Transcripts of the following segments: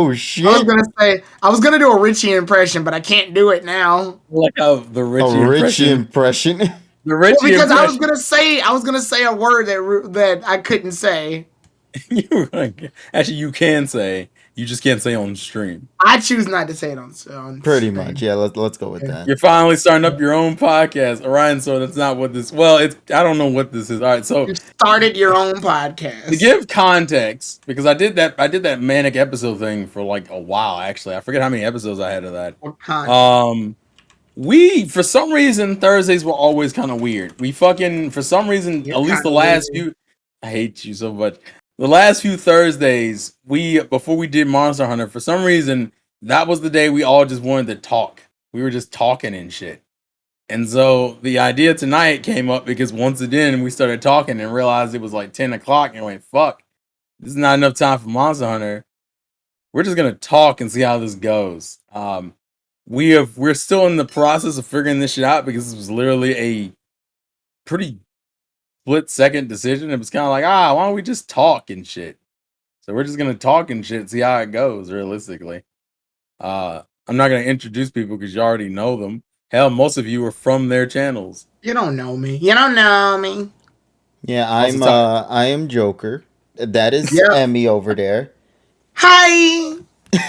Oh shit! I was gonna do a Richie impression, but I can't do it now. Like how the Richie impression. The Richie because impression. I was gonna say a word that I couldn't say. Actually, you can say. You just can't say on stream. I choose not to say it on Pretty stream. much, yeah. Let's go with that. You're finally starting up your own podcast, Orion. So that's not what this. Well, it's I don't know what this is. All right, so you started your own podcast. To give context, because I did that manic episode thing for like a while. Actually, I forget how many episodes I had of that. We for some reason Thursdays were always kind of weird. We fucking for some reason You're at least the kinda last weird. few. I hate you so much. The last few Thursdays, before we did Monster Hunter, for some reason that was the day we all just wanted to talk. We were just talking and shit. And so the idea tonight came up because once again we started talking and realized it was like 10 o'clock and went, fuck, this is not enough time for Monster Hunter. We're just gonna talk and see how this goes. We're still in the process of figuring this shit out because this was literally a pretty split-second decision. It was kind of like, why don't we just talk and shit? So we're just gonna talk and shit, see how it goes, realistically. I'm not gonna introduce people because you already know them. Hell, most of you are from their channels. You don't know me. You don't know me. Yeah, I am Joker. That is Emmy over there. Hi. I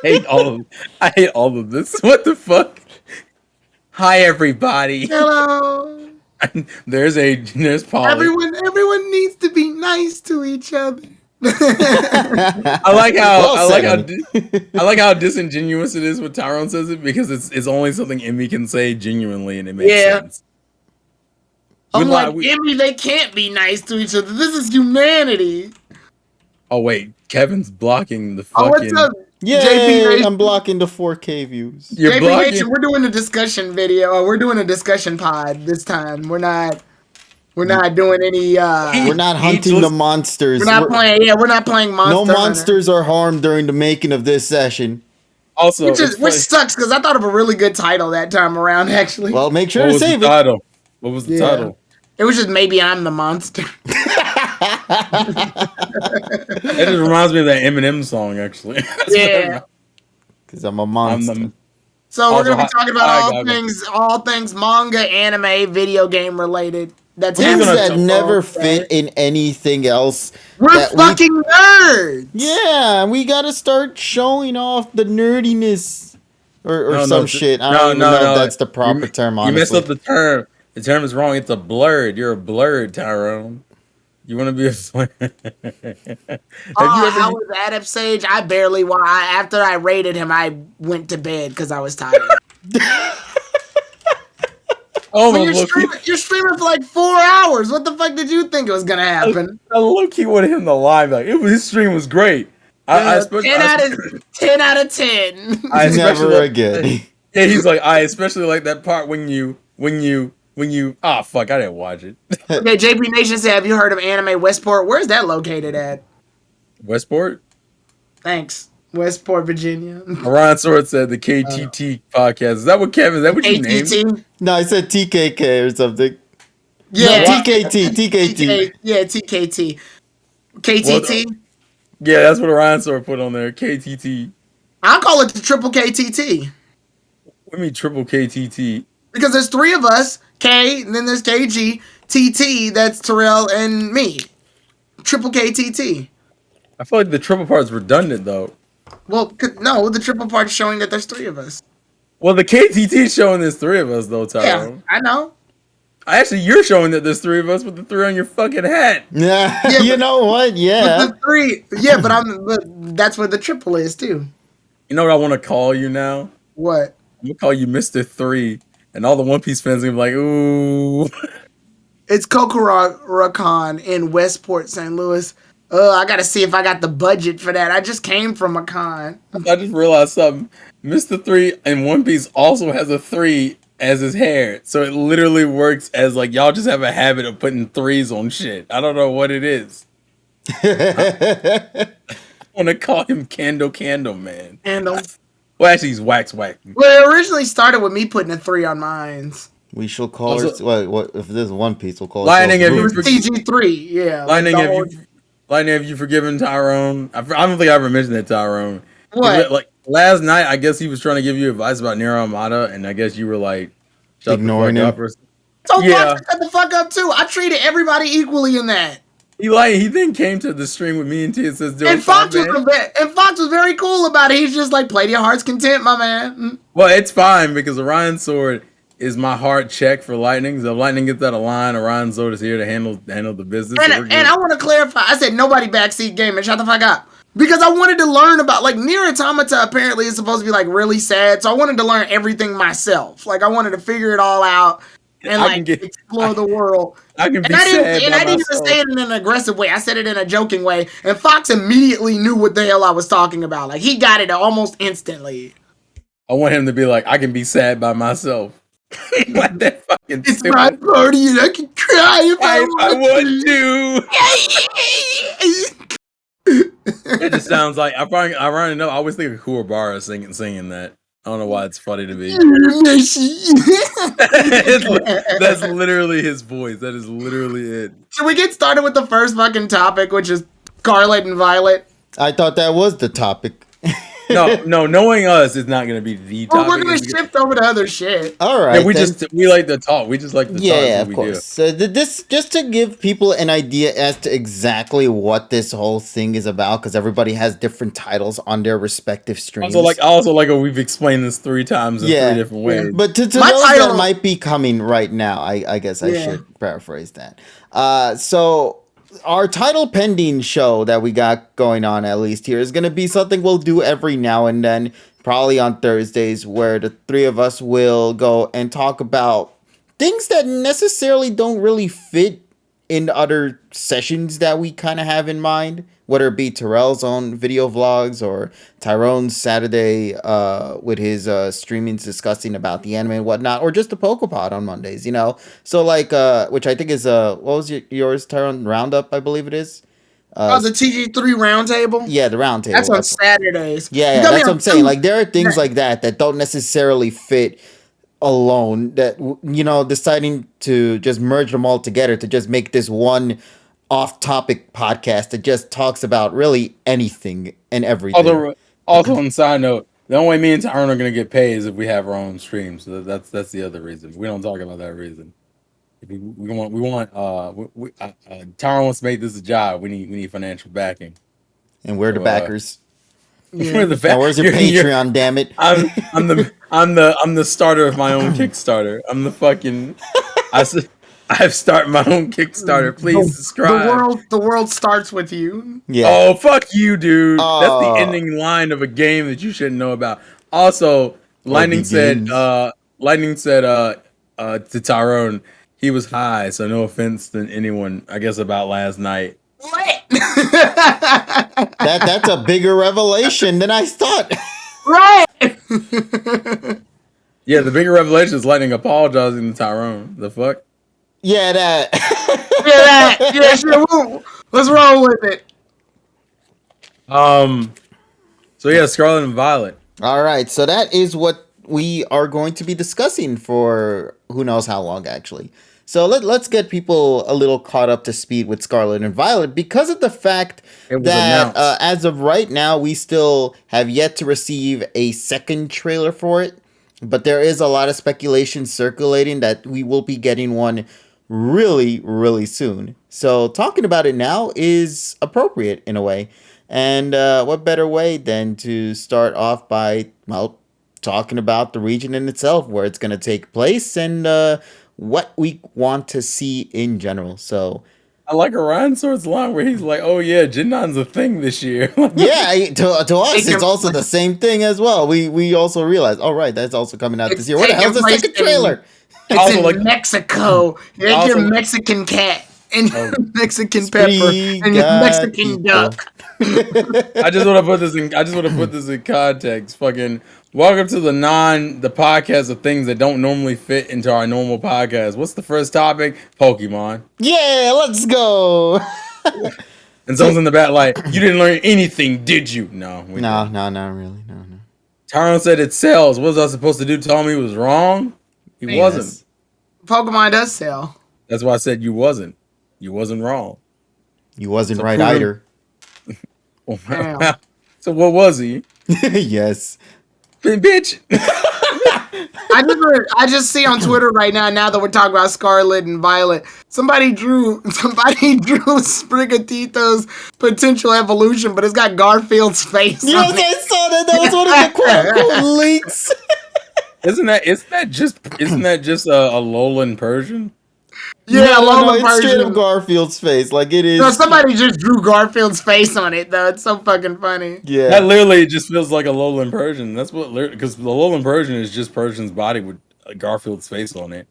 hate all of this. What the fuck? Hi everybody. Hello. There's Polly. Everyone needs to be nice to each other. I like how disingenuous it is when Tyrone says it because it's only something Emmy can say genuinely and it makes sense. I'm Emmy, they can't be nice to each other. This is humanity. Oh wait, Kevin's blocking the fucking. What's up? Yay! I'm blocking the 4K views. JP Nation, we're doing a discussion video. We're doing a discussion pod this time. We're not doing any. We're not hunting the monsters. We're not playing. Yeah, we're not playing Monster No monsters are harmed during the making of this session. Also, which sucks because I thought of a really good title that time around. Actually, well, make sure to save it. What was the title? It was just Maybe I'm the Monster. It just reminds me of that Eminem song, actually. Yeah, because I'm a monster. So we're gonna be talking about all things manga, anime, video game related. That's things that never fit in anything else. We're fucking nerds. Yeah, we gotta start showing off the nerdiness or some shit. I don't even know if that's the proper term. Honestly, you messed up the term. The term is wrong. It's a blurred. You're a blurred, Tyrone. You want to be a? I was at Sage. I barely. After I rated him, I went to bed because I was tired. You're streaming for like 4 hours. What the fuck did you think it was gonna happen? I low-key wanted him to lie. Like his stream was great. 10 out of 10. Never again. Yeah, he's like, I especially like that part when you fuck, I didn't watch it. Okay, JP Nation said, have you heard of Anime Westport? Where's that located at? Westport? Thanks. Westport, Virginia. Orion Sword said the KTT podcast. Is that what Kevin? Is that what you named? No, I said TKK or something. Yeah, no, TKT. Yeah, TKT. KTT? Yeah, that's what Orion Sword put on there. KTT. I'll call it the triple KTT. What do you mean triple KTT? Because there's 3 of us, K, and then there's KG, TT, that's Terrell and me. Triple KTT. I feel like the triple part's redundant, though. Well, no, the triple part's showing that there's 3 of us. Well, the KTT's showing there's 3 of us, though, Tyrone. Yeah, I know. Actually, you're showing that there's 3 of us with the 3 on your fucking hat. Yeah, you know what? Yeah. But the 3, yeah, but that's what the triple is, too. You know what I want to call you now? What? I'm going to call you Mr. 3. And all the One Piece fans are going to be like, ooh. It's Kokura-con in Westport, St. Louis. I got to see if I got the budget for that. I just came from a con. I just realized something. Mr. 3 in One Piece also has a 3 as his hair. So it literally works as like, y'all just have a habit of putting 3s on shit. I don't know what it is. I want to call him Candle Man. Candle. Well, actually, he's Wax. Well, it originally started with me putting a 3 on mine. We shall call it. What if there's One Piece? We'll call Lightning, it. It was TG3. Yeah. Lightning, Lightning, have you forgiven Tyrone? I don't think I ever mentioned that, Tyrone. What? Like last night, I guess he was trying to give you advice about Nier Automata, and I guess you were like, "Shut the Ignoring fuck up." him. Or So Fox yeah, shut the fuck up too. I treated everybody equally in that. he then came to the stream with me and Tia says doing And Fox was man. Fox was very cool about it. He's just like, play to your heart's content, my man. Well, it's fine because Orion Sword is my heart check for Lightning. So if Lightning gets out of line, Orion Sword is here to handle the business. And, So we're good. and I want to clarify. I said nobody backseat gaming. Shut the fuck up. Because I wanted to learn about, like, Nier Automata apparently is supposed to be, like, really sad. So I wanted to learn everything myself. Like, I wanted to figure it all out and, like, explore the world. I can be sad by I didn't even say it in an aggressive way. I said it in a joking way. And Fox immediately knew what the hell I was talking about. Like, he got it almost instantly. I want him to be like, I can be sad by myself. Like that fucking It's stupid. my party and I can cry if I want to. It just sounds like I already know. I always think of Kuwabara singing that. I don't know why it's funny to me. That's literally his voice. That is literally it. Should we get started with the first fucking topic, which is Scarlet and Violet? I thought that was the topic. No, knowing us is not going to be the topic. Well, we're going to shift over to other shit. All right. Yeah, we like to talk. We just like to talk. Yeah, of course. So this just to give people an idea as to exactly what this whole thing is about, because everybody has different titles on their respective streams. Also like we've explained this 3 times in 3 different ways. But to those that might be coming right now, I guess I should paraphrase that. So our title pending show that we got going on, at least here, is going to be something we'll do every now and then, probably on Thursdays, where the 3 of us will go and talk about things that necessarily don't really fit in other sessions that we kind of have in mind, whether it be Terrell's own video vlogs or Tyrone's Saturday with his streamings discussing about the anime and whatnot, or just the Pokepod on Mondays, you know? So like, which I think is, what was yours, Tyrone? Roundup, I believe it is? The TG3 roundtable? Yeah, the roundtable. That's on Saturdays. Yeah, that's what I'm saying. Like, there are things like that don't necessarily fit alone, that, you know, deciding to just merge them all together to just make this one off-topic podcast that just talks about really anything and everything. Also on the side note, the only way me and Tyrone are going to get paid is if we have our own streams. So that's the other reason. We don't talk about that reason. If Tyrone wants to make this a job. We need financial backing. And we're the backers. We're the now where's your Patreon? Damn it! I'm the starter of my own Kickstarter. I'm the fucking. I've started my own Kickstarter. Please subscribe. The world starts with you. Yeah. Oh, fuck you, dude. That's the ending line of a game that you shouldn't know about. Also, Lightning said to Tyrone, he was high, so no offense to anyone, I guess, about last night. What? That's a bigger revelation than I thought. Right. Yeah, the bigger revelation is Lightning apologizing to Tyrone. The fuck? Yeah, that. Yeah, sure. Let's roll with it. So yeah, Scarlet and Violet. All right, so that is what we are going to be discussing for who knows how long, actually. So let's get people a little caught up to speed with Scarlet and Violet, because of the fact that as of right now, we still have yet to receive a second trailer for it. But there is a lot of speculation circulating that we will be getting one really, really soon. So talking about it now is appropriate in a way. And what better way than to start off by, well, talking about the region in itself, where it's going to take place, and what we want to see in general. So I like Orion Sword's line where he's like, "Oh yeah, Jinnan's a thing this year." Yeah, to us, it's also the same thing as well. We also realize, all right, that's also coming out this year. What the hell's the second trailer? It's in Mexico. You have your Mexican cat and your Mexican pepper and your Mexican duck. I just want to put this in context. Fucking welcome to the podcast of things that don't normally fit into our normal podcast. What's the first topic? Pokemon. Yeah, let's go. And someone's in the back like, you didn't learn anything, did you? No, not really. No. Tyrone said it sells. What was I supposed to do? Tell him he was wrong? He wasn't. Pokemon does sell. That's why I said you wasn't. You wasn't wrong. He wasn't So right prove either. Damn. So what was he? Yes. Bitch. I just see on Twitter right now that we're talking about Scarlet and Violet, somebody drew Sprigatito's potential evolution, but it's got Garfield's face Yes, on it. I saw that. That was one of the quote unquote leaks. Isn't that just a Alolan Persian? Yeah, No. Lola It's straight up Persian. Garfield's face. Like it No, is. somebody just drew Garfield's face on it though. It's so fucking funny. Yeah. That literally just feels like a Alolan Persian. That's what because the Alolan Persian is just Persian's body with Garfield's face on it.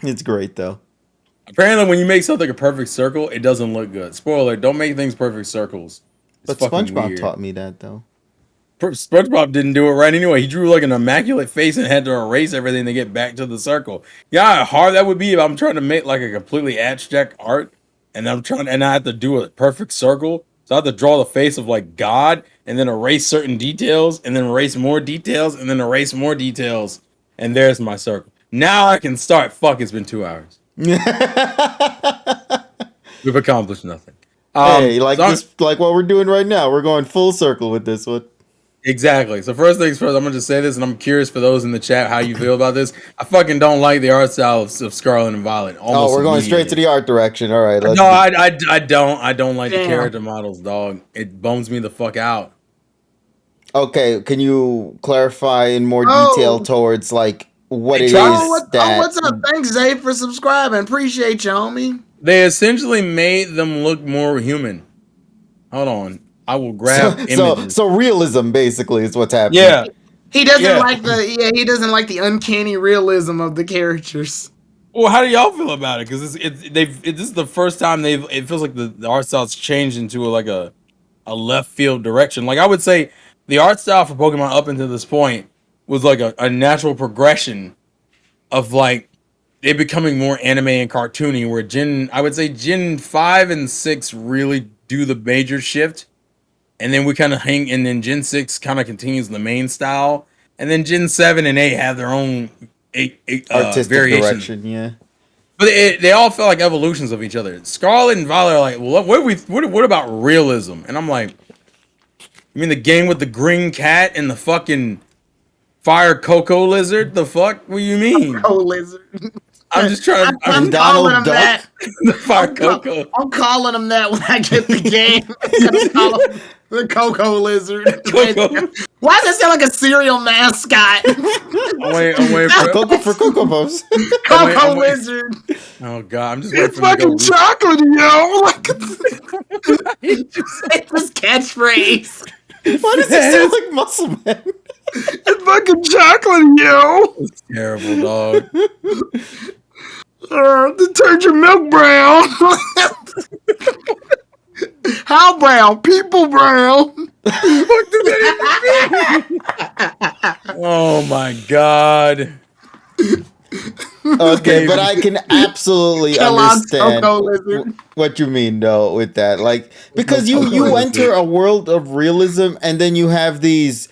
It's great though. Apparently, when you make something a perfect circle, it doesn't look good. Spoiler: don't make things perfect circles. It's But fucking SpongeBob weird. taught me that though. SpongeBob didn't do it right anyway. He drew like an immaculate face and had to erase everything to get back to the circle. Yeah, how hard that would be if I'm trying to make like a completely abstract art and I have to do a perfect circle. So I have to draw the face of like God and then erase certain details and then erase more details and then erase more details. And there's my circle. Now I can start. Fuck, it's been 2 hours. We've accomplished nothing. Hey, like like what we're doing right now. We're going full circle with this one. Exactly. So first things first, I'm gonna just say this, and I'm curious for those in the chat how you feel about this. I fucking don't like the art style of Scarlet and Violet. Oh, we're going straight to the art direction. All right. Let's I don't like the Damn. character models, dog. It bums me the fuck out. Okay, can you clarify in more Oh. detail towards like what Hey, it is Charles, that? what's up? Thanks, Zay, for subscribing. Appreciate you, homie. They essentially made them look more human. Hold on, I will grab images. So realism basically is what's happening. Yeah, He doesn't Yeah. like he doesn't like the uncanny realism of the characters. Well, how do y'all feel about it? Because this is the first time it feels like the art style's changed into a left field direction. Like I would say, the art style for Pokemon up until this point was like a natural progression of like it becoming more anime and cartoony. Where I would say Gen 5 and 6 really do the major shift, and then we kind of hang, and then Gen 6 kind of continues the main style, and then Gen 7 and 8 have their own Artistic variations. direction, yeah. But they all felt like evolutions of each other. Scarlet and Violet are like, well, what about realism? And I'm like, you mean the game with the green cat and the fucking fire cocoa lizard? The fuck? What do you mean? Oh, lizard. I'm just trying to. I'm Donald calling him Duck? that. the fire cocoa. I'm calling him that when I get the game. I'm gonna call him the Cocoa Lizard. Cocoa. Why does it sound like a cereal mascot? I'm waiting for. Cocoa for Cocoa Puffs. Cocoa I'm waiting. Lizard. Oh god, I'm just waiting It's for him to fucking go. chocolate, yo. Like, it's his catchphrase. Why does he sound like Muscle Man? It's fucking chocolate, yo. It's terrible, dog. Detergent milk brown. How brown? People brown. Oh my god. Okay, but I can absolutely Kellogg's understand Cocoa Lizard. what you mean though with that. Like because you enter a world of realism and then you have these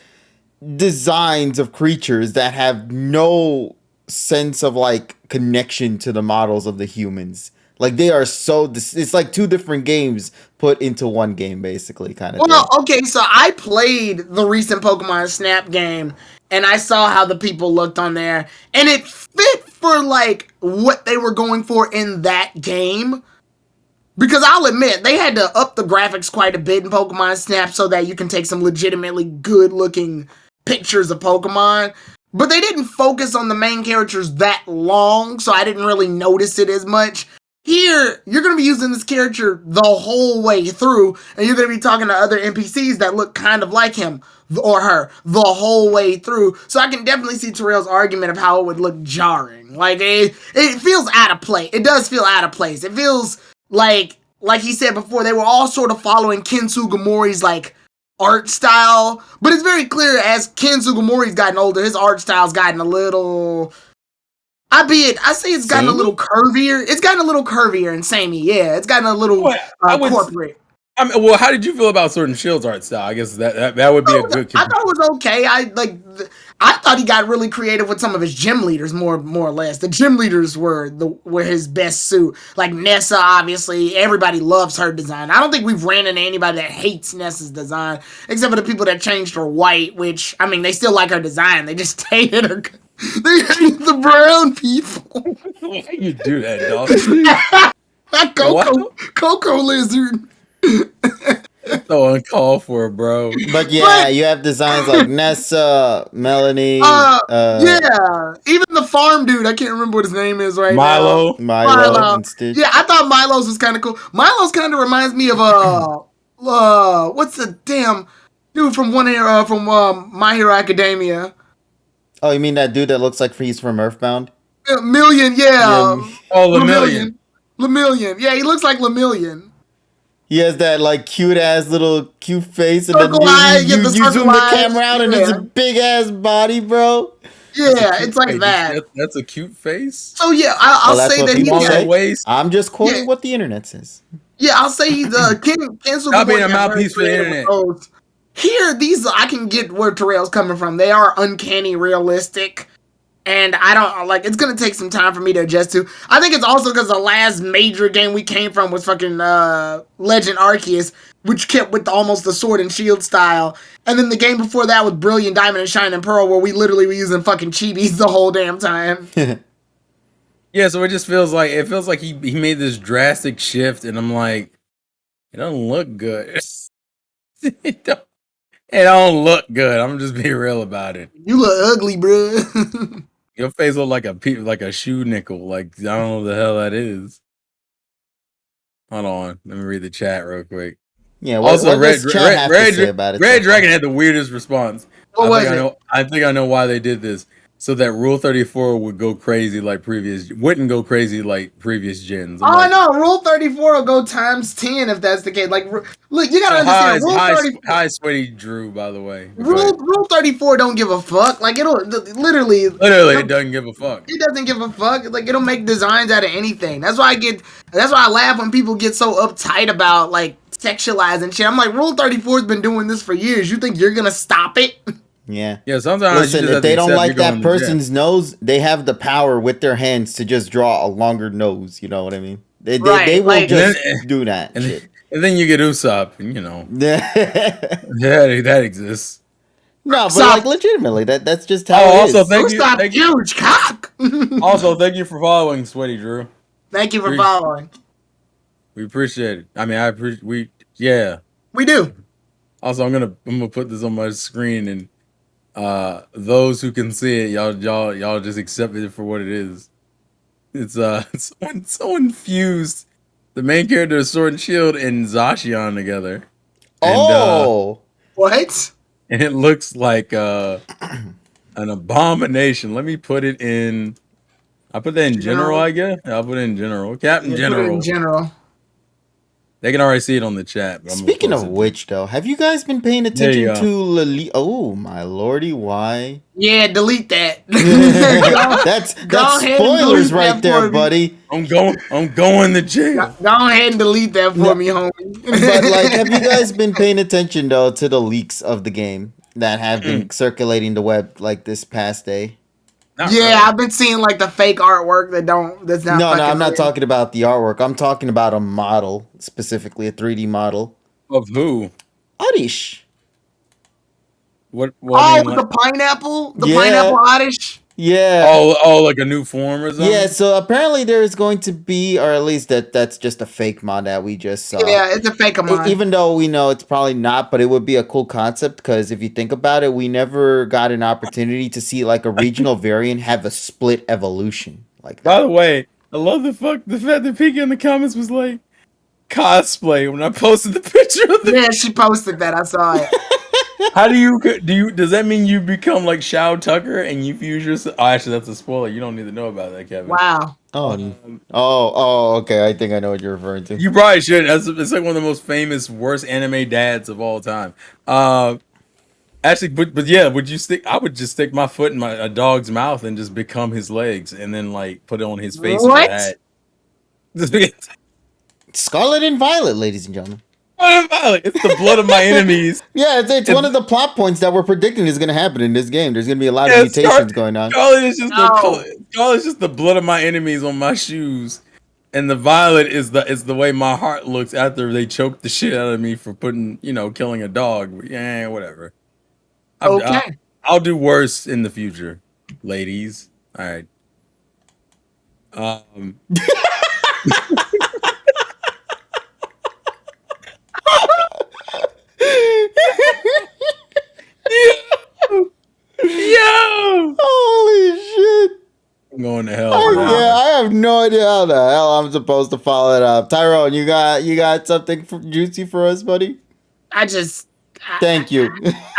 designs of creatures that have no sense of like connection to the models of the humans. Like they are it's like two different games put into one game basically kind of Well, thing. okay, so I played the recent Pokemon Snap game and I saw how the people looked on there and it fit for like what they were going for in that game. Because I'll admit, they had to up the graphics quite a bit in Pokemon Snap so that you can take some legitimately good looking pictures of Pokemon. But they didn't focus on the main characters that long, so I didn't really notice it as much. Here, you're going to be using this character the whole way through, and you're going to be talking to other NPCs that look kind of like him or her the whole way through. So I can definitely see Terrell's argument of how it would look jarring. Like, it feels out of place. It does feel out of place. It feels like he said before, they were all sort of following Ken Sugimori's, like, art style. But it's very clear as Ken Sugimori's gotten older, his art style's gotten a little... I say it's gotten a little curvier. It's gotten a little curvier and samey, yeah. It's gotten a little corporate. I mean, well, how did you feel about Sword and Shield's art style? I guess that would be a good. I thought it was okay. I thought he got really creative with some of his gym leaders, more or less. The gym leaders were his best suit. Like Nessa, obviously, everybody loves her design. I don't think we've ran into anybody that hates Nessa's design, except for the people that changed her white. Which I mean, they still like her design. They just hated her. They hate the brown people. Why you do that, dog? Coco lizard. So uncalled for, bro. But yeah, you have designs like Nessa, Melanie, yeah, even the farm dude. I can't remember what his name is right Milo. now. Milo, and Stitch. Yeah, I thought Milo's was kind of cool. Milo's kind of reminds me of what's the damn dude from My Hero Academia? Oh, you mean that dude that looks like he's from Earthbound? Lemillion, yeah. Oh, Lemillion. Lemillion, yeah, he looks like Lemillion. He has that like cute ass little cute face, and circle then you circle zoom the eyes, camera out, and it's a big ass body, bro. Yeah, it's like face. that. That's a cute face. So yeah, I'll say that he's. I'm just quoting what the internet says. Yeah, I'll say he's Ken Stop being a mouthpiece for the internet. Here, I can get where Terrell's coming from. They are uncanny realistic. And I don't, like, it's going to take some time for me to adjust to. I think it's also because the last major game we came from was fucking Legend Arceus, which kept with almost the Sword and Shield style. And then the game before that was Brilliant Diamond and Shining Pearl, where we literally were using fucking chibis the whole damn time. Yeah, so it feels like he made this drastic shift, and I'm like, it don't look good. It don't look good. I'm just being real about it. You look ugly, bro. Your face look like a shoe nickel. Like, I don't know what the hell that is. Hold on, let me read the chat real quick. Yeah. Also, Red Dragon had the weirdest response. I think I know why they did this. So that Rule 34 wouldn't go crazy like previous gens. No, Rule 34 will go times 10 if that's the case. Like, look, you gotta understand. Rule 34. Hi, Sweaty Drew, by the way. Rule 34 don't give a fuck. Like, it'll literally, it doesn't give a fuck. It doesn't give a fuck. Like, it'll make designs out of anything. That's why I laugh when people get so uptight about like sexualizing shit. I'm like, Rule 34 has been doing this for years. You think you're gonna stop it? Yeah. Yeah, sometimes listen, if they don't like that person's nose, they have the power with their hands to just draw a longer nose. You know what I mean? They will just do that. And then you get Usopp, and you know. Yeah, that exists. No, but like legitimately, that's just how it also, is. Thank you. Huge cock. Also, thank you for following, Sweaty Drew. Thank you for following. We appreciate it. I mean, we do. Also, I'm gonna put this on my screen, and those who can see it, y'all just accept it for what it is. It's someone fused the main character of Sword and Shield and Zacian together. And, what? And it looks like an abomination. Let me put it in. I'll put that in general, I guess. I'll put it in general. Captain General. Put it in general. They can already see it on the chat. But speaking of which, though, have you guys been paying attention to Lily? Oh my lordy, why? Yeah, delete that. that's spoilers right there, buddy. I'm going to jail. Go ahead and delete that for me, homie. But like, have you guys been paying attention though to the leaks of the game that have been circulating the web like this past day? Really. I've been seeing like the fake artwork that's not. No, I'm not talking about the artwork. I'm talking about a model, specifically a 3D model. Of who? Oddish. With the pineapple? The pineapple Oddish? Yeah. Oh, like a new form or something? Yeah, so apparently there is going to be, or at least that's just a fake mod that we just saw. Yeah, it's a fake mod. Even though we know it's probably not, but it would be a cool concept because if you think about it, we never got an opportunity to see like a regional variant have a split evolution like that. By the way, I love the fact that Pika in the comments was like, cosplay when I posted the picture of the. Yeah, she posted that. I saw it. How do you does that mean you become like Shao Tucker and you fuse yourself? Oh, actually, that's a spoiler. You don't need to know about that, Kevin. Wow. Okay. I think I know what you're referring to. You probably should. It's like one of the most famous, worst anime dads of all time. Actually, but yeah, would you stick? I would just stick my foot in a dog's mouth and just become his legs, and then like put it on his face with a hat. Scarlet and Violet, ladies and gentlemen. Violet. It's the blood of my enemies. Yeah, it's one of the plot points that we're predicting is going to happen in this game. There's going to be a lot of mutations going on. Scarlet is just No. Scarlet is just the blood of my enemies on my shoes, and the violet is the way my heart looks after they choke the shit out of me for killing a dog. Yeah, whatever. Okay. I'll do worse in the future, ladies. All right. Yo! Holy shit! I'm going to hell. Yeah, I have no idea how the hell I'm supposed to follow it up. Tyrone, you got something juicy for us, buddy? Thank you.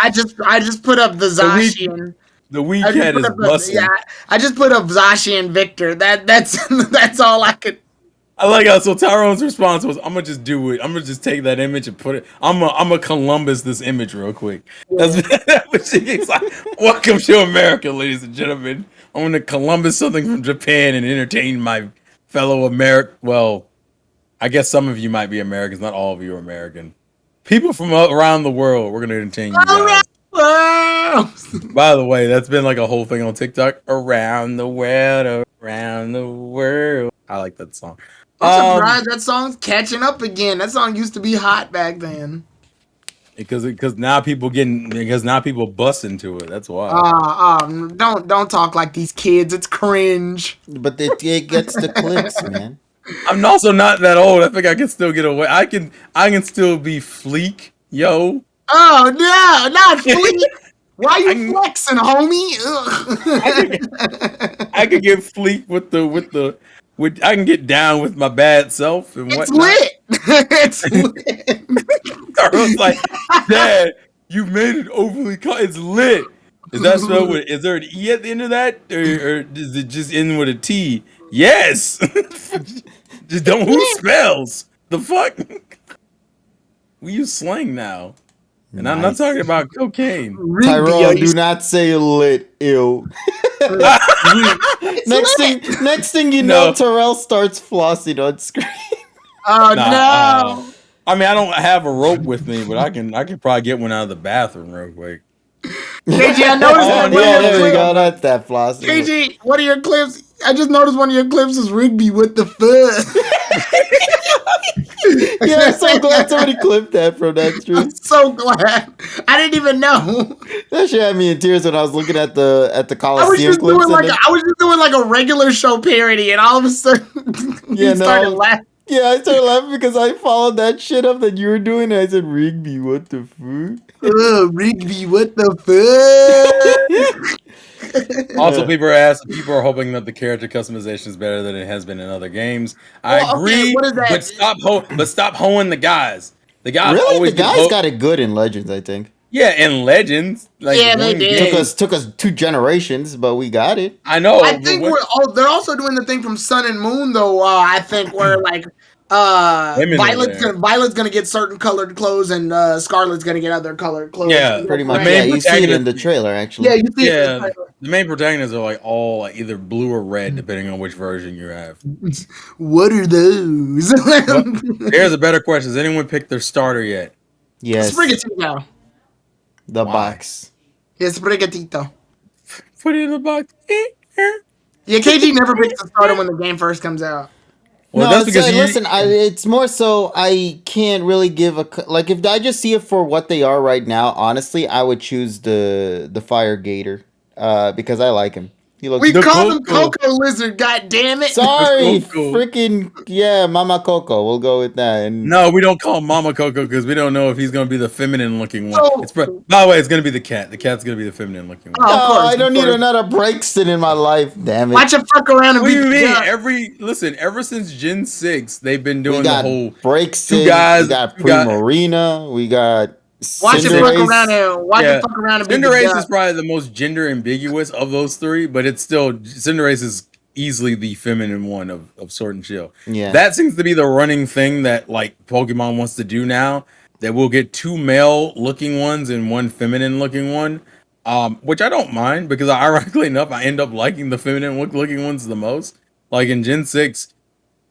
I just put up the Zacian. The weekend is busting. Yeah, I just put up Zashi and Victor. That's all I could. I like how Tyrone's response was, "I'm gonna just do it. I'm gonna just take that image and put it. I'm a Columbus this image real quick." Yeah. That's what she's like. Welcome to America, ladies and gentlemen. I'm gonna Columbus something from Japan and entertain my fellow Well, I guess some of you might be Americans. Not all of you are American. People from around the world. We're gonna entertain you guys. By the way, that's been like a whole thing on TikTok. Around the world, around the world. I like that song. I'm surprised that song's catching up again. That song used to be hot back then. Because now people bust into it. That's why. Don't talk like these kids. It's cringe. But it gets the clicks, man. I'm also not that old. I think I can still get away. I can still be Fleek, yo. Oh no, not Fleek. Why you flexing, homie? I could get Fleek with I can get down with my bad self and it's whatnot. Lit. It's lit. I was like, Dad, you made it overly it's lit. Is that spelled with? Is there an E at the end of that, or is it just end with a T? Yes. Just don't who spells the fuck. We use slang now, and nice. I'm not talking about cocaine. Tyrone, do not say lit, ew. next thing you know, Terrell starts flossing on screen. Oh no! I mean, I don't have a rope with me, but I can probably get one out of the bathroom real quick. KG, I noticed that. Yeah, there we go. That's that flossing. KG, one of your clips. I just noticed one of your clips is Rigby with the fuzz. Yeah, I'm so glad somebody clipped that from that stream. I'm so glad. I didn't even know. That shit had me in tears when I was looking at the Coliseum clips. I was just doing like a regular show parody, and all of a sudden, started laughing. Yeah, I started laughing because I followed that shit up that you were doing, and I said, Rigby, what the fuck? Rigby, what the fuck? Also, people are hoping that the character customization is better than it has been in other games. I agree, what is that? but stop hoeing the guys. The guys really? always the guys got it good in Legends, I think. Yeah, in Legends. Like, yeah, they did. Took us 2 generations, but we got it. I know. I think they're also doing the thing from Sun and Moon, though. I think where like Violet's gonna get certain colored clothes, and Scarlet's gonna get other colored clothes. Yeah, pretty much. Yeah, you see it in the trailer, actually. Yeah, you see it in the trailer. The main protagonists are like all like either blue or red, depending on which version you have. What are those? Here's a better question: has anyone picked their starter yet? Yes. Sprigatito. The box. Yes, Sprigatito. Put it in the box. Yeah, KG never picks the starter when the game first comes out. Well, no, that's because listen. It's more so I can't really give like if I just see it for what they are right now. Honestly, I would choose the Fire Gator because I like him. We call him Coco Lizard. God damn it! Sorry, freaking Mama Coco. We'll go with that. And no, we don't call him Mama Coco because we don't know if he's going to be the feminine looking one. By the way, it's going to be the cat. The cat's going to be the feminine looking one. Oh, I don't need another Braxton in my life. Damn it! Watch it fuck around and what do you mean? Ever since Gen 6 they've been doing the whole Braxton. Two guys. We got Primarina. We got. Watch it fuck around and Cinderace is probably the most gender ambiguous of those 3, but it's still Cinderace is easily the feminine one of Sword and Shield. Yeah, that seems to be the running thing that like Pokemon wants to do now. That we'll get 2 male looking ones and 1 feminine looking one, which I don't mind because ironically enough, I end up liking the feminine looking ones the most. Like in Gen 6.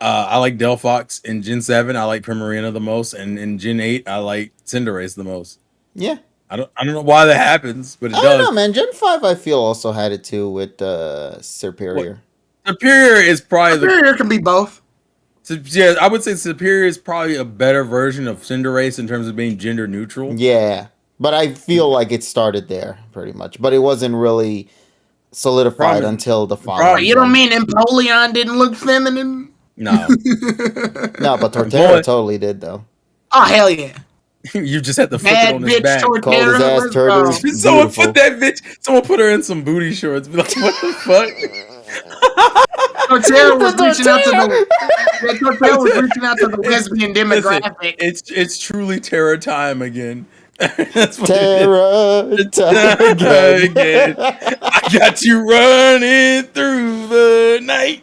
I like Delphox. In Gen 7, I like Primarina the most, and in Gen 8, I like Cinderace the most. Yeah. I don't know why that happens, but it I don't does. know, man. Gen 5, I feel, also had it too with What Superior. Superior is probably Superior can be both. yeah, I would say Superior is probably a better version of Cinderace in terms of being gender neutral. Yeah. But I feel like it started there, pretty much. But it wasn't really solidified Problem, until the the following problem, You don't gen. mean Empoleon didn't look feminine? no, No, but Torterra boy, totally did, though. Oh, hell yeah. you just had to flip it Bad on his bitch back. Called his Torterra. ass Let's go. Turtles. Someone put Beautiful. that bitch. Someone put her in some booty shorts. Be like, what the fuck? Torterra was The reaching out to the Torterra! Torterra was reaching out to the lesbian Listen, demographic. it's truly terror time again. That's what Terror it time is. again. Again. I got you running through the night.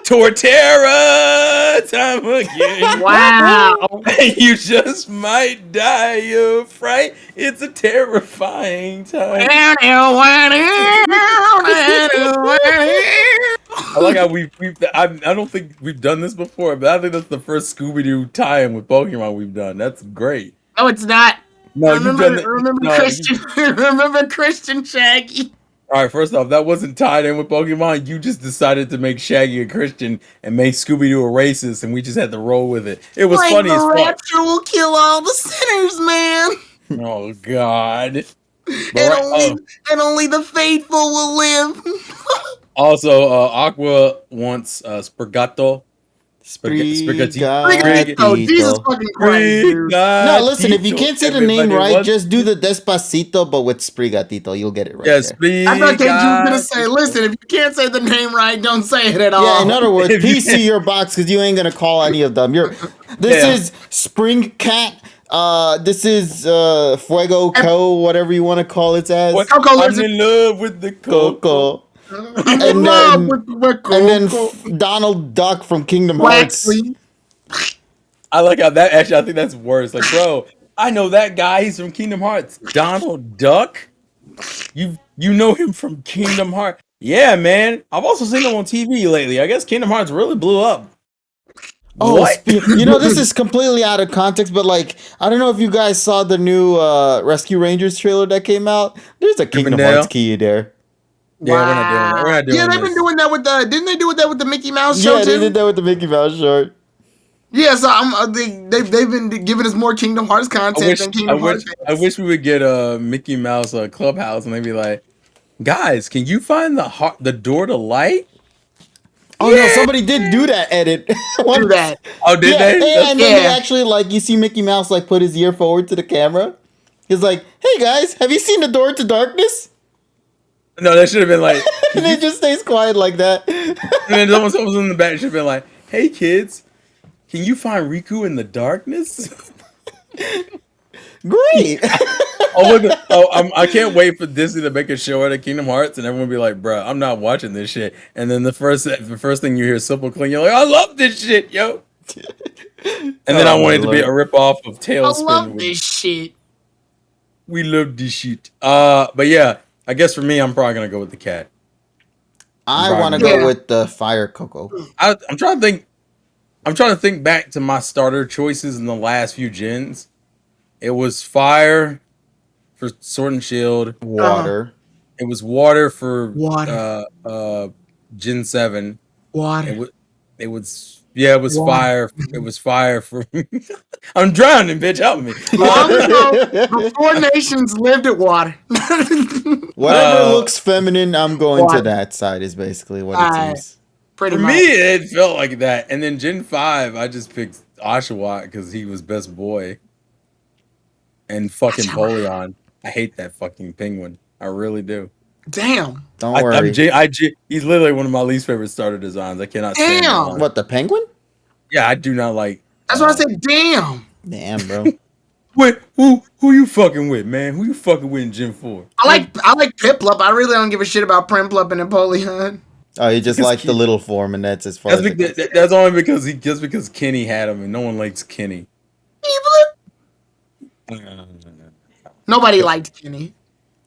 Torterra time again. Wow. You just might die of fright. It's a terrifying time. I like how I don't think we've done this before, but I think that's the first Scooby Doo tie-in with Pokemon we've done. That's great. No, it's not. No, you've done that. Remember No, Christian. Remember Christian Shaggy. all right. First off, that wasn't tied in with Pokemon. You just decided to make Shaggy a Christian and make Scooby Doo a racist, and we just had to roll with it. It was Like funny as the fuck. rapture will kill all the sinners, man. Oh God. But And right, only the faithful will live. also, Aqua wants Sprigato. Oh, Jesus Sprigatito. fucking Christ, dude. No, listen, if you Sprigatito. can't say the name Everybody right, wants just do the Despacito, but with Sprigatito. You'll get it right Yes, there. I thought that you were gonna say, Sprigatito. listen, if you can't say the name right, don't say it at all. Yeah, in other words, If you PC can't- your box because you ain't gonna call any of them. This Yeah. is Spring Cat. This is Fuego Co, whatever you want to call it as. What? Coco I'm Lizard. in love with the Coco. Coco. I'm in And love then- with And then Coco. Donald Duck from Kingdom Hearts. Waxley. I like how that actually. I think that's worse. Like, bro, I know that guy. He's from Kingdom Hearts. Donald Duck. You know him from Kingdom Hearts. Yeah, man. I've also seen him on TV lately. I guess Kingdom Hearts really blew up. Oh, What? this is completely out of context, but like, I don't know if you guys saw the new Rescue Rangers trailer that came out. There's a Kingdom Chippendale? Hearts key there. Yeah, we're not doing that. We're not doing Yeah, they've this. been doing that with the. Didn't they do that with the Mickey Mouse show Yeah, too? they did that with the Mickey Mouse short. Yeah, so they've been giving us more Kingdom Hearts content than Kingdom Hearts. I wish we would get a Mickey Mouse clubhouse and they'd be like, guys, can you find the door to light? Oh no, somebody did do that edit. Do that. Oh, did they? And then they Yeah. actually, like, you see Mickey Mouse like put his ear forward to the camera. He's like, "Hey guys, have you seen the Door to Darkness?" No, that should have been like, And it just stays quiet like that. and then someone in the back should have been like, hey kids, can you find Riku in the darkness? Great. I can't wait for Disney to make a show out of Kingdom Hearts and everyone be like, bruh, I'm not watching this shit. And then the first thing you hear is Simple Clean, you're like, I love this shit, yo. And then I want it to be a ripoff of I Tailspin. love this shit. We love this shit. But yeah, I guess for me, I'm probably gonna go with the cat. I want to Yeah. go with the Fire Coco. I'm trying to think. I'm trying to think back to my starter choices in the last few gens. It was fire for Sword and Shield. Water. It was water for Water. Gen 7. Water. It was Water. fire. It was fire for I'm drowning, bitch. Help me. Long ago, before nations lived at water. Whatever looks feminine, I'm going Water. to that side. Is basically what it Alright. seems. Pretty For much. me, it felt like that. And then Gen 5, I just picked Oshawott because he was best boy. And fucking Oshawott. Polion. I hate that fucking penguin. I really do. Damn. Don't worry. He's literally one of my least favorite starter designs. I cannot stand Damn. him. What, the penguin? Yeah, I do not like. That's why I said damn. Damn, bro. Wait, who you fucking with, man? Who you fucking with in Gen 4? I like Piplup. I really don't give a shit about Primplup and Napoleon. Oh, you just Because like the little form, and that's as far That's, as it goes. that's only because Kenny had him, and no one likes Kenny. Nobody liked Kenny.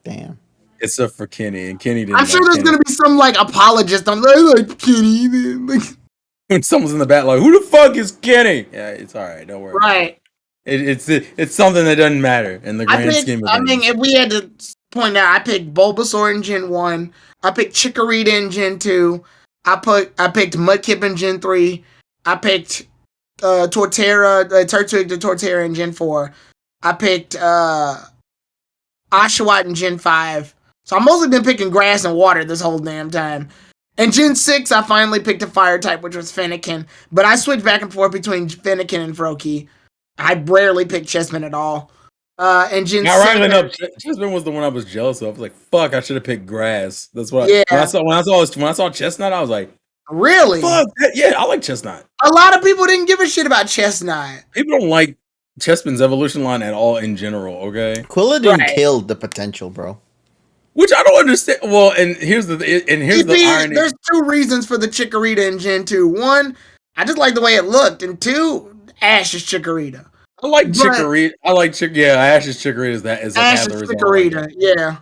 Damn. Except for Kenny, and Kenny didn't. I'm sure like there's Kenny. gonna be some like apologist on I like Kenny. Like, when someone's in the back, like, who the fuck is Kenny? Yeah, it's all right. Don't worry. Right. It's something that doesn't matter in the grand scheme of things. If we had to point out, I picked Bulbasaur in Gen 1. I picked Chikorita in Gen 2. I picked Mudkip in Gen 3. I picked Torterra, Turtwig to Torterra in Gen 4. I picked Oshawott in Gen 5. So I've mostly been picking grass and water this whole damn time. In Gen 6, I finally picked a fire type, which was Fennekin. But I switched back and forth between Fennekin and Froakie. I rarely picked Chessman at all. And Gen 7... enough, Chessman was the one I was jealous of. I was like, fuck, I should have picked grass. That's what Yeah. when I saw Chestnut, I was like, really? fuck, yeah, I like Chestnut. A lot of people didn't give a shit about Chestnut. People don't like Chessman's evolution line at all in general, okay? Quilladin killed the potential, bro. Which I don't understand. Well, and here's the irony. There's two reasons for the Chikorita in Gen 2. One, I just like the way it looked. And two, Ash's Chikorita. I like Chikorita. Ash's Chikorita is that. Ash's Chikorita, yeah.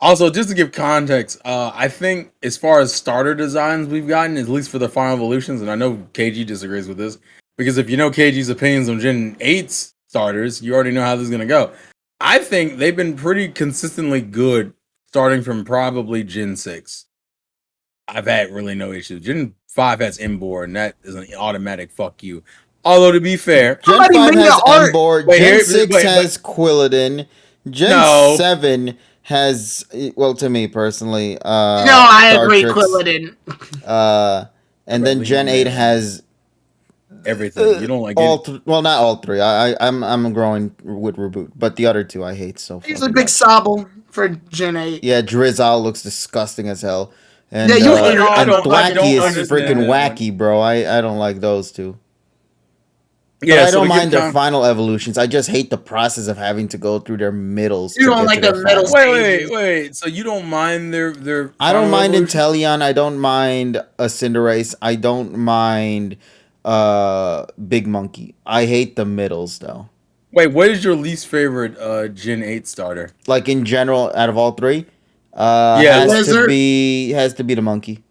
Also, just to give context, I think as far as starter designs we've gotten, at least for the final evolutions, and I know KG disagrees with this, because if you know KG's opinions on Gen 8's starters, you already know how this is going to go. I think they've been pretty consistently good starting from probably Gen 6. I've had really no issues. Gen 5 has Embor, and that is an automatic fuck you. Although, to be fair, Gen 5 has Embor, Gen 6 has Quilladin, Gen 7 has, well, to me personally, I agree, Quilladin. And then Gen 8 has everything. You don't like well, not all three. I'm growing with Reboot, but the other two I hate so far. He's a big Sobble for Gen 8. Yeah, Drizzle looks disgusting as hell. And, and Thwacky is freaking wacky, bro. I don't like those two. But I don't mind their final evolutions. I just hate the process of having to go through their middles. You don't like the middles. Wait. So you don't mind their I don't mind Inteleon. I don't mind a Cinderace. I don't mind Big Monkey. I hate the middles though. Wait, what is your least favorite Gen 8 starter? Like in general, out of all three? Has to be the monkey.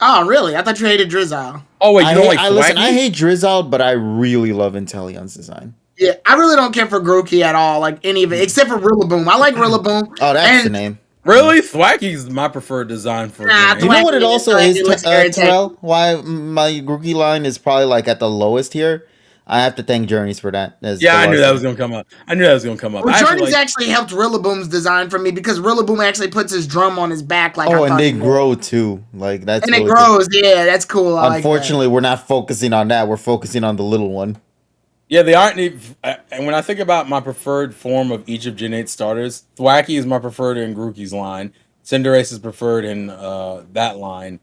Oh, really? I thought you hated Drizzle. Oh, wait, you don't like Thwacky? Listen, I hate Drizzle, but I really love Inteleon's design. Yeah, I really don't care for Grookey at all, like any of it, except for Rillaboom. I like Rillaboom. Oh, that's the name. Really? Thwacky's my preferred design for Gen 8. You know what it also is, Terrell? Why my Grookey line is probably like at the lowest here? I have to thank Journeys for that. I knew that was going to come up. Well, Journeys actually helped Rillaboom's design for me because Rillaboom actually puts his drum on his back. And they grow too. Like that's. And really it grows. Cool. Yeah, that's cool. Unfortunately, we're not focusing on that. We're focusing on the little one. Yeah, they aren't. And when I think about my preferred form of each of Gen 8 starters, Thwacky is my preferred in Grookey's line. Cinderace is preferred in that line.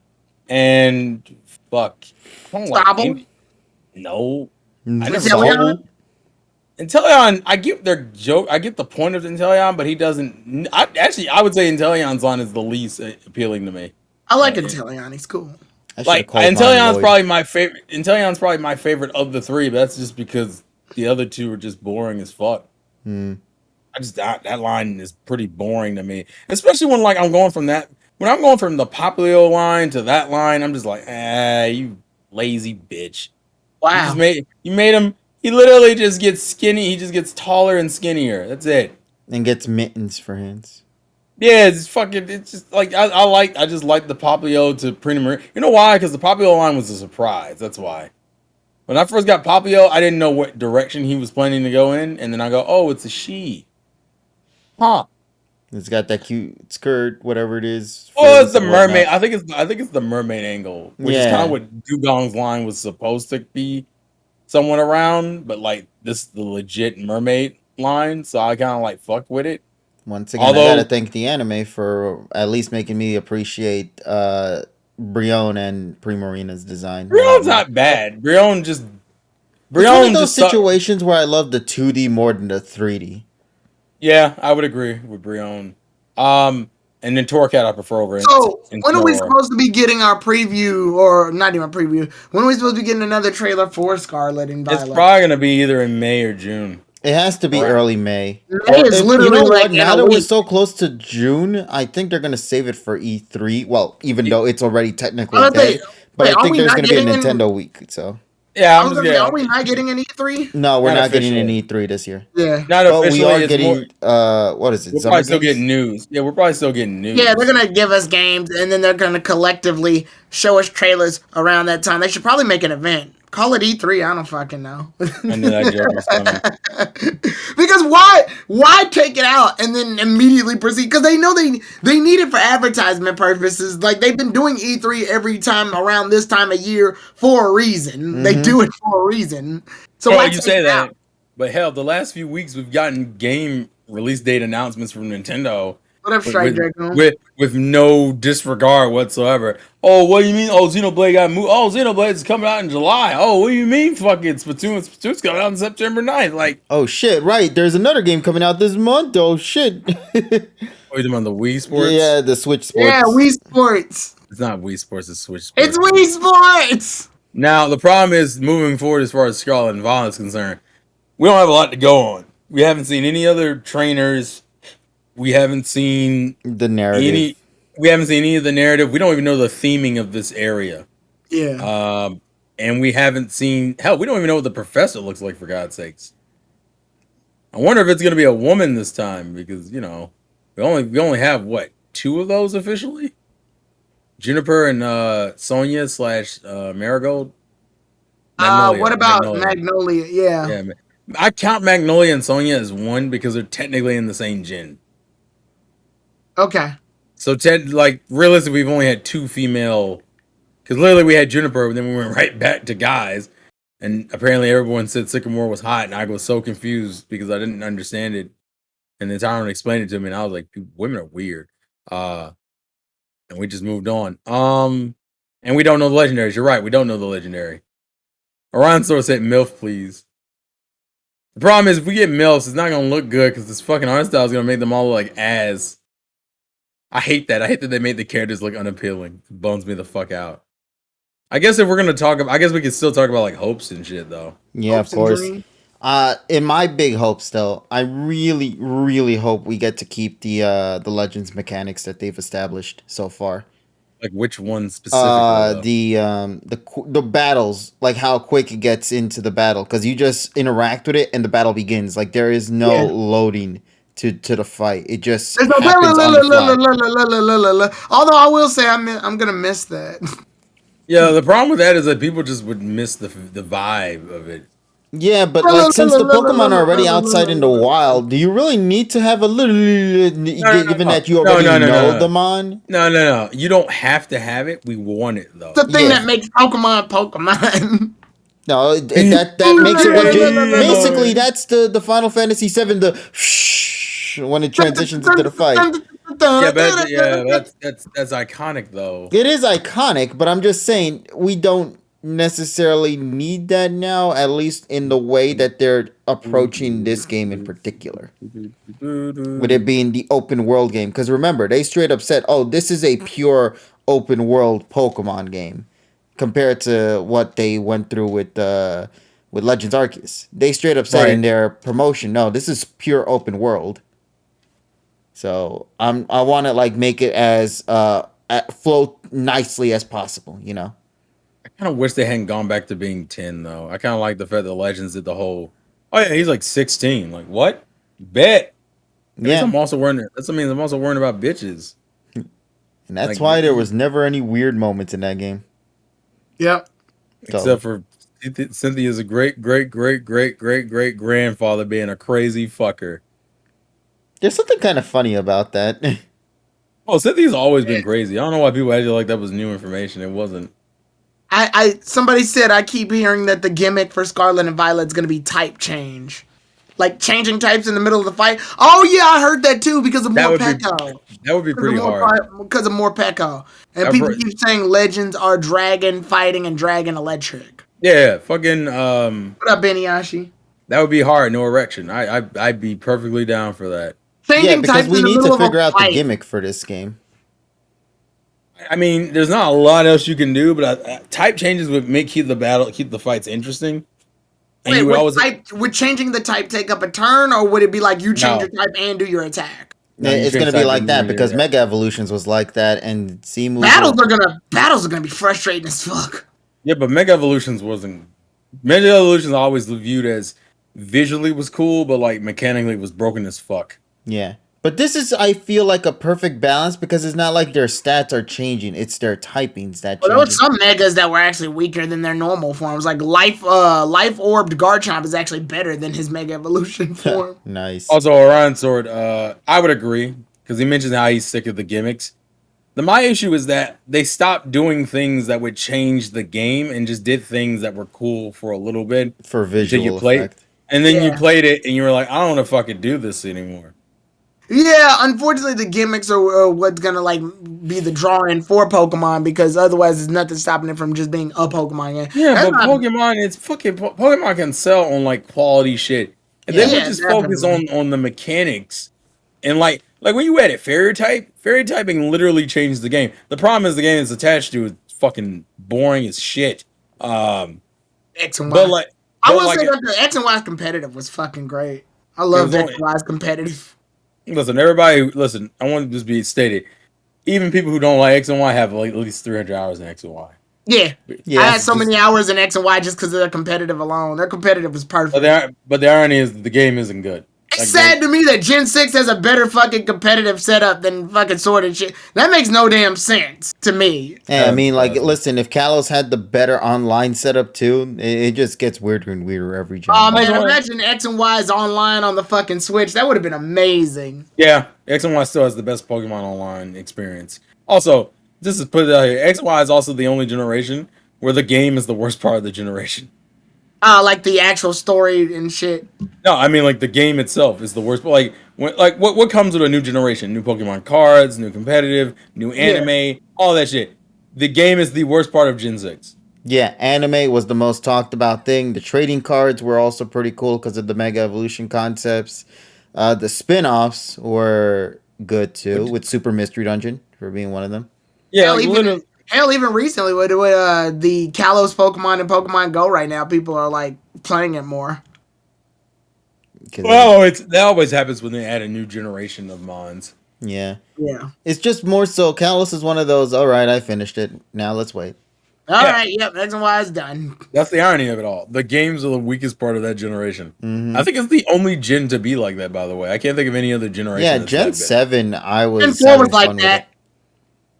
And fuck. I don't like no. Inteleon, I get their joke. I get the point of Inteleon, but he doesn't. I would say Inteleon's line is the least appealing to me. I like Inteleon. He's cool. Like Inteleon's probably my favorite. Inteleon's probably my favorite of the three, but that's just because the other two are just boring as fuck. That line is pretty boring to me, especially when I'm going from the Popplio line to that line. I'm just like, you lazy bitch. Wow. You made him. He literally just gets skinny. He just gets taller and skinnier. That's it. And gets mittens for hands. Yeah, it's fucking. It's just like I just like the Popplio to Prima. You know why? Because the Popplio line was a surprise. That's why. When I first got Popplio, I didn't know what direction he was planning to go in, and then I go, "Oh, it's a she." Huh. It's got that cute skirt, whatever it is. Oh, it's the mermaid. I think it's the mermaid angle, which is kind of what Dugong's line was supposed to be, somewhat around. But this is the legit mermaid line, so I kind of fuck with it. Once again, I gotta thank the anime for at least making me appreciate Brion and Primorina's design. Brion's not bad. Brion just. It's one of those situations where I love the 2D more than the 3D. Yeah, I would agree with Brion. And then Torcat I prefer over. So when are we supposed to be getting our preview, or not even a preview? When are we supposed to be getting another trailer for Scarlet and Violet? It's probably gonna be either in May or June. It has to be early May. May is literally now that we're so close to June, I think they're gonna save it for E3. Well, even though it's already technically dead, But Wait, I are think we there's not going to be a getting in? Nintendo week. So Yeah, I I'm was just gonna say, yeah, are we not getting an E3? no, we're not not getting an officially, E3 this year. Yeah. not But we officially. are It's more. getting what is it? We're Summer probably still games? getting news. Yeah, we're probably still getting Yeah, they're news. gonna give us games, and then they're gonna collectively show us trailers around that time. They should probably make an event. Call it E3. I don't fucking know. I knew that joke was coming. Because why take it out and then immediately proceed? Because they know they need it for advertisement purposes. Like they've been doing E3 every time around this time of year for a reason. They do it for a reason. So Oh, why you take say it out? that, but hell, the last few weeks we've gotten game release date announcements from Nintendo What up, with Strike with Dragoon? with no disregard whatsoever. Oh, what do you mean? Oh, Xenoblade got moved. Oh, Xenoblade is coming out in July. Oh, what do you mean? Fucking Splatoon's coming out on September 9th. Like, Oh shit! Right, there's another game coming out this month. Oh shit! oh, you on the Wii Sports? Yeah, the Switch Yeah, Sports. Wii Sports. It's not Wii Sports. It's Switch It's Sports. Wii Sports. Now the problem is moving forward as far as Scarlet and Violet is concerned. We don't have a lot to go on. We haven't seen any other trainers. We haven't seen The narrative. any. We haven't seen any of the narrative. We don't even know the theming of this area. Yeah. And we haven't seen. Hell, we don't even know what the professor looks like. For God's sakes, I wonder if it's going to be a woman this time because we only have what, two of those officially. Juniper and Sonia slash Marigold. What about Magnolia? Yeah. Yeah, I count Magnolia and Sonia as one because they're technically in the same gen. Okay. So like realistically, we've only had two female. Because literally we had Juniper, but then we went right back to guys, and apparently everyone said Sycamore was hot, and I was so confused because I didn't understand it, and then Tyron explained it to me, and I was like, women are weird. And we just moved on. And we don't know the legendaries. You're right, we don't know the legendary. Orion Source said MILF, please. The problem is if we get MILFs, it's not gonna look good because this fucking art style is gonna make them all look like ass. I hate that. I hate that they made the characters look unappealing. It bums me the fuck out. I guess if we're gonna talk about, I guess we could still talk about like hopes and shit though. Yeah, Hopes of and course. dreams. In my big hopes, though, I really, really hope we get to keep the Legends mechanics that they've established so far. Like which one specifically? Though? The battles, like how quick it gets into the battle, because you just interact with it and the battle begins. Like there is no Yeah. loading to the fight. It just There's no happens on the fly. Although I will say I'm gonna miss that. Yeah, the problem with that is that people just would miss the vibe of it. Yeah, but like since the Pokemon are already outside in the wild, do you really need to have a little? Given that you already know them on. No. You don't have to have it. We want it though. The thing that makes Pokemon. No, that makes it what basically that's the Final Fantasy VII, when it transitions into the fight. Yeah, that's iconic though. It is iconic, but I'm just saying we don't necessarily need that now, at least in the way that they're approaching this game in particular. With it being the open world game. Because remember, they straight up said, oh, this is a pure open world Pokemon game. Compared to what they went through with Legends Arceus. They straight up said in their promotion, no, this is pure open world. So I want to like make it as flow nicely as possible, you know. I kind of wish they hadn't gone back to being 10 though. I kind of like the fact that Legends did the whole. Oh yeah, he's like 16. Like what? Bet. Yeah. I'm also worrying. That means I'm also worrying about bitches. And that's why there was never any weird moments in that game. Yep. Except for Cynthia's a great grandfather being a crazy fucker. There's something kind of funny about that. Oh, Cynthia's always been crazy. I don't know why people acted like that was new information. It wasn't. Somebody said I keep hearing that the gimmick for Scarlet and Violet is going to be type change. Like changing types in the middle of the fight. Oh yeah, I heard that too because of Morpeko. That would be pretty hard. Because of Morpeko. And people keep saying Legends are dragon fighting and dragon electric. Yeah, fucking What up, Benyashi? That would be hard, no erection. I'd be perfectly down for that. Yeah, because we need to figure out the gimmick for this game. I mean, there's not a lot else you can do, but type changes would keep the fights interesting. And would changing the type take up a turn, or would it be like you change your type and do your attack? No, you It's change gonna be type like that because yeah. Mega Evolutions was like that, and C moves. Battles are gonna be frustrating as fuck. Yeah, but Mega Evolutions wasn't. Mega Evolutions always viewed as visually was cool, but like mechanically was broken as fuck. Yeah. But this is, I feel like, a perfect balance because it's not like their stats are changing; it's their typings that Well, there was changing. some megas that were actually weaker than their normal forms. Like life orbed Garchomp is actually better than his Mega Evolution form. Nice. Also, Orion Sword, I would agree because he mentions how he's sick of the gimmicks. My issue is that they stopped doing things that would change the game and just did things that were cool for a little bit For until you visual played, effect. and then you Yeah. played it and you were like, I don't want to fucking do this anymore. Yeah, unfortunately, the gimmicks are what's gonna like be the draw in for Pokemon because otherwise, there's nothing stopping it from just being a Pokemon game. Yeah, That's but not, Pokemon, it's fucking Pokemon can sell on like quality shit, and they Yeah. would yeah, just focus definitely. on the mechanics and like when you added fairy typing literally changed the game. The problem is the game it's attached to is fucking boring as shit. Um, X and but Y. like, I but will like say that the X and Y's competitive was fucking great. I it was loved X only and Y's competitive. listen. Everybody, listen. I want to just be stated. Even people who don't like X and Y have like at least 300 hours in X and Y. Yeah, I Yeah. had so many hours in X and Y just because of their competitive alone. Their competitive was perfect. But the irony is the game isn't good. It's Like sad to me that Gen 6 has a better fucking competitive setup than fucking Sword and shit. That makes no damn sense to me. Hey, I mean, like, doesn't. listen, if Kalos had the better online setup too, it just gets weirder and weirder every Oh gen. man, Also, imagine X and Y's online on the fucking Switch. That would have been amazing. yeah, X and Y still has the best Pokemon Online experience. Also, just to put it out here, X and Y is also the only generation where the game is the worst part of the generation. Like the actual story and shit. No, I mean like the game itself is the worst. But like what comes with a new generation? New Pokemon cards, new competitive, new Yeah. anime, all that shit. The game is the worst part of Gen 6. Yeah, anime was the most talked about thing. The trading cards were also pretty cool because of the Mega Evolution concepts. The spin offs were good too, with Super Mystery Dungeon for being one of them. Yeah, Hell, like even literally. hell, even recently with the Kalos Pokemon and Pokemon Go right now, people are like playing it more. Cause Well, that always happens when they add a new generation of mons. yeah, Yeah. it's just more so. Kalos is one of those. All right, I finished it. Now let's wait. All Yeah, right. Yep. X and Y is done. that's the irony of it all. The games are the weakest part of that generation. I Hmm. think it's the only gen to be like that. By the way, I can't think of any other Yeah, generation that's Gen that bad. 7, I Gen was 4 was having like fun with it. that.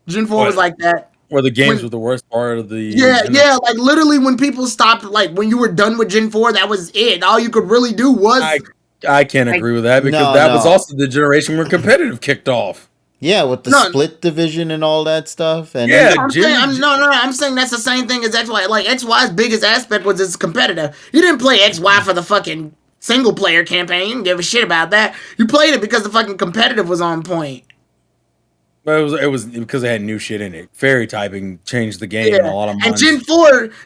Gen 4 was What? like that. Where the games When were the worst part of the yeah, generation. yeah, like literally when people stopped, like when you were done with Gen 4, that was it. All you could really do I was I can't like agree with that because No, that was no. also the generation where competitive kicked off. Yeah, with the no. split division and all that stuff. And No, Yeah, then, I'm saying that's the same thing as XY. Like XY's biggest aspect was its competitive. You didn't play XY for the fucking single player campaign. You didn't give a shit about that. You played it because the fucking competitive was on point. but it was because it had new shit in it. Fairy typing changed the game, and a Yeah. lot of And mons.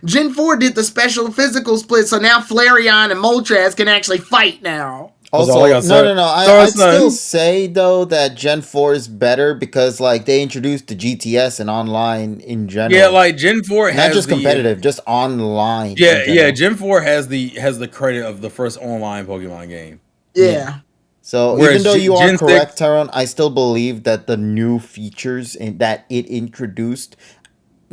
Gen 4 did the special physical split, so now Flareon and Moltres can actually fight now. Was all I also, got. no. I'd still say, though, that Gen 4 is better because, like, they introduced the GTS and online in Yeah, general. like Gen 4 Not has just the competitive, just online in yeah. general. Gen 4 has the credit of the first online Pokemon game. Yeah. Yeah. So even Whereas though you are Gen correct, 6, Tyrone, I still believe that the new features that it introduced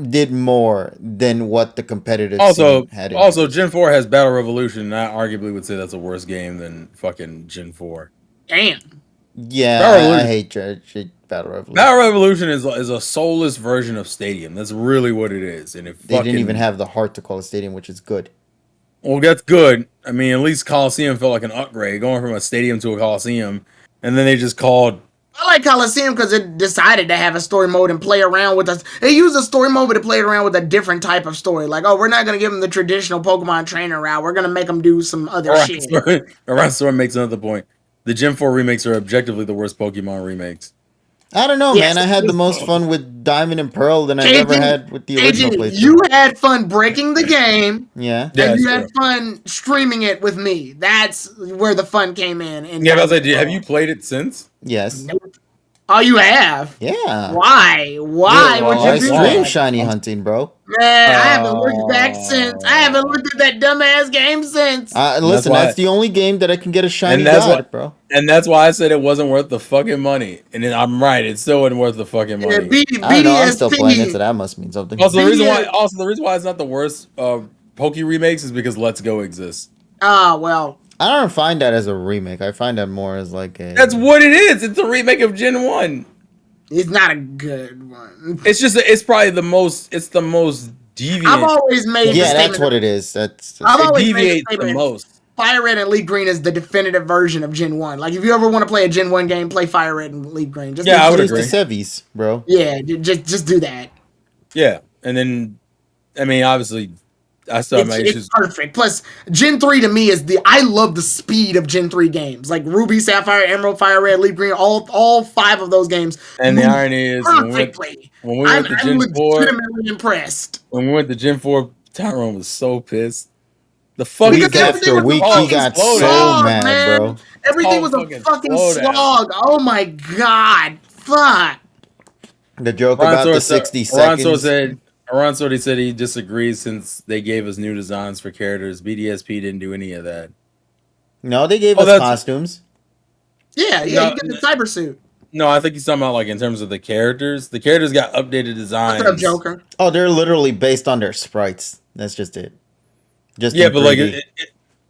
did more than what the competitive scene had also introduced. Gen 4 has Battle Revolution, and I arguably would say that's a worse game than fucking Gen 4. Damn. Yeah, Battle I Revolution, hate Battle Revolution. Battle Revolution is a soulless version of Stadium. That's really what it is, and it They didn't even fucking have the heart to call a stadium, which is good. well, that's good. I mean, at least Coliseum felt like an upgrade, going from a stadium to a Coliseum, and then they just called. I like Coliseum because it decided to have a story mode and play around with us. It used a story mode to play around with a different type of story. Like, oh, we're not going to give them the traditional Pokemon trainer route. We're going to make them do some other shit. Alright, Storm makes another point. The Gen 4 remakes are objectively the worst Pokemon remakes. I don't know, Yes. man. I had the most fun with Diamond and Pearl than I've ever KG, had with the original you playthrough. had fun breaking the game. Yeah. Yeah, And that's you had true. fun streaming it with me. That's where the fun came in. Yeah, but I was like, Diamond have Pearl. you played it since? Yes. Nope. Oh, you have? Yeah. Why? Why would I you do stream that? shiny hunting, bro. Man, I haven't looked back since. I haven't looked at that dumbass game since. Listen, that's the only game that I can get a shiny and that's god, what, bro. and that's why I said it wasn't worth the fucking money. And then I'm right; it still wasn't worth the fucking Yeah, money. I don't know. I'm still playing it, so BDSP. that must mean something. Also, BDS. the reason why it's not the worst Poke remakes is because Let's Go exists. Ah, well. I don't find that as a remake. I find that more as like a. That's what it is. It's a remake of Gen 1. It's not a good one. It's probably the most. It's the most deviant. I've always made Yeah, that's what it is. That's. I've It always made deviates the the statement. most. Fire Red and Leaf Green is the definitive version of Gen 1. Like, if you ever want to play a Gen 1 game, play Fire Red and Leaf Green. Just Yeah, I would It's the agree. Sevies, bro. Yeah, just do that. Yeah, and then I mean, obviously, I still have my It's issues. perfect. Plus, Gen 3 to me is I love the speed of Gen 3 games. Like Ruby, Sapphire, Emerald, Fire Red, Leaf Green, all 5 of those games. And the move irony is, perfectly. when we went to I'm Gen 4, legitimately impressed. when we went to Gen 4, Tyrone was so pissed. The fucking Because Week after everything was week, a he fucking got so slog, mad, man. bro. Everything was a fucking slog. Oh my god. Fuck. The joke about the 60 seconds. Aronso said he disagrees since they gave us new designs for characters. BDSP didn't do any of that. No, they gave us costumes. Yeah, you get the cyber suit. No, I think he's talking about like in terms of the characters. The characters got updated designs. What's up, Joker? Oh, they're literally based on their sprites. That's just it. Just yeah, but 3D. Like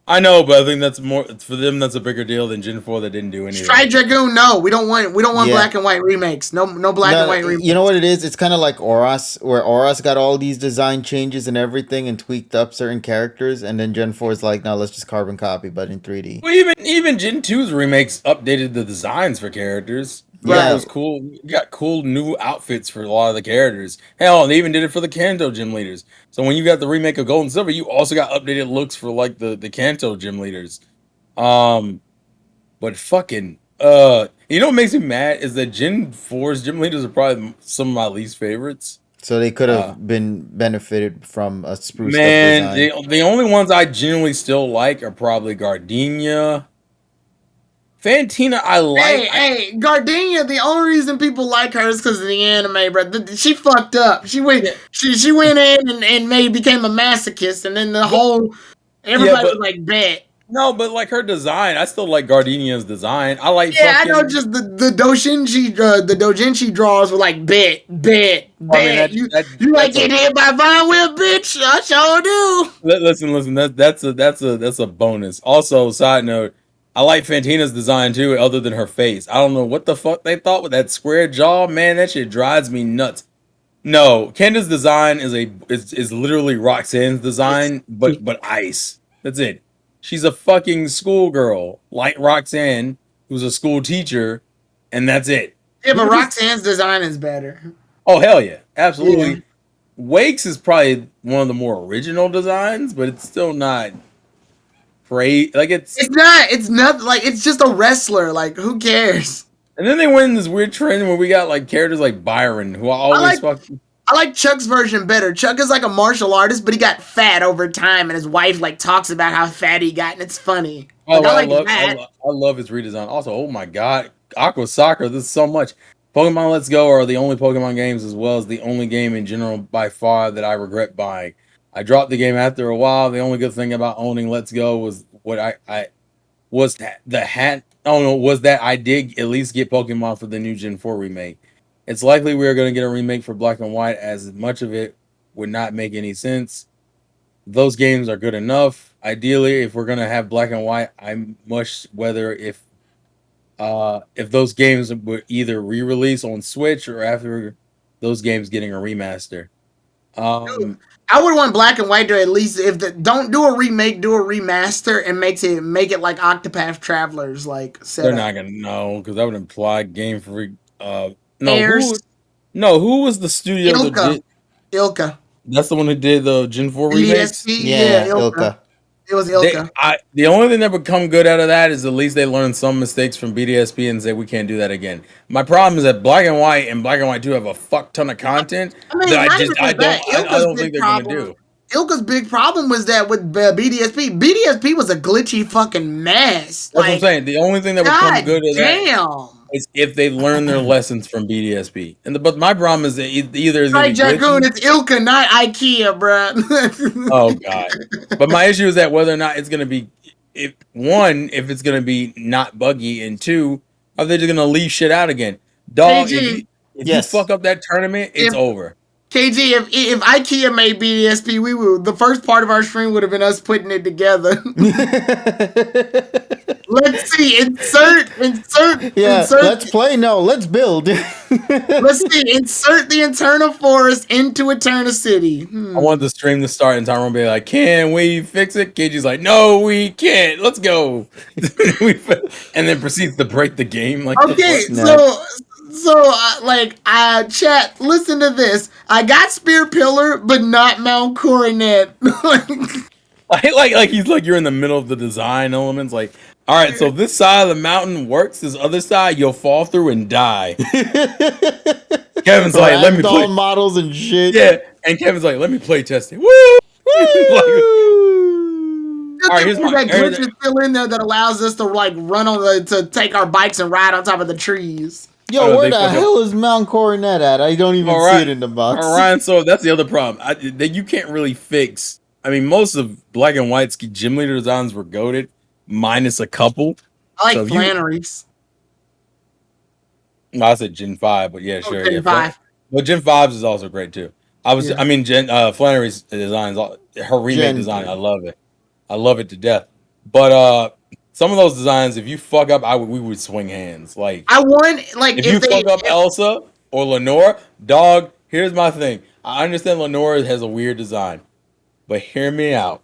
I know, but I think that's more for them. That's a bigger deal than Gen 4 that didn't do anything. Strike Dragoon, no, we don't want black and white remakes. No black and white remakes. You know what it is? It's kind of like Oras, where Oras got all these design changes and everything, and tweaked up certain characters, and then Gen 4 is like, no, let's just carbon copy, but in 3D. Well, even Gen 2's remakes updated the designs for characters. Yeah, it was cool. You got cool new outfits for a lot of the characters. Hell, and they even did it for the Kanto gym leaders. So when you got the remake of Gold and Silver, you also got updated looks for like the Kanto gym leaders. But fucking you know what makes me mad is that Gen 4's gym leaders are probably some of my least favorites. So they could have been benefited from a spruced up design. The only ones I genuinely still like are probably Gardenia. Fantina, I like. Hey, Gardenia. The only reason people like her is because of the anime, bro. She fucked up. She went in and became a masochist, and then everybody was like, bet. No, but like her design, I still like Gardenia's design. I like. Yeah, I know. Just the doujinshi draws were like bet. I mean, you like getting hit by Vine Whip, bitch? I sure do. Listen. That's a bonus. Also, side note, I like Fantina's design too, other than her face. I don't know what the fuck they thought with that square jaw. Man, that shit drives me nuts. No, Kenda's design is literally Roxanne's design, but ice. That's it. She's a fucking schoolgirl, like Roxanne, who's a school teacher, and that's it. Yeah, but Roxanne's design is better. Oh, hell yeah. Absolutely. Yeah. Wakes is probably one of the more original designs, but it's still not great. Like it's not like it's just a wrestler. Like, who cares? And then they went in this weird trend where we got like characters like Byron, who I like Chuck's version better. Chuck is like a martial artist, but he got fat over time, and his wife like talks about how fat he got, and it's funny. I love his redesign. Also, oh my god, Aqua Soccer, this is so much. Pokemon Let's Go are the only Pokemon games, as well as the only game in general by far that I regret buying. I dropped the game after a while. The only good thing about owning Let's Go was that I did at least get Pokemon for the new Gen 4 remake. It's likely we are going to get a remake for Black and White, as much of it would not make any sense. Those games are good enough. Ideally, if we're going to have Black and White, I'm much whether if those games were either re-release on Switch or after those games getting a remaster. I would want Black and White to at least don't do a remake, do a remaster and make it like Octopath Travelers like setup. They're not gonna know because that would imply Game Freak. Who was the studio that did Ilka? That's the one who did the Gen 4 remakes? Yeah, Ilka. It was Ilka. The only thing that would come good out of that is at least they learned some mistakes from BDSP and say we can't do that again. My problem is that Black and White and Black and White 2 have a fuck ton of content that I don't think they're going to do. Ilka's big problem was that with BDSP was a glitchy fucking mess. That's what I'm Like, saying. The only thing that would come god good of that damn. is if they learn their lessons from BDSP. But my problem is that either it's gonna Right, be glitchy. Jacoon, it's Ilka, not IKEA, bruh. Oh god. But my issue is that whether or not it's gonna be, if it's gonna be not buggy, and two, are they just gonna leave shit out again? Dog, if KG, you fuck up that tournament, it's if over. KG, if IKEA made BDSP, we would, the first part of our stream would have been us putting it together. Let's see, insert. Yeah, let's play. No, let's build. Let's see, insert the Eterna Forest into Eterna City. I want the stream to start and Tyrone be like, "Can we fix it?" KG's like, "No, we can't. Let's go." And then proceeds to break the game. Like, okay, chat. Listen to this. I got Spear Pillar, but not Mount Coronet. like he's like, you're in the middle of the design elements. Like, all right, so this side of the mountain works. This other side, you'll fall through and die. Kevin's like, let me play models and shit. Yeah, and Kevin's like, let me play test it. Woo! All right, here's that glitch is still in there that allows us to like run on to take our bikes and ride on top of the trees. Yo, where the hell is Mount Coronet at? I don't even see it in the box. All right, so that's the other problem. That you can't really fix. I mean, most of Black and White's gym leader designs were goated, minus a couple. I like Flannery's. I said Gen 5, but yeah, sure. Gen 5. But Gen 5's is also great too. Flannery's designs, her remake design, I love it. I love it to death. But some of those designs, if you fuck up, we would swing hands. Like, I want, like, if you fuck up Elsa or Lenora, dog. Here's my thing. I understand Lenora has a weird design, but hear me out.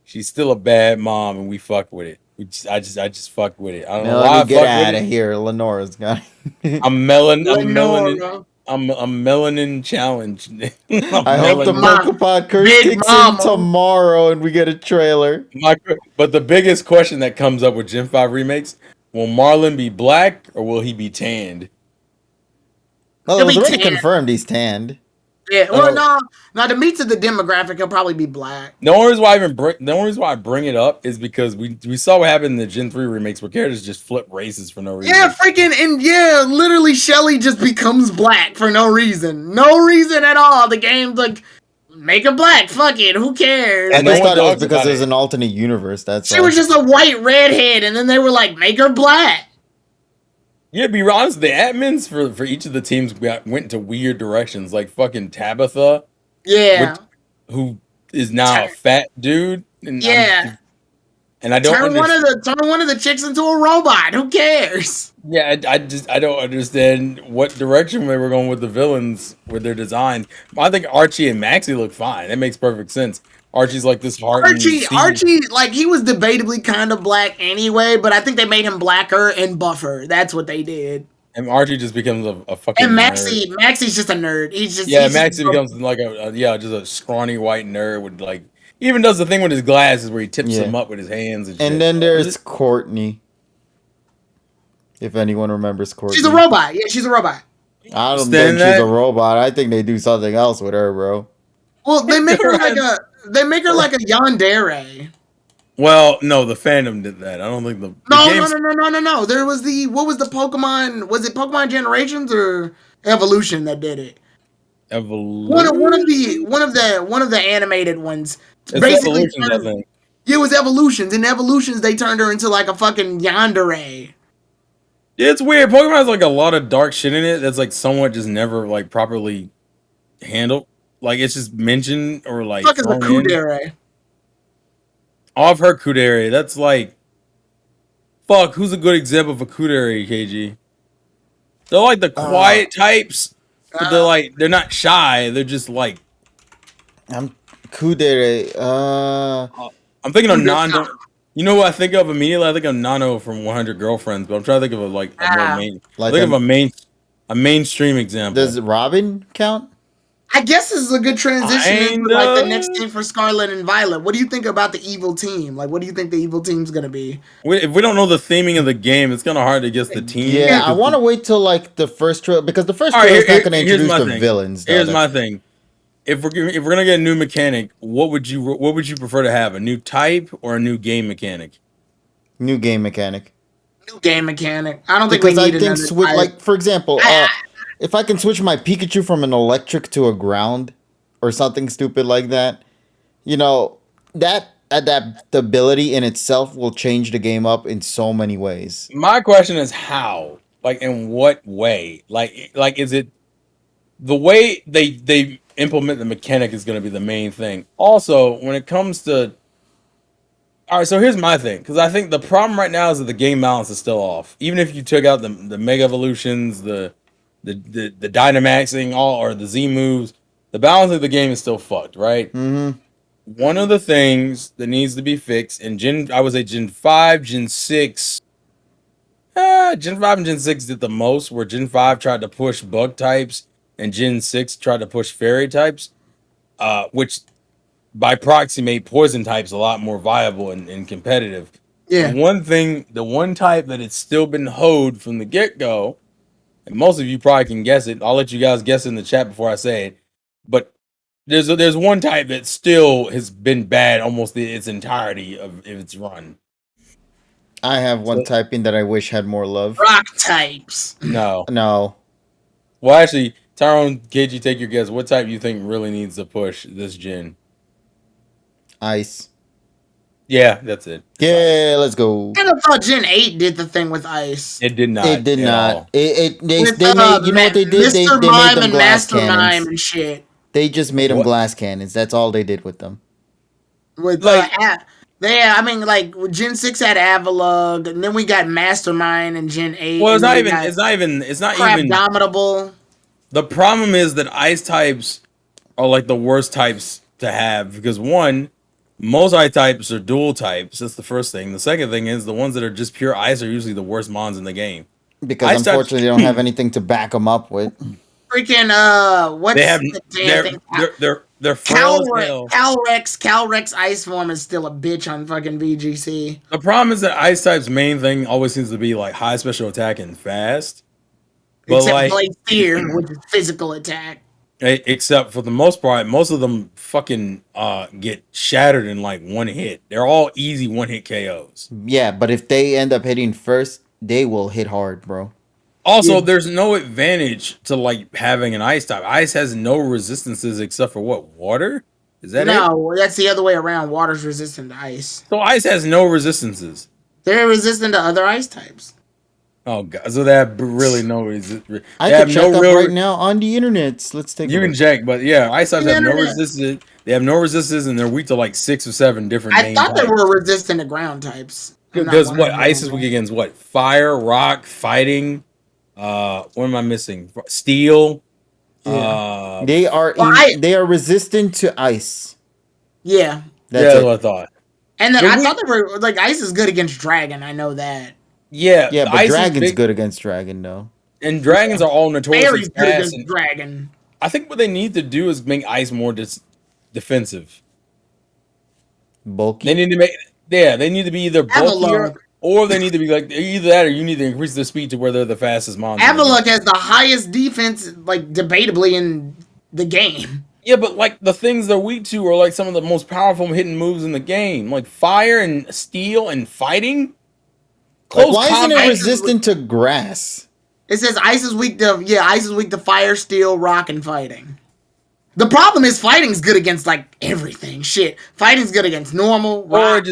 She's still a bad mom, and we fuck with it. I just fucked with it. I don't know why. Let me get out of here. Lenora's got. I'm melanin challenged. I hope the Pokemon curse kicks in tomorrow and we get a trailer. But the biggest question that comes up with Gen 5 remakes: will Marlin be black or will he be tanned? Well, it was already confirmed he's tanned. Yeah, well, no, to meet to the demographic, he'll probably be black. The only reason why I bring it up is because we saw what happened in the Gen 3 remakes where characters just flip races for no reason. Yeah, literally Shelly just becomes black for no reason. No reason at all. The game's like, make her black, fuck it, who cares? I just thought it was because there's an alternate universe, she was just a white redhead, and then they were like, make her black. Yeah, to be honest, the admins for each of the teams went into weird directions, like fucking Tabitha. Yeah. Who is now a fat dude. And I don't turn one of the chicks into a robot. Who cares? Yeah, I don't understand what direction they were going with the villains with their design. I think Archie and Maxie look fine. That makes perfect sense. Archie's like this Archie, like, he was debatably kind of black anyway, but I think they made him blacker and buffer. That's what they did. And Archie just becomes a fucking nerd. Maxie's just a nerd. Maxie becomes like just a scrawny white nerd with like, even does the thing with his glasses where he tips them up with his hands and shit. And then there's Courtney. If anyone remembers Courtney. She's a robot. Yeah, she's a robot. I don't think she's a robot. I think they do something else with her, bro. Well, they make her like a yandere. Well, no, the fandom did that. I don't think No. There was what was the Pokemon? Was it Pokemon Generations or Evolution that did it? Evolution. One of the animated ones. It's basically Evolutions, I think. Yeah, it was Evolutions. In Evolutions, they turned her into like a fucking yandere. Yeah, it's weird. Pokemon has like a lot of dark shit in it that's like somewhat just never like properly handled. Like, it's just mentioned or like. Fuck is a Kudere? I've heard Kudere. That's like. Fuck, who's a good example of a Kudere, KG? They're like the quiet types, but they're not shy. They're just like. I'm Kudere. I'm thinking of Nano. You know what I think of immediately? I think of Nano from 100 Girlfriends, but I'm trying to think of a mainstream example. Does Robin count? I guess this is a good transition into like the next game for Scarlet and Violet. What do you think about the evil team? Like, what do you think the evil team's gonna be? If we don't know the theming of the game, it's kind of hard to guess the team. Yeah, I want to wait till like the first trailer because the first trailer is not gonna introduce the villains. Here's my thing. if we're gonna get a new mechanic, what would you prefer to have? A new type or a new game mechanic? New game mechanic. New game mechanic. I don't think we Because I need think another switch, type. like for example, I, if I can switch my Pikachu from an electric to a ground or something stupid like that, you know, that adaptability in itself will change the game up in so many ways. My question is how? Like in what way? Like is it the way they implement the mechanic is going to be the main thing. Also, when it comes to all right, so here's my thing because I think the problem right now is that the game balance is still off. Even if you took out the mega evolutions, the Dynamaxing, all or the Z moves, the balance of the game is still fucked, right? Mm-hmm. One of the things that needs to be fixed in I would say Gen 5, Gen 6, Gen 5 and Gen 6 did the most, where Gen 5 tried to push bug types and Gen 6 tried to push fairy types, which by proxy made poison types a lot more viable and competitive. yeah. The one type that it's still been hoed from the get go, and most of you probably can guess it. I'll let you guys guess in the chat before I say it. But there's one type that still has been bad almost its entirety of its run. I have one So, typing that I wish had more love. Rock types. no. No, Well, actually, Tyrone, KG, take your guess. What type you think really needs to push this gen? ice. Yeah, that's it. It's Yeah, let's go. I thought Gen 8 did the thing with ice. It did not. It did at not. all. With They made, you know what they did? Mr. They made Mime them and glass Master Mime cannons. and shit. They just made them What? glass cannons. That's all they did with them. With Like- I mean, like Gen 6 had Avalugg, and then we got Mastermind in Gen 8. Well, and then we got it's not even. Crabdominable. The problem is that ice types are like the worst types to have because one, most ice types are dual types. That's the first thing. The second thing is the ones that are just pure ice are usually the worst mons in the game. Because Ice types- unfortunately, they don't have anything to back them up with. Freaking what's They have the damn thing? they're frail as hell. Calrex ice form is still a bitch on fucking VGC. The problem is that ice type's main thing always seems to be like high special attack and fast. But Except like, Blade Spear, which is physical attack. except for the most part, most of them fucking get shattered in like one hit. They're all easy one hit KOs. Yeah, but if they end up hitting first, they will hit hard, bro. Also, Yeah. there's no advantage to like having an ice type. Ice has no resistances except for what? Water? Is that it? No, that's the other way around. Water's resistant to ice. So ice has no resistances. They're resistant to other ice types. Oh god, so they have really no resistance. I They can have check no up real right now on the internet. Let's take a You can look. check, but yeah, ice types have no Internet. resistance. They have no resistance, and they're weak to like 6 or 7 different. I main thought they types. were resistant to ground types. I'm not Because what 100% ice is weak against? What fire, rock, fighting. What am I missing? Steel. Yeah. They are Well, they are resistant to ice. Yeah. That's That's it. what I thought. And then But I we- thought they were like ice is good against dragon. I know that. Yeah, Yeah, the but ice is dragon's big, good against dragon though. and dragons are all notoriously Fairy's good fast. against And dragon. I think what they need to do is make ice more defensive. Bulky. They need to make they need to be either bulkier Avalugg. or they need to be like either that or you need to increase their speed to where they're the fastest monster. Avalugg has the highest defense, like debatably in the game. Yeah, but like the things they're weak to are like some of the most powerful hidden moves in the game, like fire and steel and fighting. Like, why isn't combat it is resistant to grass? It says ice is weak to fire, steel, rock, and fighting. The problem is fighting's good against like everything. Shit, fighting's good against normal, rock,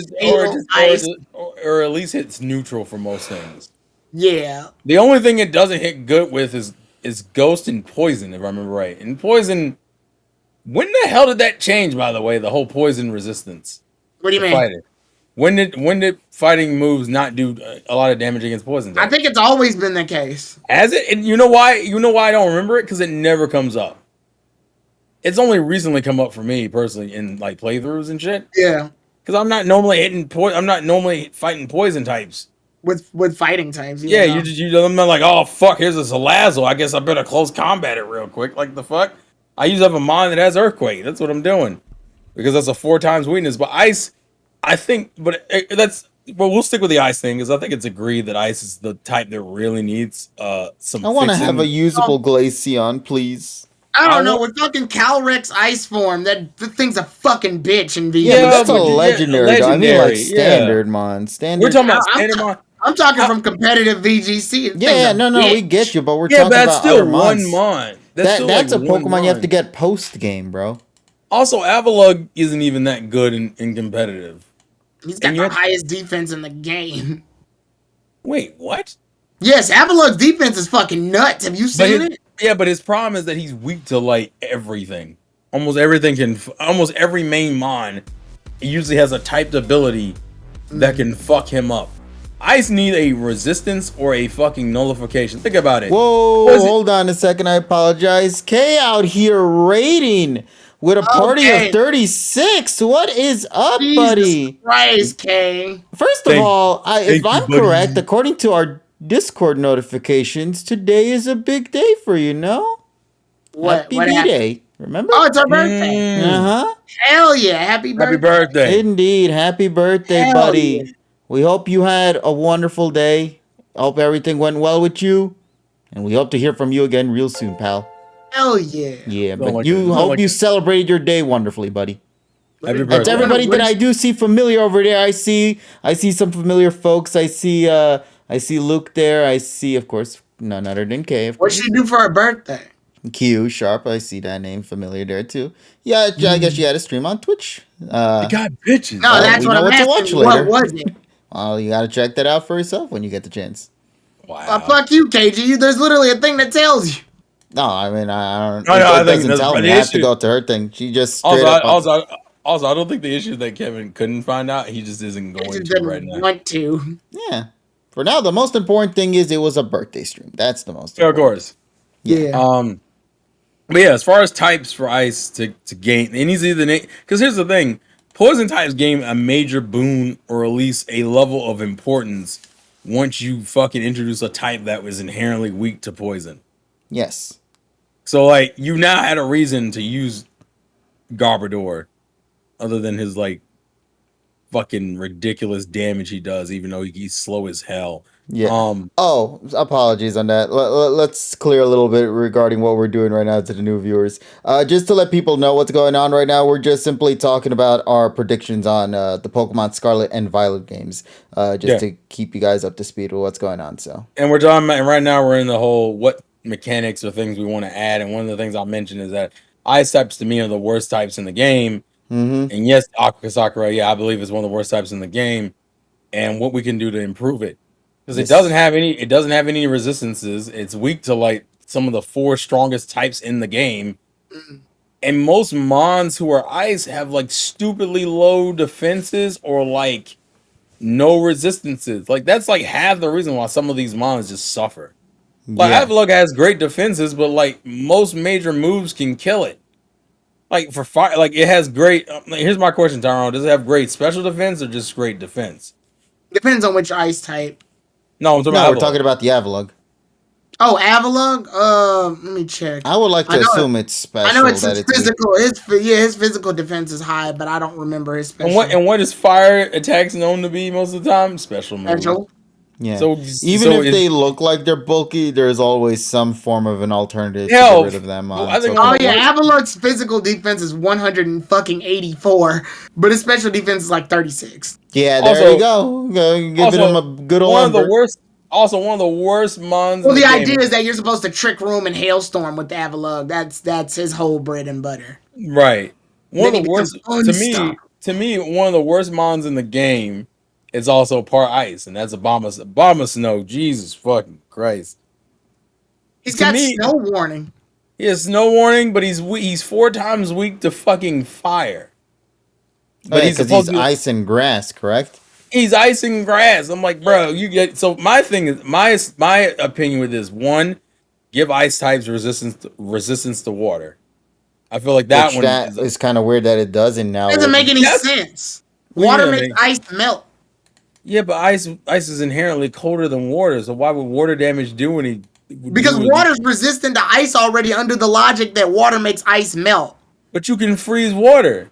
ice. Or at least hits neutral for most things. Yeah, The only thing it doesn't hit good with is ghost and poison, if I remember right. And poison, when the hell did that change? By the way, the whole poison resistance. what do you to mean? fighting. When did fighting moves not do a lot of damage against poison? I think it's always been the case. Has it? And you know why? You know why I don't remember it? Because it never comes up. It's only recently come up for me personally in like playthroughs and shit. Yeah, Because I'm not normally I'm not normally fighting poison types. with fighting types. Yeah, I'm not like, oh fuck, here's a Salazzle. I guess I better close combat it real quick. Like the fuck? I usually have a mon that has earthquake. That's what I'm doing. Because that's a 4 times weakness. But ice, I think, but we'll stick with the ice thing because I think it's agreed that ice is the type that really needs some. I want to fixing. have a usable Glaceon, please. I don't know, with fucking Calyrex Ice Form, that the thing's a fucking bitch in VGC. Yeah, but that's a but legendary, though. I mean, like, standard, yeah. mon. Standard. We're talking about standard mon. I'm talking from competitive VGC. Yeah, no, we get you, but we're talking but that's about still other one mons. mon. That's a Pokemon you have to get post game, bro. Also, Avalugg isn't even that good in competitive. He's got the highest defense in the game. Wait, what? Yes, Avalugg's defense is fucking nuts. Have you seen it? Yeah, but his problem is that he's weak to like everything. Almost every main mon usually has a typed ability that can fuck him up. Ice need a resistance or a fucking nullification. Think about it. Whoa, hold on a second. I apologize. K out here raiding with a party of 36. What is up, buddy? Christ, K. First of all, if I'm correct, according to our Discord notifications, today is a big day for you, no? Happy B-Day. Remember? Oh, it's our birthday. Uh-huh. Hell yeah. Happy birthday. Happy birthday. Indeed. Happy birthday, buddy. Yeah. We hope you had a wonderful day. Hope everything went well with you. And we hope to hear from you again real soon, pal. Hell yeah. Yeah, but you celebrated your day wonderfully, buddy. Happy birthday. That's everybody that I do see familiar over there. I see some familiar folks. I see Luke there. I see, of course, none other than K. What'd she do for her birthday? Q Sharp. I see that name familiar there too. Yeah, I guess she had a stream on Twitch. You got bitches. No, that's what I'm asking. To watch later. What was it? Well, you gotta check that out for yourself when you get the chance. Wow. Fuck you, KG. There's literally a thing that tells you. No, I mean I don't. It doesn't tell me. I have to go to her thing. She just straight up. Also, I don't think the issue is that Kevin couldn't find out. He just isn't going to right now. Want to? Yeah. For now, the most important thing is it was a birthday stream. That's the most. Yeah, of course. Yeah. But yeah, as far as types for Ice to gain, and he's either because here's the thing: Poison types gain a major boon or at least a level of importance once you fucking introduce a type that was inherently weak to poison. Yes. So like you now had a reason to use Garbodor, other than his like fucking ridiculous damage he does, even though he's slow as hell. Yeah. Apologies on that. Let's clear a little bit regarding what we're doing right now to the new viewers. Just to let people know what's going on right now, we're just simply talking about our predictions on the Pokemon Scarlet and Violet games, to keep you guys up to speed with what's going on. So. And we're talking about, and right now we're in the whole what mechanics or things we want to add. And one of the things I'll mention is that Ice types to me are the worst types in the game. Mm-hmm. And yes, Aqua Sakura, I believe is one of the worst types in the game. And what we can do to improve it. Because it doesn't have any resistances. It's weak to like some of the 4 strongest types in the game. And most mons who are ice have like stupidly low defenses or like no resistances. Like that's like half the reason why some of these mons just suffer. Like Avalugg has great defenses, but like most major moves can kill it. Like for fire, like it has great. Here's my question, Tyrone: does it have great special defense or just great defense? Depends on which ice type. No, we're talking about the Avalugg. Oh, Avalugg. Let me check. I would like to assume it's special. I know it's physical. His physical defense is high, but I don't remember his special. And what is fire attacks known to be most of the time? Special move. Yeah. So if they look like they're bulky, there's always some form of an alternative to get rid of them. Avalugg's physical defense is 184, but his special defense is like 36. Yeah, there you go. Giving him a good old one of the worst. Also, one of the worst mons. Well, the idea is that you're supposed to trick Room and Hailstorm with the Avalugg. That's his whole bread and butter. Right. One of the worst to me, one of the worst mons in the game is also part ice, and that's Obama Snow. Jesus fucking Christ. He's got snow warning. He has snow warning, but he's 4 times weak to fucking fire. But he's ice and grass, correct? He's ice and grass. I'm like, bro, you get. So my thing is, my opinion with this: 1, give ice types resistance to water. I feel like that is kind of weird that it doesn't now. It doesn't make any sense. Water makes ice melt. Yeah, but ice is inherently colder than water, so why would water damage do anything? Because water's resistant to ice already under the logic that water makes ice melt. But you can freeze water.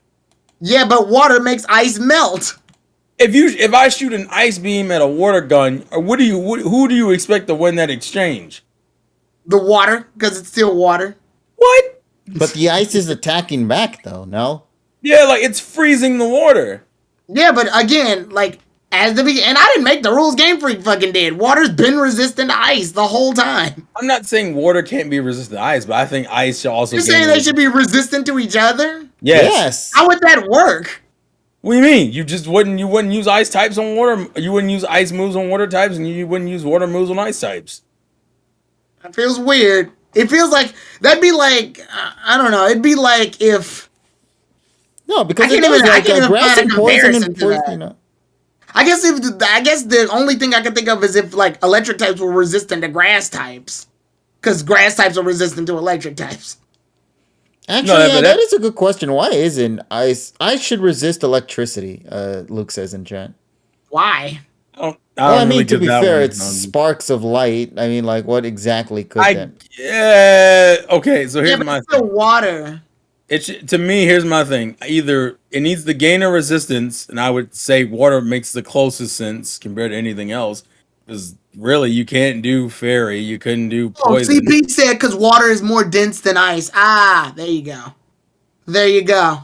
Yeah, but water makes ice melt. If I shoot an ice beam at a water gun, who do you expect to win that exchange? The water, because it's still water. What? But the ice is attacking back, though. No. Yeah, like it's freezing the water. Yeah, but again, like as the and I didn't make the rules. Game Freak fucking did. Water's been resistant to ice the whole time. I'm not saying water can't be resistant to ice, but I think ice should also. You're saying they should be resistant to each other? Yes. How would that work? What do you mean? You just wouldn't use ice types on water. You wouldn't use ice moves on water types, and you wouldn't use water moves on ice types. That feels weird. It feels like that'd be like I don't know. It'd be like if No, because I it can't does even- I like can't even grass find a and poison comparison and to poison. that. You know. I guess the only thing I can think of is if like electric types were resistant to grass types, because grass types are resistant to electric types. Actually, yeah, that is a good question. Why isn't ice? Ice should resist electricity. Luke says in chat. Why? I mean, to be fair, it's sparks of light. I mean, like, what exactly could that? Yeah. Okay, so here's my thing. Still water. To me, here's my thing. Either it needs to gain a resistance, and I would say water makes the closest sense compared to anything else. Because really, you can't do fairy. You couldn't do poison. CP said because water is more dense than ice. Ah, there you go. There you go.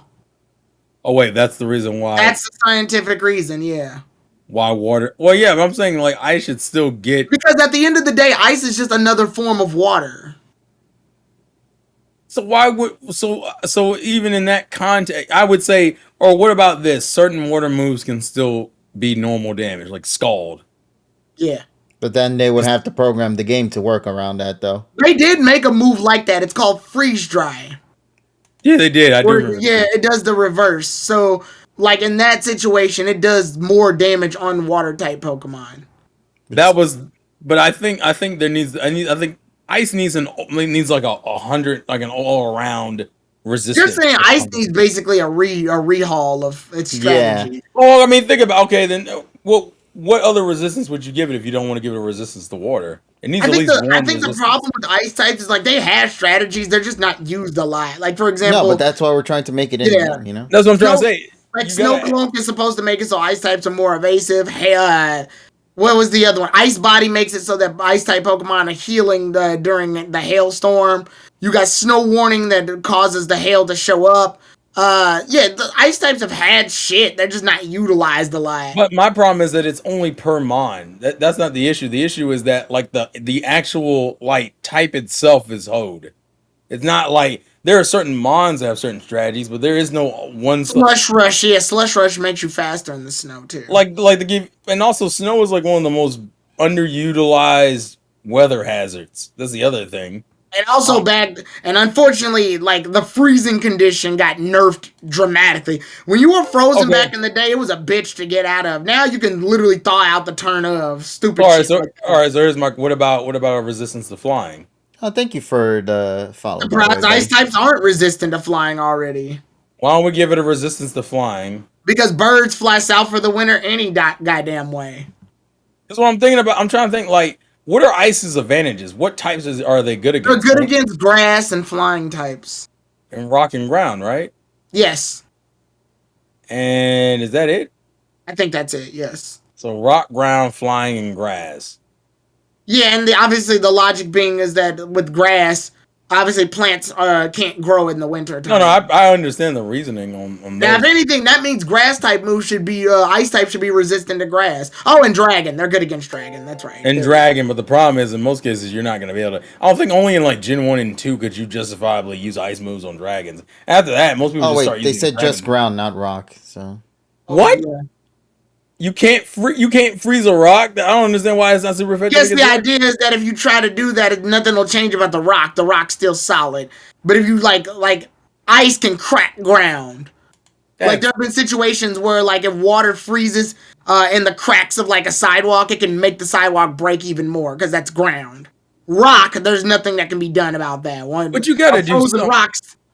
Oh wait, that's the reason why. That's the scientific reason, yeah. Why water? Well, yeah, but I'm saying like ice should still get, because at the end of the day, ice is just another form of water. So why would so even in that context, I would say, or what about this? Certain water moves can still be normal damage, like Scald. Yeah. But then they would have to program the game to work around that, though. They did make a move like that. It's called Freeze Dry. Yeah, they did. I do remember. Yeah, it does the reverse. So, like in that situation, it does more damage on water type Pokemon. That was, but I think there needs. I think ice needs like a 100, like an all around resistance. You're saying ice needs basically a rehaul of its strategy. Yeah. Well, I mean, think about what other resistance would you give it if you don't want to give it a resistance to water? It needs at least one resistance. I think the problem with ice types is like they have strategies, they're just not used a lot. Like for example, no, but that's why we're trying to make it in there, you know. That's what I'm trying to say. Like Snowclunk is supposed to make it so ice types are more evasive. Hey, what was the other one? Ice Body makes it so that ice type Pokemon are healing during the hailstorm. You got Snow Warning that causes the hail to show up. The ice types have had shit. They're just not utilized a lot. But my problem is that it's only per mon. That's not the issue. The issue is that like the actual like type itself is hoed. It's not like there are certain mons that have certain strategies, but there is no one. Slush Rush, yeah, Slush Rush makes you faster in the snow too. Like the give, and also snow is like one of the most underutilized weather hazards. That's the other thing. And also and unfortunately, like the freezing condition got nerfed dramatically. When you were frozen back in the day, it was a bitch to get out of. Now you can literally thaw out the turn of stupid shit. So here's my what about a resistance to flying? Oh, thank you for the follow. Surprise, ice types aren't resistant to flying already. Why don't we give it a resistance to flying? Because birds fly south for the winter any goddamn way. That's what I'm thinking about. I'm trying to think like, what are ice's advantages? What types are they good against? They're good against grass and flying types. And rock and ground, right? Yes. And is that it? I think that's it, yes. So rock, ground, flying, and grass. Yeah, and obviously the logic being is that with grass, obviously plants can't grow in the winter time. No, I understand the reasoning on now, if anything, that means grass type moves should be ice type should be resistant to grass. Oh, and dragon, they're good against dragon. That's right. And dragon, but the problem is in most cases you're not going to be able to. I don't think only in like Gen 1 and 2 could you justifiably use ice moves on dragons. After that, most people start using. They said just ground, not rock. So what? Yeah. You can't freeze a rock. I don't understand why it's not super effective. Yes, the idea is that if you try to do that, nothing will change about the rock. The rock's still solid. But if you like ice can crack ground. Like there have been situations where like if water freezes in the cracks of like a sidewalk, it can make the sidewalk break even more because that's ground. Rock, there's nothing that can be done about that. But you gotta do something.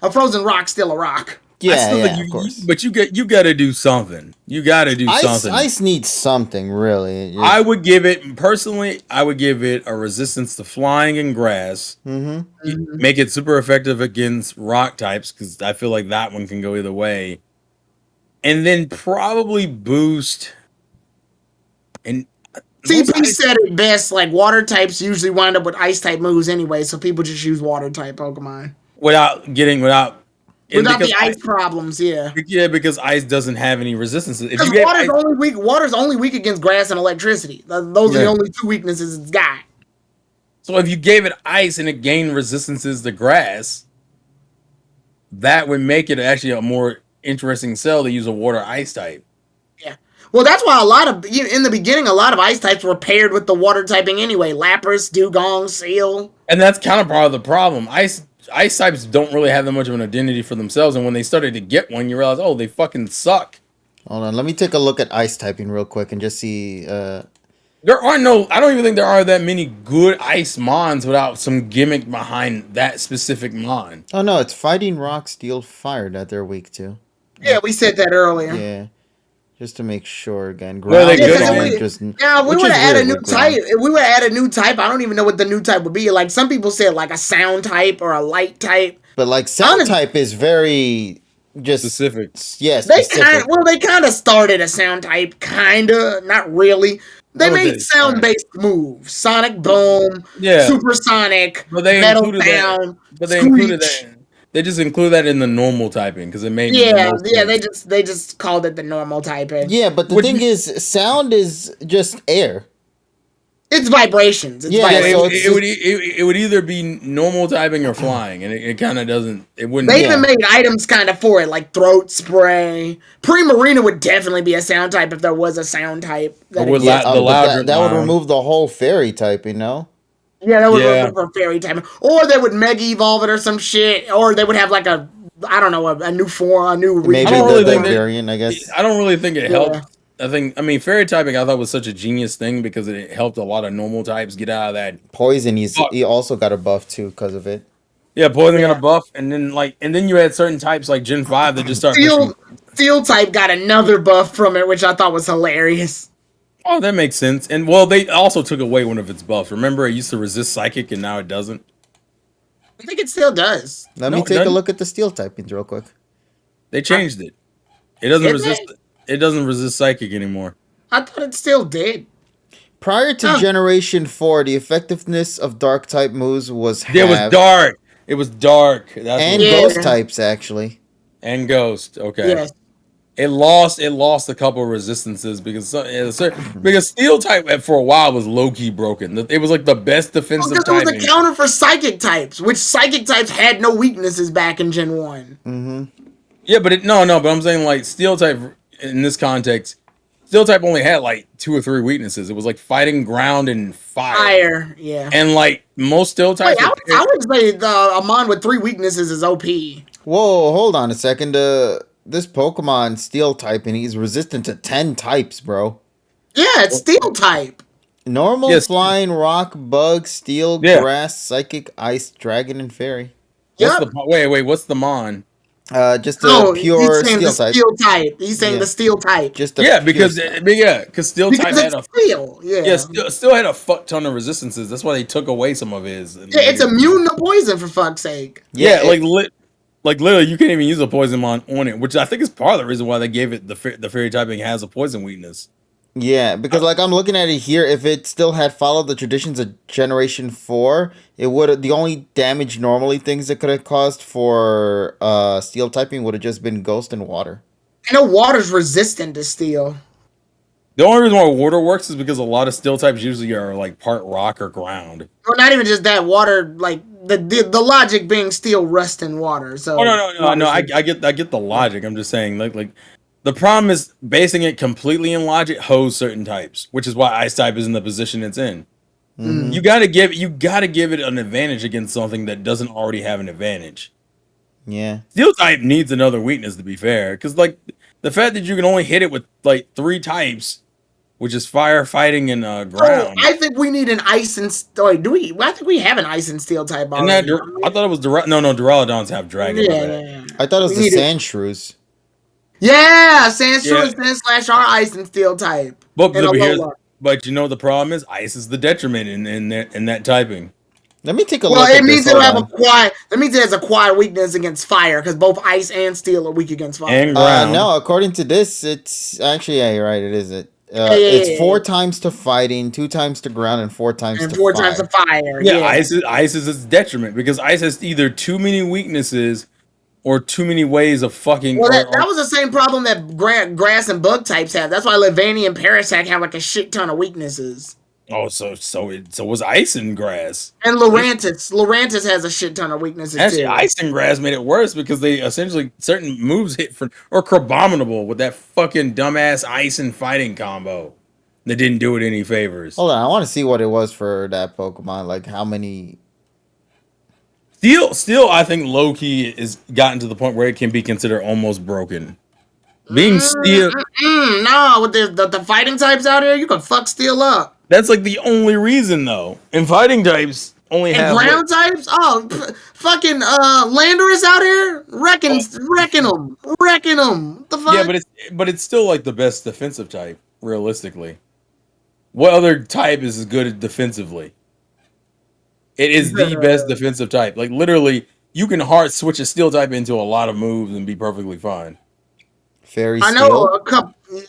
A frozen rock's still a rock. Yeah, of course. But you got to do something. You got to do something. Ice needs something, really. I would give it personally. I would give it a resistance to flying and grass. Mm-hmm. Make it super effective against rock types because I feel like that one can go either way. And then probably boost. And CP said it best. Like water types usually wind up with ice type moves anyway, so people just use water type Pokemon. without getting without the ice problems. Yeah, because ice doesn't have any resistances. If because you gave water's ice, only weak. Water's only weak against grass and electricity. Those are the Yeah. only two weaknesses it's got. so if you gave it ice and it gained resistances to grass, that would make it actually a more interesting cell to use a water ice type. Yeah. Well, that's why in the beginning, a lot of ice types were paired with the water typing anyway. Lapras, Dugong, Seal. And that's kind of part of the problem. Ice types don't really have that much of an identity for themselves, and when they started to get one, you realize, oh, they fucking suck. Hold on, let me take a look at ice typing real quick and just see. There are no. I don't even think there are that many good ice mons without some gimmick behind that specific mon. Oh no, it's fighting rock, steel, fire that they're weak to. Yeah, we said that earlier. Yeah, just to make sure again. Well, they Ground good is on only it. just. Now, if we which would is have added a weird new with ground. type, if we would have added a new type, I don't even know what the new type would be. Like some people said, like a sound type or a light type. But like sound Honest- type is very just Specific. Yes, They specific. kind of started a sound type, kinda, not really. They What was made it? sound-based moves: sonic boom, Yeah. supersonic, But they metal included sound, that. But they screech. included that. They just include that in the normal typing because it made the Yeah, most yeah. sense. They just called it the normal typing. Yeah, but the Would thing you- is, sound is just air. It's vibrations. It's Yeah, Yeah, vibrations. so it, it's it would it would either be normal typing or flying, and it kind of doesn't. It wouldn't. They be. even made items kind of for it, like throat spray. Primarina would definitely be a sound type if there was a sound type. That Or would existed. the but loud that would round. remove the whole fairy type, you know? Yeah, that would Yeah. remove for fairy type. Or they would mega evolve it or some shit. Or they would have like a, I don't know, a new form, a new Maybe I don't the, really the think that- variant, I guess. I don't really think it Yeah. helped. I mean, fairy typing I thought was such a genius thing because it helped a lot of normal types get out of that. Poison, Fuck. he also got a buff too because of it. Yeah, poison Yeah. got a buff, and then you had certain types like Gen 5 that just start pushing. Steel type got another buff from it, which I thought was hilarious. Oh, that makes sense. And well, they also took away one of its buffs. Remember, it used to resist psychic, and now it doesn't. I think it still does. Let No, me it take a doesn't. look at the steel typings real quick. They changed it. It doesn't Did resist. It doesn't resist psychic anymore. I thought it still did. Prior to Huh. Generation 4, the effectiveness of dark type moves was halved. It was dark. It was dark. That's And what- Yeah. ghost types, actually. and ghost. Okay. Yes. It lost a couple of resistances because steel type for a while was low key broken. It was like the best defensive Because it was typing. a counter for psychic types, which psychic types had no weaknesses back in Gen 1. Mm-hmm. Yeah, but but I'm saying like steel type in this context, steel type only had like 2 or 3 weaknesses. It was like fighting ground and fire. Fire, yeah. And like most steel Wait, types, I would say the Amon with 3 weaknesses is OP. Whoa, hold on a second. This Pokemon steel type, and he's resistant to 10 types, bro. Yeah, it's steel type. Normal, Yes. flying, rock, bug, steel, Yeah. grass, psychic, ice, dragon, and fairy. Yep. what's the mon? Just a No, pure he's saying steel the type. steel type. He's saying Yeah. the steel type. Just a Yeah, pure because steel. steel type Because had it's steel. Yeah. still had a fuck ton of resistances. That's why they took away some of his. Yeah, it's immune to poison, for fuck's sake. Yeah, it- like literally, you can't even use a poison mon on it, which I think is part of the reason why they gave it the fairy typing has a poison weakness. Yeah, because like I'm looking at it here, if it still had followed the traditions of Generation 4, it would the only damage normally things it could have caused for steel typing would have just been ghost and water. I know water's resistant to steel. The only reason why water works is because a lot of steel types usually are like part rock or ground. Or not even just that, water, like, the logic being steel, rust, and water. So Oh no! I get the logic. I'm just saying like the problem is basing it completely in logic hose certain types, which is why ice type is in the position it's in. Mhm. You gotta give it an advantage against something that doesn't already have an advantage. Yeah. Steel type needs another weakness to be fair, because like the fact that you can only hit it with like 3 types, which is fire, fighting, and ground. I think we need an ice and wait, do we? I think we have an ice and steel type And that already. I thought it was Duraludons have dragon. my bad. Yeah. I thought it was We the need it. sand shrews. Yeah, Sandshrew Yeah. and Sand / our ice and steel type. But And but you know the problem is ice is the detriment in that typing. Let me take a Well, look it at means this. it'll Hold have on. a quiet. That means it has a quiet weakness against fire because both ice and steel are weak against fire. And ground. No, according to this, it's actually, yeah, you're right, it is it. It's 4 Yeah. times to fighting, 2 times to ground, and 4 times And to 4 times the fire. fire. Yeah, Yeah. ice is its detriment because ice has either too many weaknesses or too many ways of fucking Well, that, or that was the same problem that grass and bug types have. That's why Levani and Parasect have like a shit ton of weaknesses. oh so was ice and grass. And Lurantis has a shit ton of weaknesses Actually, too. ice and grass made it worse because they essentially certain moves hit for or Crabominable with that fucking dumbass ice and fighting combo. That didn't do it any favors. Hold on, I want to see what it was for that Pokemon. Like how many. Still, I think low key is gotten to the point where it can be considered almost broken. Being steel, No, with the fighting types out here, you can fuck Steel up. that's like the only reason though. And fighting types only And have ground types, fucking Landorus out here, wrecking them. The fuck? yeah, but it's still like the best defensive type, realistically. What other type is as good defensively? It is the best defensive type. Like literally, you can hard switch a steel type into a lot of moves and be perfectly fine. Fairy I know Steel? a couple. Yeah.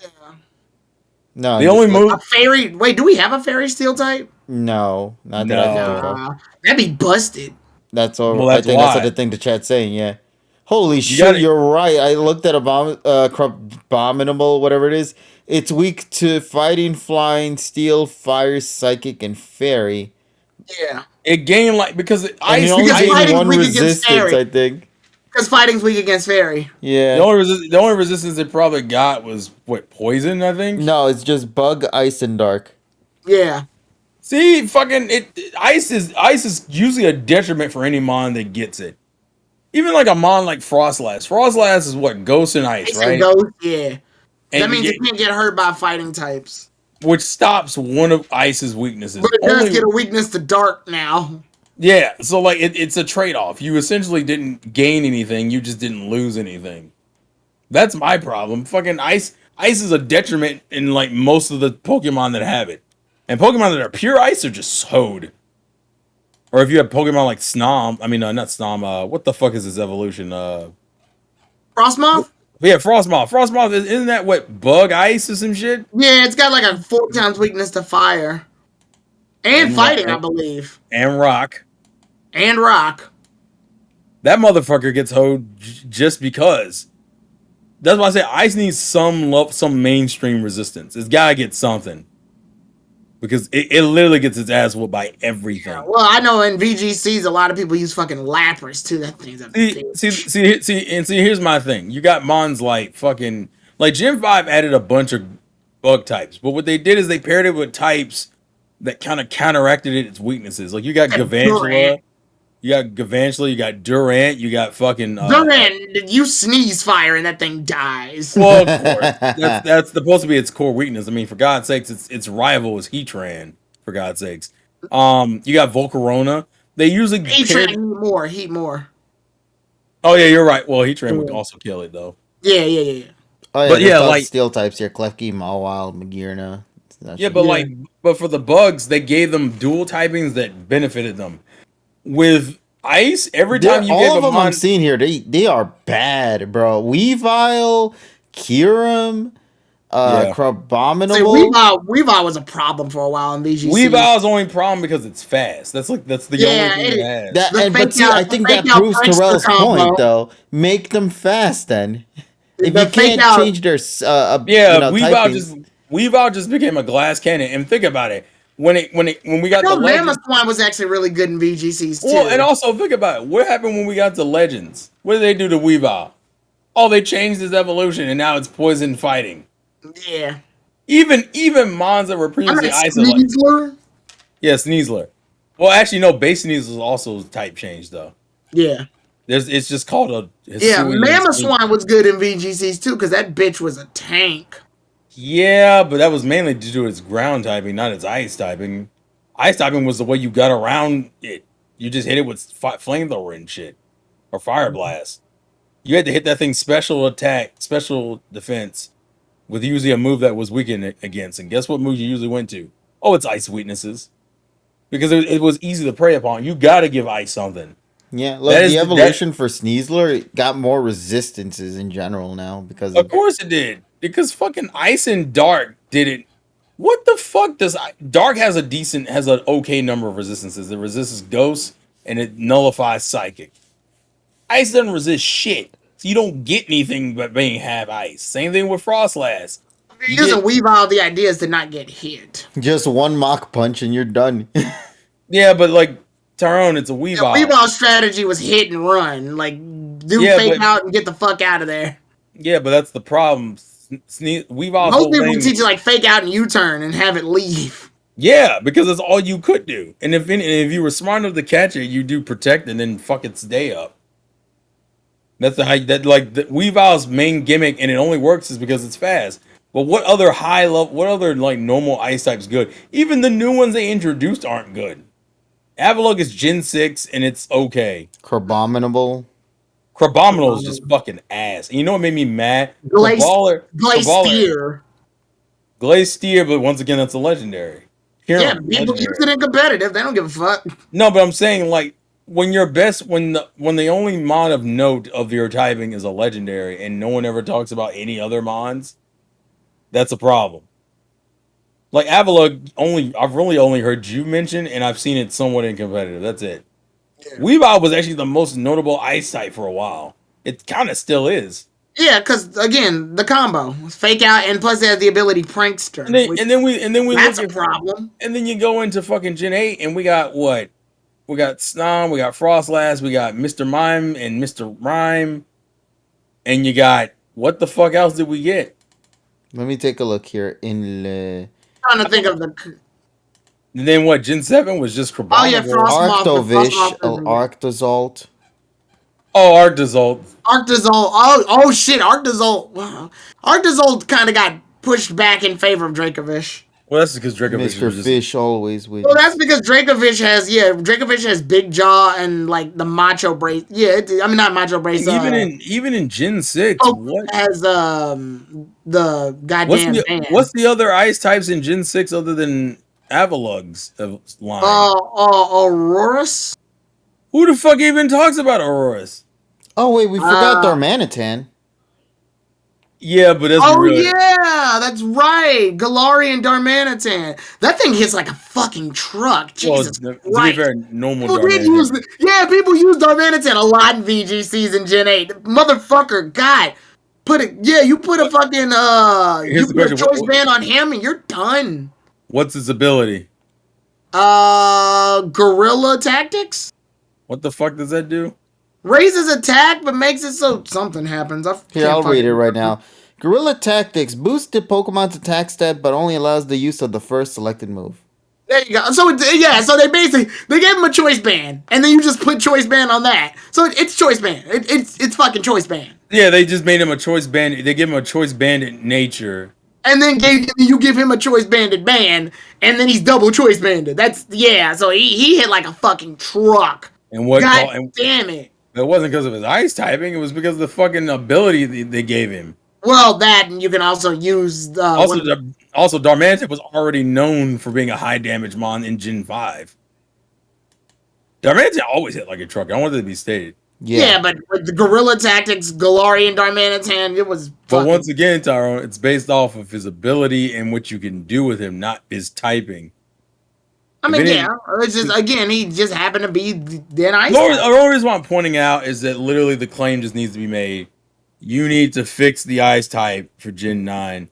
No, The only like, move A fairy. Wait, do we have a fairy Steel type? no, not that I can think of. That'd be busted. That's all. Well, I that's think that's what why. the thing the chat's saying. Yeah. Holy shit! gotta- You're right. I looked at Abominable, whatever it is. It's weak to fighting, flying, steel, fire, psychic, and fairy. Yeah. It gained like because And ice. you only because gain fighting's one weak against resistance, fairy. I think. Because fighting's weak against fairy. Yeah. The only resistance it probably got was what poison. I think. No, it's just bug, ice, and dark. Yeah. See, fucking ice is usually a detriment for any mon that gets it. Even like a mon like Frostlass. Frostlass is what ghost and ice, Ice right? and ghost, yeah. And That means you it can't get hurt by fighting types. which stops one of ice's weaknesses. But it does get a weakness to dark now. Yeah, so like it's a trade-off. You essentially didn't gain anything, you just didn't lose anything. That's my problem. Fucking ice is a detriment in like most of the Pokemon that have it. And Pokemon that are pure ice are just sewed. Or if you have Pokemon like Snom, I mean not Snom, what the fuck is his evolution? Frostmoth? Yeah, Frostmoth. Frostmoth isn't that what bug ice or some shit? Yeah, it's got like a 4 times weakness to fire. And fighting, I believe. And rock. And rock. That motherfucker gets hoed just because. That's why I say ice needs some mainstream resistance. It's gotta get something. Because it literally gets its ass whooped by everything. Yeah, well, I know in VGCs a lot of people use fucking Lapras too. That thing's a bitch. See, here's my thing. You got mons like fucking like Gen 5 added a bunch of bug types, but what they did is they paired it with types that kind of counteracted its weaknesses. Like you got Gavantula, you got Durant, you got fucking Durant, you sneeze fire and that thing dies. well, of course, that's supposed to be its core weakness. I mean, for God's sakes, its rival is Heatran. For God's sakes, you got Volcarona. They usually Heatran heat more. Oh yeah, you're right. Well, Heatran would also kill it though. Yeah. Oh yeah, But yeah, like like steel types here: Klefki, Mawile, Magearna. yeah, but for the bugs, they gave them dual typings that benefited them. With ice, every time you all gave of a them mon, I'm seeing here, they are bad, bro. Weavile, Kyurem, Yeah. Crabominable. See, Weavile was a problem for a while in VGC. Weavile's only problem because it's fast. That's the only thing it has. That, The and, but see, I think that fake out proves Prankster Terrell's combo. point, though. Make them fast, then. If The you fake can't out- change their Weavile just became a glass cannon. And think about it. When we got the legends, Mammoth was actually really good in VGCs too. well, and also think about it. What happened when we got to legends? What did they do to Weavile? Oh, they changed his evolution, and now it's poison fighting. Yeah. Even mons that were previously isolated. Sneasler? Yeah, Sneasler. Well, actually, no. Base Sneasler is also type change though. Yeah. It's just called a Yeah, Mammoth Swine was good in VGCs too, because that bitch was a tank. Yeah, but that was mainly due to its ground typing, not its ice typing. Ice typing was the way you got around it. You just hit it with flamethrower and shit, or fire blast. You had to hit that thing special attack, special defense, with usually a move that was weakened against. And guess what move you usually went to? Oh, it's ice weaknesses, because it was easy to prey upon. You got to give ice something. Yeah, look, the evolution for Sneasler got more resistances in general now because of course it did, because fucking ice and dark didn't What the fuck does Dark has an okay number of resistances. It resists Ghost and it nullifies Psychic. Ice doesn't resist shit, so you don't get anything but being half ice. Same thing with Frostlass. If You you're using get Weavile, the idea is to not get hit. Just one Mach Punch and you're done. yeah, but like Tyrone, it's a The Weavile. Weavile strategy was hit and run. Like, do fake out and get the fuck out of there. Yeah, but that's the problem. Weavile's Most whole people thing. teach you like fake out and U-turn and have it leave. Yeah, because that's all you could do. And if you were smart enough to catch it, you do protect and then fuck its day up. That's the Weavile's main gimmick, and it only works is because it's fast. But what other like normal ice types good? Even the new ones they introduced aren't good. Avalugg is Gen 6 and it's okay. Crabominable. Crabominal is just fucking ass. And you know what made me mad? Glacier. Glacier, but once again, that's a legendary. Yeah, people use it in competitive. They don't give a fuck. No, but I'm saying like when you're best, when the only mod of note of your typing is a legendary, and no one ever talks about any other mods, that's a problem. Like Avalugg, I've really only heard you mention, and I've seen it somewhat in competitive. That's it. Yeah. Weavile was actually the most notable ice type for a while. It kind of still is. Yeah, because again, the combo fake out, and plus it has the ability prankster. And then we that's a problem. And then you go into fucking Gen 8, and we got what? We got Snom, we got Frostlass, we got Mr. Mime and Mr. Rhyme, and you got what the fuck else did we get? Let me take a look here in. Trying to think of the. And then what? Gen 7 was just Crabominable. Oh yeah, Arctovish, Arctozolt. Oh, Arctozolt. Oh shit, Arctozolt. Wow. Arctozolt kind of got pushed back in favor of Dracovish. Well, that's because Dracovish Mr. Fish always with. Well, that's because Dracovish has big jaw and like the macho brace. Yeah, not macho brace. Even in Gen 6, what has the goddamn what's the other ice types in Gen 6 other than Avalugg's line? Aurorus? Who the fuck even talks about Aurorus? Oh wait, we forgot Darmanitan. Yeah, but that's yeah, that's right. Galarian Darmanitan. That thing hits like a fucking truck. Jesus Christ. To be fair, normal Darmanitan. People use Darmanitan a lot in VGCs in Gen 8. Motherfucker, God. You put a fucking choice band on him and you're done. What's his ability? Guerrilla Tactics? What the fuck does that do? Raises attack, but makes it so something happens. I'll read it right now. Guerrilla Tactics boosts the Pokemon's attack stat, but only allows the use of the first selected move. There you go. So they gave him a choice band, and then you just put choice band on that. So it's choice band. It's fucking choice band. Yeah, they just made him a choice band. They gave him a choice banded nature. And then you give him a choice banded band, and then he's double choice banded. So he hit like a fucking truck. And what? Damn it. It wasn't because of his ice typing. It was because of the fucking ability they gave him. Well, that, and you can also use... Also, Darmanitan was already known for being a high damage mon in Gen 5. Darmanitan always hit like a truck. I want it to be stated. Yeah, but with the Guerrilla Tactics, Galarian Darmanitan, it was... But once again, Tyrone, it's based off of his ability and what you can do with him, not his typing. It's just, again, he just happened to be an ice. The only reason why I'm pointing out is that literally the claim just needs to be made. You need to fix the ice type for Gen 9.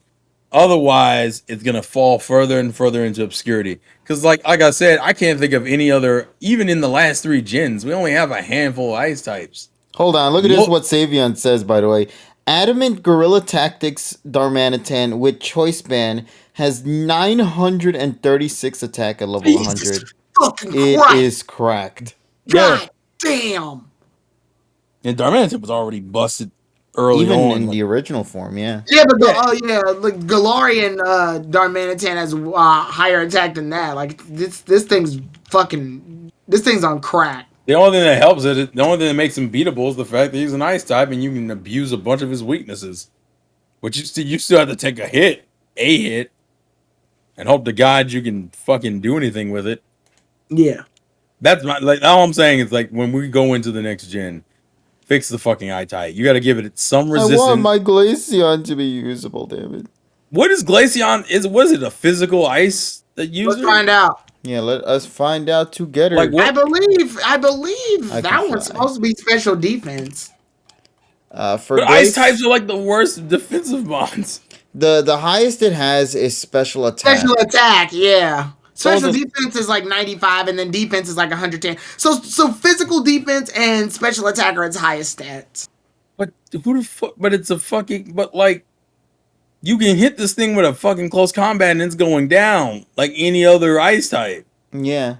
Otherwise, it's going to fall further and further into obscurity. Because like I said, I can't think of any other, even in the last 3 gens, we only have a handful of ice types. Hold on, look at this, what Savion says, by the way. Adamant Guerrilla Tactics Darmanitan with Choice Band has 936 attack at level 100. It is cracked. God damn. And Darmanitan was already busted early on. Even in the original form, yeah. Yeah, but Galarian Darmanitan has higher attack than that. Like, this thing's on crack. The only thing that helps it, the only thing that makes him beatable is the fact that he's an ice type and you can abuse a bunch of his weaknesses. But you still have to take a hit, and hope to God you can fucking do anything with it. Yeah. That's all I'm saying is like when we go into the next gen, fix the fucking eye type. You got to give it some resistance. I want my Glaceon to be usable, damn it. What is Glaceon? Was it a physical ice that Let's user? find out. Yeah, let us find out together. Like what? I believe I can that one's fly. supposed to be special defense. For But ice types Glace, are like the worst defensive mons. the highest it has is special attack. Special attack, yeah. So Special it's a, defense is like 95, and then defense is like 110. So physical defense and special attack are its highest stats. but who the fuck? But it's a fucking. But like, you can hit this thing with a fucking close combat and it's going down like any other ice type. Yeah.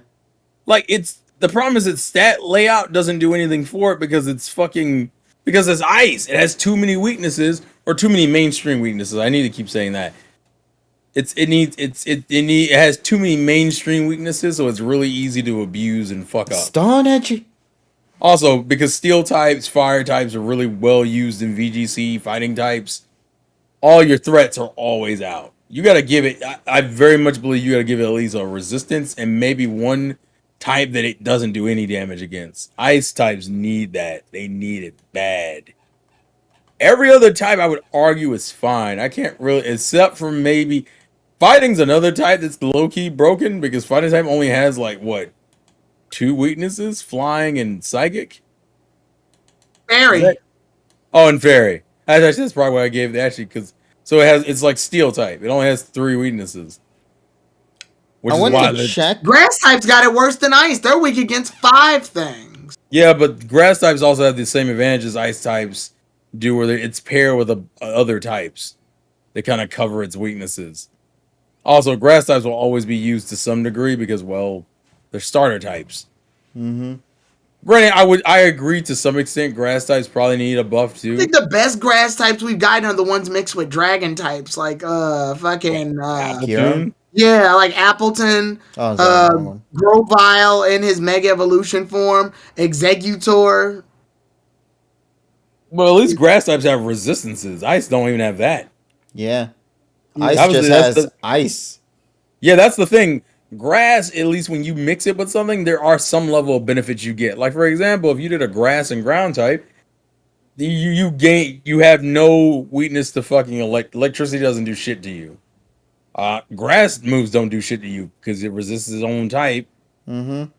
Like the problem is its stat layout doesn't do anything for it because it's ice. It has too many weaknesses or too many mainstream weaknesses. I need to keep saying that. It has too many mainstream weaknesses, so it's really easy to abuse and fuck up. Stun at you. Also, because steel types, fire types are really well used in VGC fighting types, all your threats are always out. You gotta give it. I very much believe you gotta give it at least a resistance and maybe one type that it doesn't do any damage against. Ice types need that. They need it bad. Every other type I would argue is fine. I can't really, except for maybe fighting's another type that's low key broken because fighting type only has like what, two weaknesses: flying and psychic. Fairy. Oh, and fairy. That's probably what I gave it actually because it's like steel type. It only has three weaknesses, which I is want why to check. Grass types got it worse than ice. They're weak against 5 things. yeah, but grass types also have the same advantages ice types do, where it's paired with other types. They kind of cover its weaknesses. Also, grass types will always be used to some degree because, well, they're starter types. Mm-hmm. Granted, I agree to some extent. Grass types probably need a buff I too. think the best grass types we've gotten are the ones mixed with dragon types, like Appletoon. yeah, like Appleton, Oh, sorry, wrong one. Grovyle in his Mega Evolution form, Executor. Well, at least grass types have resistances. Ice don't even have that. Yeah. Yeah. Ice Obviously, just has ice. Yeah, that's the thing. Grass, at least when you mix it with something, there are some level of benefits you get. Like for example, if you did a grass and ground type, you have no weakness to fucking electricity. Doesn't do shit to you. Grass moves don't do shit to you because it resists its own type. Mm-hmm.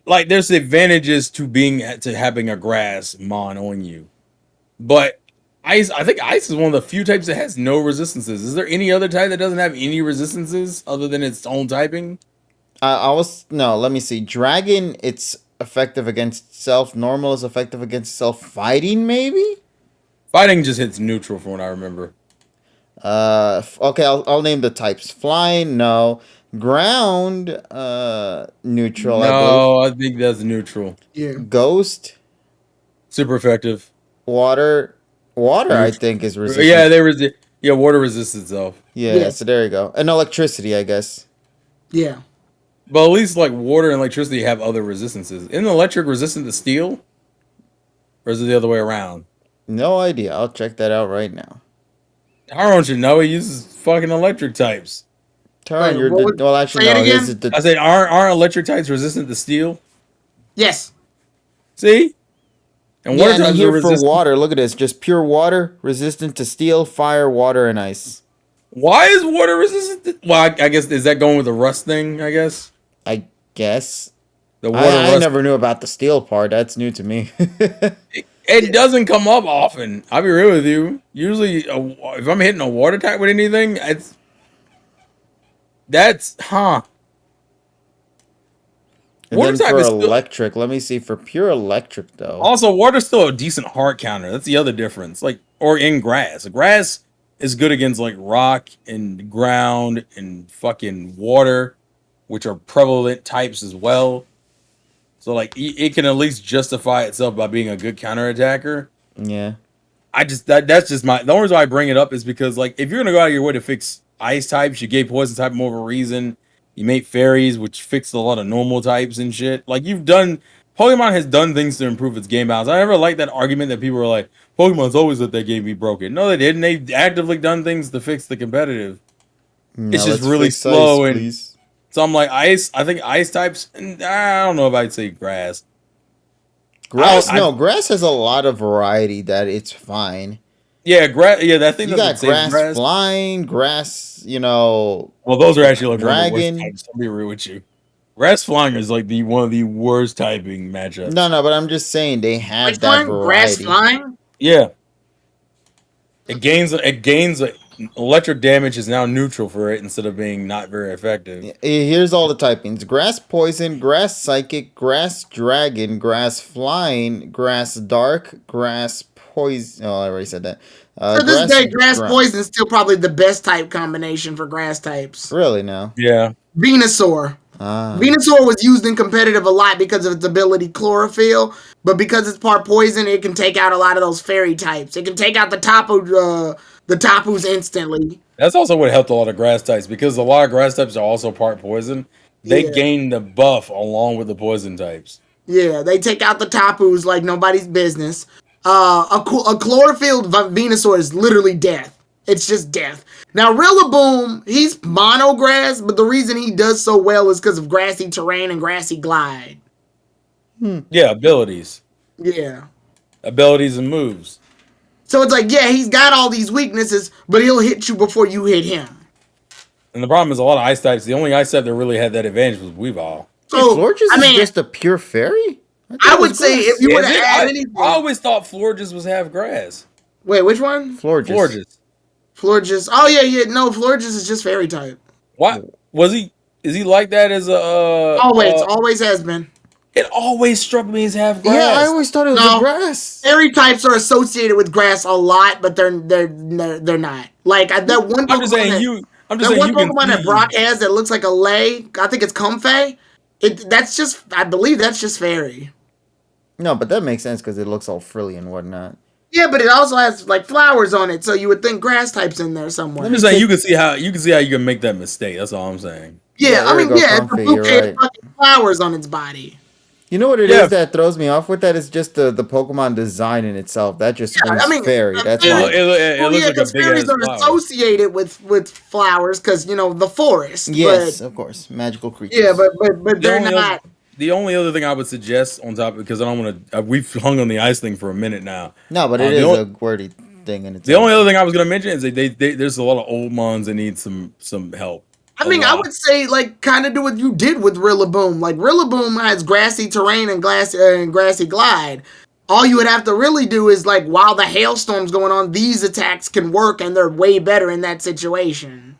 Like there's advantages to having a grass mon on you, but ice. I think ice is one of the few types that has no resistances. Is there any other type that doesn't have any resistances other than its own typing? No, let me see. Dragon, it's effective against self. Normal is effective against self. Fighting, maybe? Fighting just hits neutral from what I remember. Okay, I'll name the types. Flying, no. Ground, neutral, I No, I think that's neutral. Yeah. believe. Ghost, Super effective. water, I Neutral. think is resistant. Yeah, water resists itself. Yeah, Yeah. so there you go. And electricity, I guess. Yeah. But at least like water and electricity have other resistances. Isn't electric resistant to steel? Or is it the other way around? No idea. I'll check that out right now. Tyrone should know. He uses fucking electric types. Turn, Wait, what well, actually, say it no. again? Is it I the said, aren't electric types resistant to steel? Yes. See? And yeah, water and types are here for resistant. water, look at this. Just pure water, resistant to steel, fire, water, and ice. Why is water resistant? Well, I guess is that going with the rust thing? I guess I guess. the water I rust. never knew about the steel part. That's new to me. It doesn't come up often. I'll be real with you. Usually, if I'm hitting a water type with anything, that's And Water then type for is still- electric, let me see. For pure electric, though. Also, water's still a decent heart counter. That's the other difference. Like, or in grass. Grass is good against like rock and ground and fucking water, which are prevalent types as well. So like, it can at least justify itself by being a good counterattacker. Yeah. That's just the only reason why I bring it up is because like if you're gonna go out of your way to fix ice types, you gave poison type more of a reason. You made fairies, which fixed a lot of normal types and shit. Like Pokemon has done things to improve its game balance. I never like that argument that people are like, Pokemon's always let that game be broken. No, they didn't. They've actively done things to fix the competitive. Now It's just let's really fix slow and please. so I'm like ice. I think ice types. I don't know if I'd say grass. Grass, no, grass has a lot of variety that it's fine. Yeah, grass. Yeah, I think You that's got what saves grass grass. flying, grass, you know, Well, those are actually like one of the worst dragon. types. I'll be real with you. Grass flying is like the one of the worst typing No, matchups. no, but I'm just saying they Which have that one? Grass variety. flying? Yeah, it gains electric damage is now neutral for it instead of being not very effective. Here's all the typings: grass poison, grass psychic, grass dragon, grass flying, grass dark, grass poison. Oh, I already said that. To this Grass day, grass ground. poison is still probably the best type combination for grass types. Really now? Yeah, Venusaur. Ah. Venusaur was used in competitive a lot because of its ability chlorophyll, but because it's part poison, it can take out a lot of those fairy types. It can take out the Tapus instantly. that's also what helped a lot of grass types because a lot of grass types are also part poison. They Yeah. gain the buff along with the poison types. Yeah, they take out the Tapus like nobody's business. A chlorophyll Venusaur is literally death. It's just death. Now, Rillaboom, he's mono grass, but the reason he does so well is because of grassy terrain and grassy glide. Yeah, abilities, Yeah. abilities and moves. So it's like, yeah, he's got all these weaknesses, but he'll hit you before you hit him. And the problem is a lot of ice types. The only ice type that really had that advantage was Weavile. Hey, So, Florges I is mean, just a pure fairy? thought I it was would say grass. if you were to Is it? add I anything. always thought Florges was half grass. Wait, which one? Florges. Florges. Florges. Oh, yeah. No, Florges is just fairy type. What was he? Is he like that as a? Always has been. It always struck me as half grass. Yeah, I always thought it was No. a grass. Fairy types are associated with grass a lot, but they're not. Like that one I'm just Pokemon saying that, you. I'm just that saying one you can Pokemon that see. Brock has that looks like a lay. I think it's Comfey. I believe that's just fairy. No, but that makes sense because it looks all frilly and whatnot. Yeah, but it also has like flowers on it, so you would think grass types in there somewhere. I'm just saying you can see how you can make that mistake. That's all I'm saying. Yeah, there I we mean, go, yeah, it's a Comfey, you're bouquet of right. fucking flowers on its body. You know what it Yeah. is that throws me off with that? It's just the Pokemon design in itself. That just screams fairy. That's It, why. look- it, look- it Well, looks yeah, like a because big fairies ass are flower. associated with flowers, because the forest. Yes, of course. Magical creatures. Yeah, but The they're only, not. other, the only other thing I would suggest on top, because I don't want to. We've hung on the ice thing for a minute now. No, but it the is only- a wordy thing in itself. The only other thing I was going to mention is there's a lot of old mons that need some help. I mean, I would say like kind of do what you did with Rillaboom. Like Rillaboom has grassy terrain and grassy glide. All you would have to really do is like while the hailstorm's going on, these attacks can work and they're way better in that situation.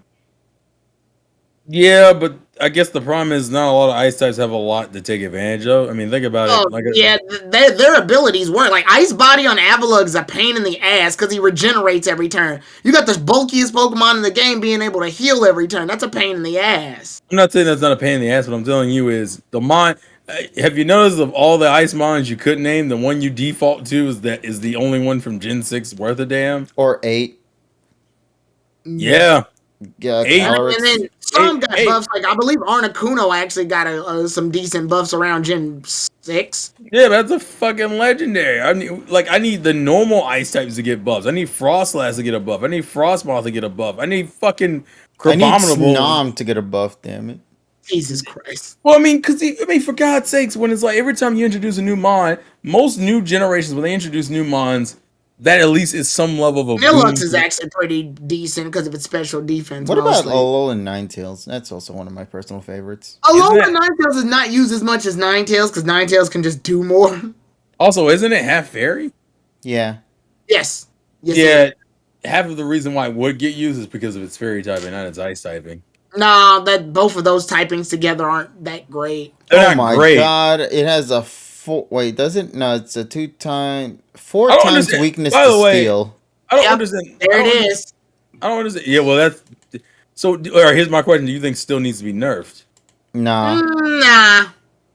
Yeah, but I guess the problem is not a lot of ice types have a lot to take advantage of. I mean, think about Oh, it. Like yeah, their abilities work. Like Ice Body on Avalugg is a pain in the ass because he regenerates every turn. You got the bulkiest Pokemon in the game being able to heal every turn. That's a pain in the ass. I'm not saying that's not a pain in the ass. What I'm telling you is the mon. Have you noticed of all the ice mons you could name, the one you default to is the only one from Gen 6 worth a damn? Or 8. Yeah. Yeah, Eight. Calyrex. And then some got Eight. buffs. Like I believe Articuno actually got some decent buffs around Gen 6. Yeah, that's a fucking legendary. I need the normal ice types to get buffs. I need Frostlass to get a buff. I need Frostmoth to get a buff. I need fucking I need Crabominable. Snom to get a buff, damn it. Jesus Christ. Well, I mean, for God's sakes, when it's like every time you introduce a new mon, most new generations when they introduce new mons, that at least is some level of a Nilux boon is to- actually pretty decent because of its special defense. What about mostly. Alolan Ninetales? That's also one of my personal favorites. Alola Isn't that- Ninetales is not used as much as Ninetales because Ninetales can just do more. Also, isn't it half fairy? Yeah. Yes. Yes. Yeah, half of the reason why it would get used is because of its fairy typing, not its ice typing. Nah, that both of those typings together aren't that great. They're Oh not my great. god. It has a 4. Wait, does it? No, it's a 4 I don't times understand. weakness By to the way, steel. I don't Yep, understand. There I it don't is. I don't understand. Yeah, well, that's so. All right, here's my question: do you think still needs to be nerfed? Nah. Nah.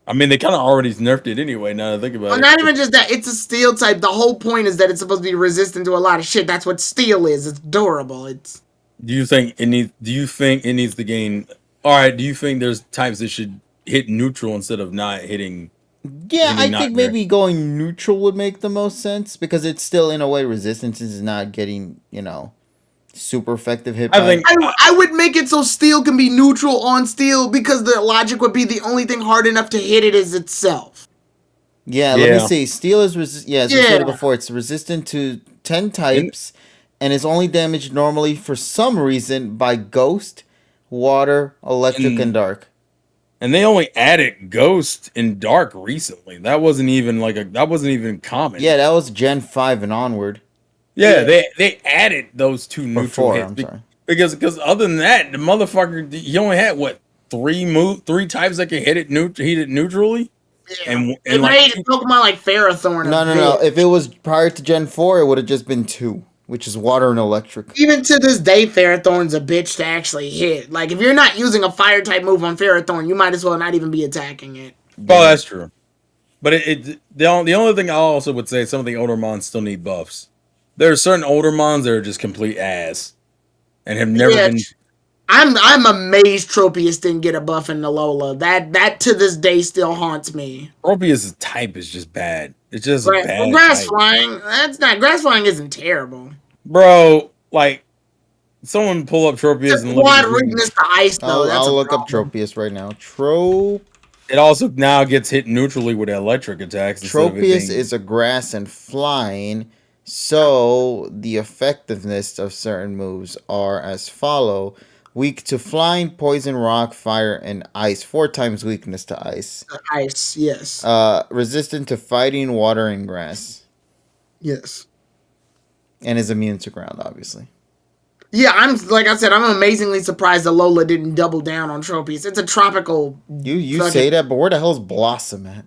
I mean, they kind of already nerfed it anyway. Now that I think about Well, it, not even just that. It's a steel type. The whole point is that it's supposed to be resistant to a lot of shit. That's what steel is. It's durable. It's Do you think it needs? Do you think it needs to gain? All right. Do you think there's types that should hit neutral instead of not hitting? Yeah, Maybe I not think there. maybe going neutral would make the most sense because it's still in a way resistance is not getting, super effective hit. I think- I would make it so steel can be neutral on steel because the logic would be the only thing hard enough to hit it is itself. Yeah, let me Yeah. see. Steel is as we Yeah. said before, it's resistant to 10 types and is only damaged normally for some reason by Ghost, Water, Electric, and Dark. And they only added Ghost and Dark recently. That wasn't even common. Yeah, that was Gen 5 and onward. Yeah, they added those two neutral 4, hits. I'm sorry. Because other than that, the motherfucker he only had what three types that can hit it neutrally. Yeah. And it made Pokemon like Ferrothorn. No. If it was prior to Gen 4, it would have just been 2, which is Water and Electric. Even to this day, Ferrothorn's a bitch to actually hit. Like, if you're not using a fire type move on Ferrothorn, you might as well not even be attacking it. Oh, that's true. But the only thing I also would say, some of the older mons still need buffs. There are certain older mons that are just complete ass and have never been. I'm amazed Tropius didn't get a buff in Alola. That to this day still haunts me. Tropius' type is just bad. It's just bad. Well, grass flying. Grass flying isn't terrible. Bro, like someone pull up Tropius and look at quad weakness to ice though. I'll look up Tropius right now. It also now gets hit neutrally with electric attacks. Tropius is a grass and flying, so the effectiveness of certain moves are as follow. Weak to flying, poison, rock, fire, and ice. 4 times weakness to ice. Ice, yes. Resistant to fighting, water, and grass. Yes. And is immune to ground, obviously. Yeah, I'm amazingly surprised that Lola didn't double down on Tropius. It's a tropical. You say that, but where the hell's Blossom at?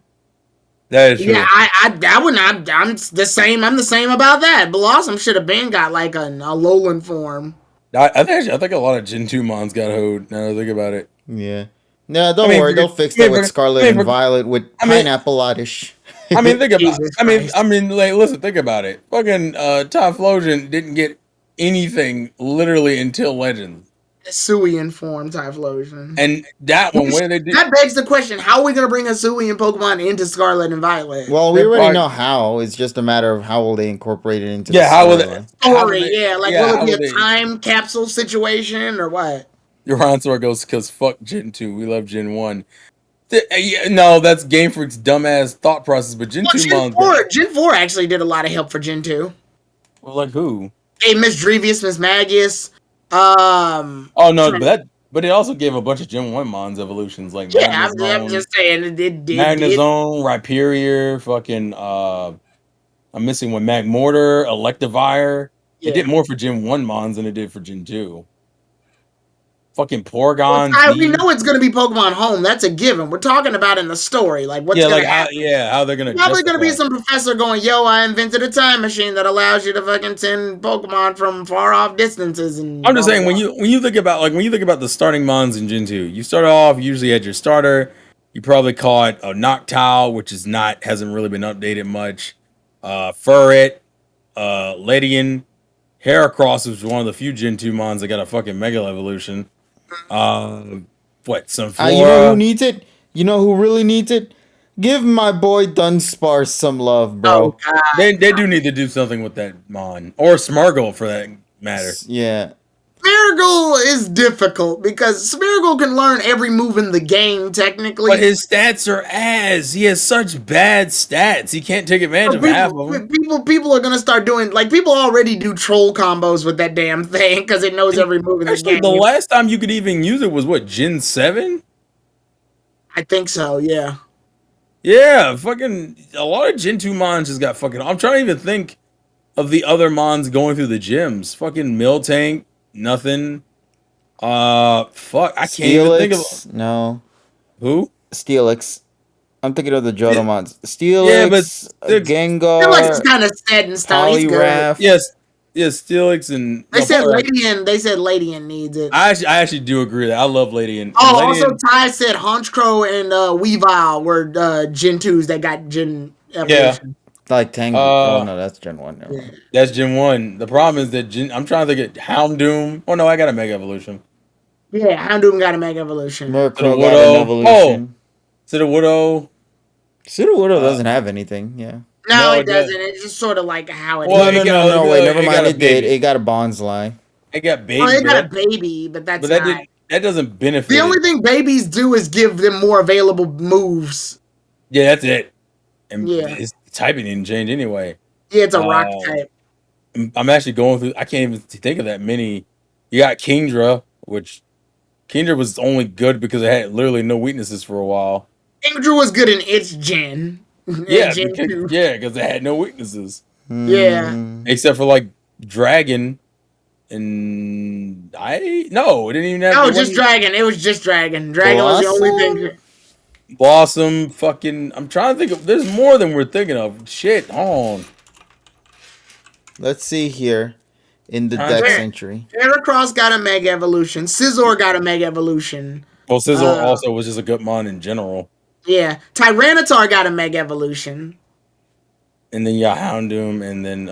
That is true. Yeah, I'm the same. I'm the same about that. Blossom should have been got like a Alolan form. I think a lot of Gen 2 mons got hoed. Now that I think about it. Yeah. No, don't worry. They'll fix that with Scarlet and Violet with pineapple oddish. I mean, think about it. Like, listen, think about it. Fucking Typhlosion didn't get anything literally until Legends. Hisuian form Typhlosion. And that one, what did they do? That begs the question, how are we going to bring Hisuian Pokemon into Scarlet and Violet? Well, we already know how. It's just a matter of how will they incorporate it into the story. Will it be a time capsule situation or what? Your answer goes, because fuck Gen 2. We love Gen 1. No, that's Game Freak's dumbass thought process, but Gen 2 mons... Gen 4 actually did a lot of help for Gen 2. Well, like who? Hey, Miss Drevius, Miss Magius. Oh no, but it also gave a bunch of Gen 1 mons evolutions like I'm just saying it did Magnezone, Rhyperior, fucking I'm missing one, Magmortar, Electivire. Yeah. It did more for Gen 1 mons than it did for Gen 2. Fucking Porygon. We know it's gonna be Pokemon Home. That's a given. We're talking about in the story, like what's gonna happen. How they're gonna. Probably gonna be some professor going, "Yo, I invented a time machine that allows you to fucking send Pokemon from far off distances." And I'm just saying, when you think about the starting mons in Gen 2, you start off, you usually had your starter. You probably caught a Noctowl, which hasn't really been updated much. Furret, Ledian, Heracross was one of the few Gen 2 mons that got a fucking Mega Evolution. Sunflora. You know who needs it? You know who really needs it? Give my boy Dunsparce some love, bro. Oh, they do need to do something with that mon. Or Smargle, for that matter. Yeah. Smeargle is difficult because Smeargle can learn every move in the game, technically. But his stats are ass. He has such bad stats. He can't take advantage of half of them. People are going to start doing... Like, people already do troll combos with that damn thing because it knows every move in the game. The last time you could even use it was, what, Gen 7? I think so, yeah. Yeah, fucking... A lot of Gen 2 mons just got fucking... I'm trying to even think of the other mons going through the gyms. Fucking Miltank. Nothing. Fuck. I can't even think of. No. Who? Steelix. I'm thinking of the Johto mons. Steelix, Gengar. Steelix is kind of set in stone. He's good. Yes, Steelix and. They said Ladian needs it. I actually do agree with that. I love Ladian. Also Ty said Honchkrow and Weavile were Gen 2s that got Gen evolution. Yeah. Like Tango. No, that's Gen 1. Yeah. That's Gen 1. The problem is that I'm trying to think of Houndoom. Oh, no, I got a Mega Evolution. Yeah, Houndoom got a Mega Evolution. Murkrow got an evolution. Sudowoodo. Sudowoodo doesn't have anything, yeah. No, it doesn't. It's just sort of like how it is. No, wait, never mind. It did. It got a Bonsly. It got baby. Oh, it got a baby, but that's not... That doesn't benefit. The only thing babies do is give them more available moves. Yeah, that's it. And yeah. Typing didn't change anyway. Yeah, it's a rock type. I'm actually going through. I can't even think of that many. You got Kingdra, which Kingdra was only good because it had literally no weaknesses for a while. Andrew was good in its gen. Yeah, Gen 2. because it had no weaknesses Yeah. except for like Dragon, and it didn't even have. No, It just wasn't Dragon. It was just Dragon. Dragon was the only thing. Blossom. Fucking, I'm trying to think of. There's more than we're thinking of. Shit, hold on. Let's see here in the Trying to Dex think. entry. Heracross got a Mega Evolution. Scizor got a Mega Evolution. Well, Scizor also was just a good mon in general. Yeah. Tyranitar got a Mega Evolution. And then you got Houndoom, and then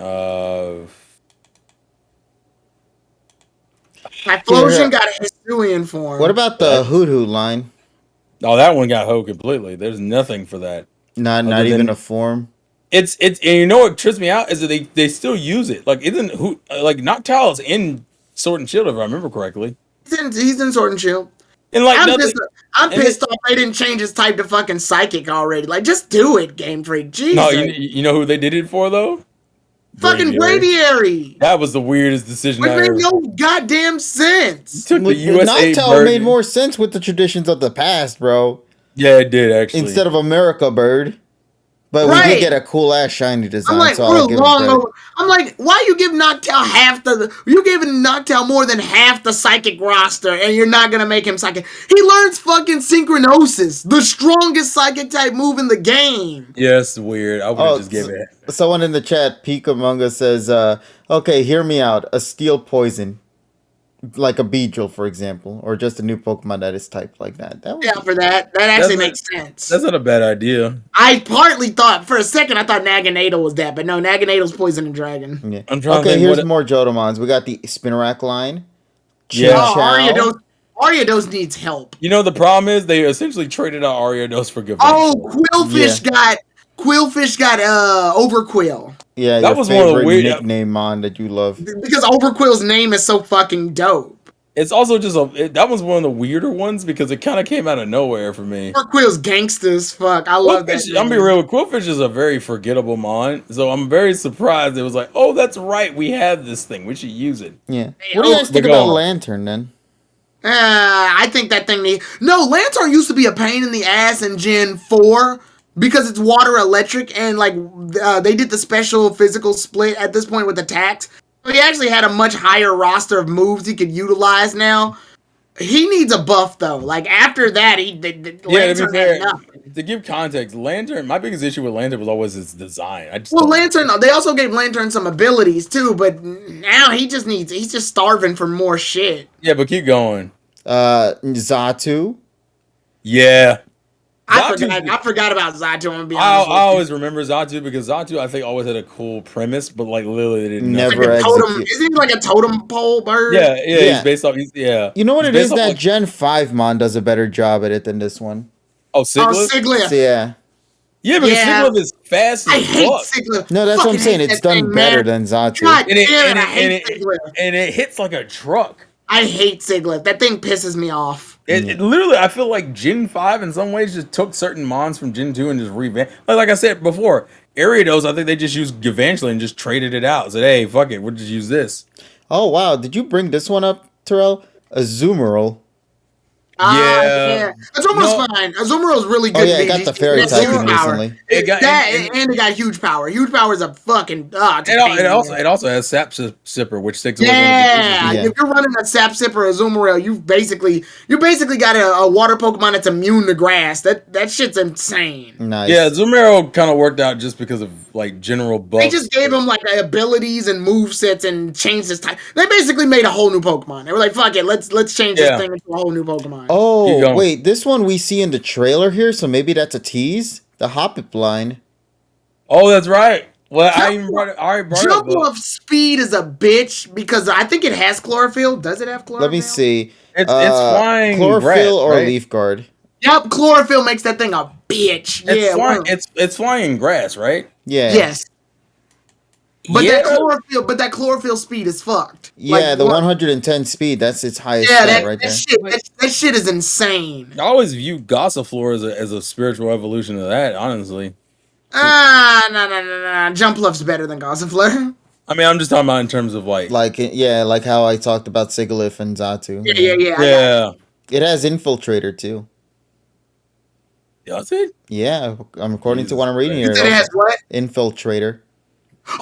Typhlosion got a Hisuian form. What about the Hoothoot line? Oh, that one got Ho completely. There's nothing for that. Not even a form. It's and you know what trips me out is that they still use it. Like isn't who like Noctowl is in Sword and Shield if I remember correctly. He's in Sword and Shield. And like I'm pissed off they didn't change his type to fucking Psychic already. Like, just do it, Game Freak. Jesus. No, you know who they did it for though? Fucking Braviary. That was the weirdest decision Which I made ever. no goddamn sense. Took the USA Noctowl made more sense with the traditions of the past, bro. Yeah, it did actually. Instead of America Bird. But we did get a cool ass shiny design. I'm like, so I'll give him credit. I'm like, why you give Noctowl you giving Noctowl more than half the Psychic roster, and you're not gonna make him Psychic? He learns fucking Synchronosis, the strongest Psychic type move in the game. Yeah, it's weird. I would just give it. Someone in the chat, Peek Among Us, says, okay, hear me out. A Steel Poison. Like a Beedrill, for example, or just a new Pokemon that is typed like that. For that. That actually makes sense. That's not a bad idea. I partly thought, for a second, I thought Naganadel was that, but no, Naganadal's Poison and Dragon. Yeah. Okay, here's more Jotamons. We got the Spinarak line. Ariados needs help. You know, the problem is they essentially traded out Ariados for Gavish. Oh, Quillfish got Overquill. Yeah, that was one of the weird nickname mon that you love. Because Overquill's name is so fucking dope. It's also just that was one of the weirder ones because it kind of came out of nowhere for me. Overquill's gangsters, fuck. I love that. I'm being real. Quillfish is a very forgettable mon, so I'm very surprised. It was like, oh, that's right, we have this thing. We should use it. Yeah. What do you guys think about Lantern then? I think that thing Lantern used to be a pain in the ass in Gen 4. Because it's water electric and they did the special physical split at this point with attacks. So he actually had a much higher roster of moves he could utilize now. He needs a buff though. Like after that, Lantern had nothing. To give context, Lantern. My biggest issue with Lantern was always its design. Lantern. They also gave Lantern some abilities too, but now he's just starving for more shit. Yeah, but keep going. Xatu. Yeah. I forgot about Xatu. I'm gonna be honest. I always remember Xatu because Xatu, I think, always had a cool premise, but like literally they didn't never execute. Isn't he like a totem pole bird? Yeah. He's based off. You know what it is? That Gen 5 mon does a better job at it than this one. Oh, Siglith? Yeah. Yeah, because Siglith is fast as I hate Siglith. No, that's what I'm saying. It's done better than Xatu. God damn it, I hate Siglith. And it hits like a truck. I hate Siglith. That thing pisses me off. It literally, I feel like Gen 5 in some ways just took certain mons from Gen 2 and just revamped. Like I said before, Ariados, I think they just used Gavantula and just traded it out. Said, hey, fuck it, we'll just use this. Oh, wow. Did you bring this one up, Terrell? Azumarill. Yeah. Azumarill's fine. Azumarill's really good. Oh, yeah, it got the fairy typing recently. It got huge power. Huge power is a fucking... it also has Sap Sipper, which takes away if you're running a Sap Sipper Azumarill, you basically got a water Pokemon that's immune to grass. That shit's insane. Nice. Yeah, Azumarill kind of worked out just because of like general buffs. They just gave him like abilities and movesets and changed his type. They basically made a whole new Pokemon. They were like, fuck it, let's change this thing into a whole new Pokemon. Oh, wait, this one we see in the trailer here, so maybe that's a tease? The Hoppip line. Oh, that's right. Well, I brought it up. Jumpluff speed is a bitch because I think it has chlorophyll. Does it have chlorophyll? Let me see. It's flying chlorophyll grass, or right? leaf guard. Yep, chlorophyll makes that thing a bitch. It's flying grass, right? Yeah. Yes. But that chlorophyll speed is fucked. Yeah, the 110 speed, that's its highest stat right there. That shit is insane. I always view Gossifleur as a spiritual evolution of that, honestly. No. Jumpluff's better than Gossifleur. I mean, I'm just talking about in terms of like like how I talked about Sigilyph and Zatu. Yeah. yeah. It has Infiltrator too. That's it. Yeah, according to Jesus what I'm reading Christ. You here. said it has what? Infiltrator.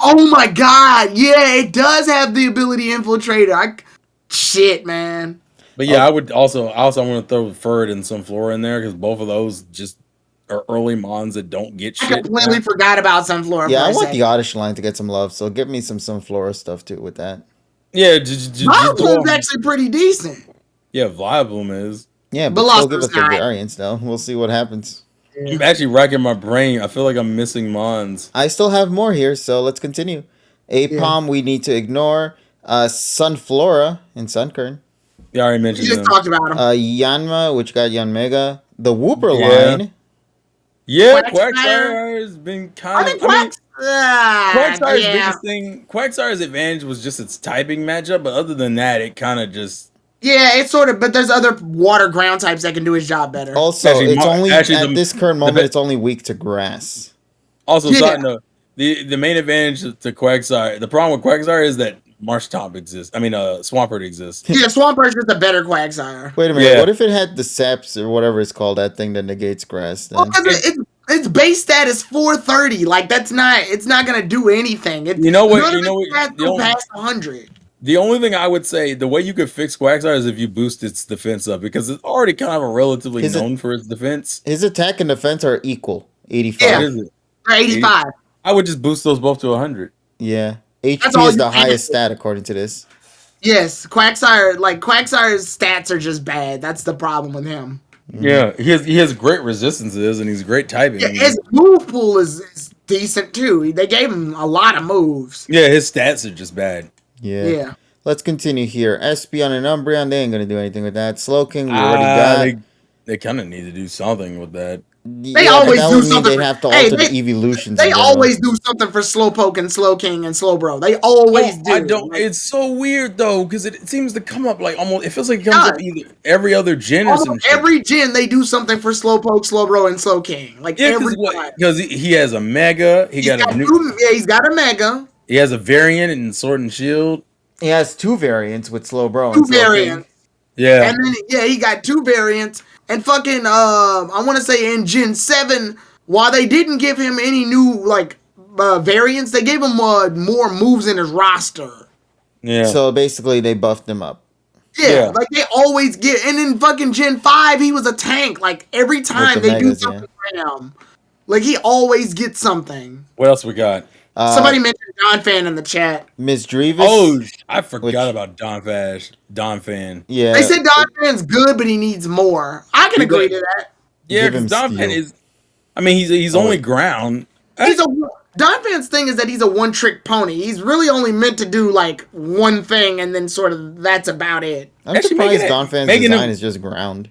Oh my god! Yeah, it does have the ability Infiltrator. Shit, man. But yeah, I would also want to throw Furret and Sunflora in there because both of those just are early mons that don't get I shit. completely forgot about Sunflora Yeah, for I a want second. the Oddish line to get some love, so give me some Sunflora stuff too with that. Yeah, just Vileplume's actually pretty decent. yeah, Vileplume is. Yeah, but still give Velocid's us the not. variants though. We'll see what happens. I'm actually racking my brain. I feel like I'm missing mons. I still have more here, so let's continue. Apom we need to ignore. Sunflora and Sunkern. You already We mentioned just them. talked about him. Yanma, which got Yanmega. The Wooper Yeah. line. Yeah, Quagsire? Quagsire has been kind I of. mean, Quagsire's yeah. biggest thing, Quagsire's advantage was just its typing matchup, but other than that, it kind of just. Yeah, it's sort of, but there's other water ground types that can do his job better. Also, Actually, it's only actually, at this current moment, it's only weak to grass. Also, Yeah. side note, the main advantage to Quagsire, the problem with Quagsire is that Marshtomp exists. I mean, Swampert exists. Yeah, Swampert's just a better Quagsire. Wait a minute, Yeah. what if it had the Saps or whatever it's called, that thing that negates grass then? Well, because its base stat is 430. Like it's not gonna do anything. You know what? None You of know its what? stats go past 100. The only thing I would say, the way you could fix Quagsire is if you boost its defense up, because it's already kind of a relatively Is it- known for its defense. His attack and defense are equal. 85. Yeah. What is it? Or 85. I would just boost those both to 100. Yeah. HP That's all is the you highest can. stat according to this. Yes, Quagsire's stats are just bad. That's the problem with him. Yeah, he has great resistances and he's great typing. Yeah, his move pool is decent too. They gave him a lot of moves. Yeah, his stats are just bad. Yeah. Let's continue here. Espeon and Umbreon, they ain't gonna do anything with that. Slowking, we already got. They kind of need to do something with that. They always that do would mean something. they'd have to Hey, alter the evolutions. They in general. always do something for Slowpoke and Slowking and Slowbro. They always do. I don't. It's so weird though because it seems to come up like almost. It feels like it comes up either every other gen or something. Every gen they do something for Slowpoke, Slowbro, and Slowking. Like every time. Because he has a Mega. He's got a Mega. He has a variant in Sword and Shield. He has two variants with Slowbro. Two variants. Yeah. And then he got two variants. And fucking I want to say in Gen 7, while they didn't give him any new variants, they gave him more moves in his roster. Yeah. So basically they buffed him up. Yeah, like they always get. And in fucking Gen 5, he was a tank. Like every time they do something for him, like he always gets something. What else we got? Somebody mentioned Don Fan in the chat. Miss Drevis. Oh, I forgot about Don Fan. Yeah. They said Don Fan's good, but he needs more. I can agree to that. Yeah, because Don Fan is. I mean, he's only ground. Don Fan's thing is that he's a one-trick pony. He's really only meant to do like one thing, and then sort of that's about it. I'm surprised Don Fan's design is just ground.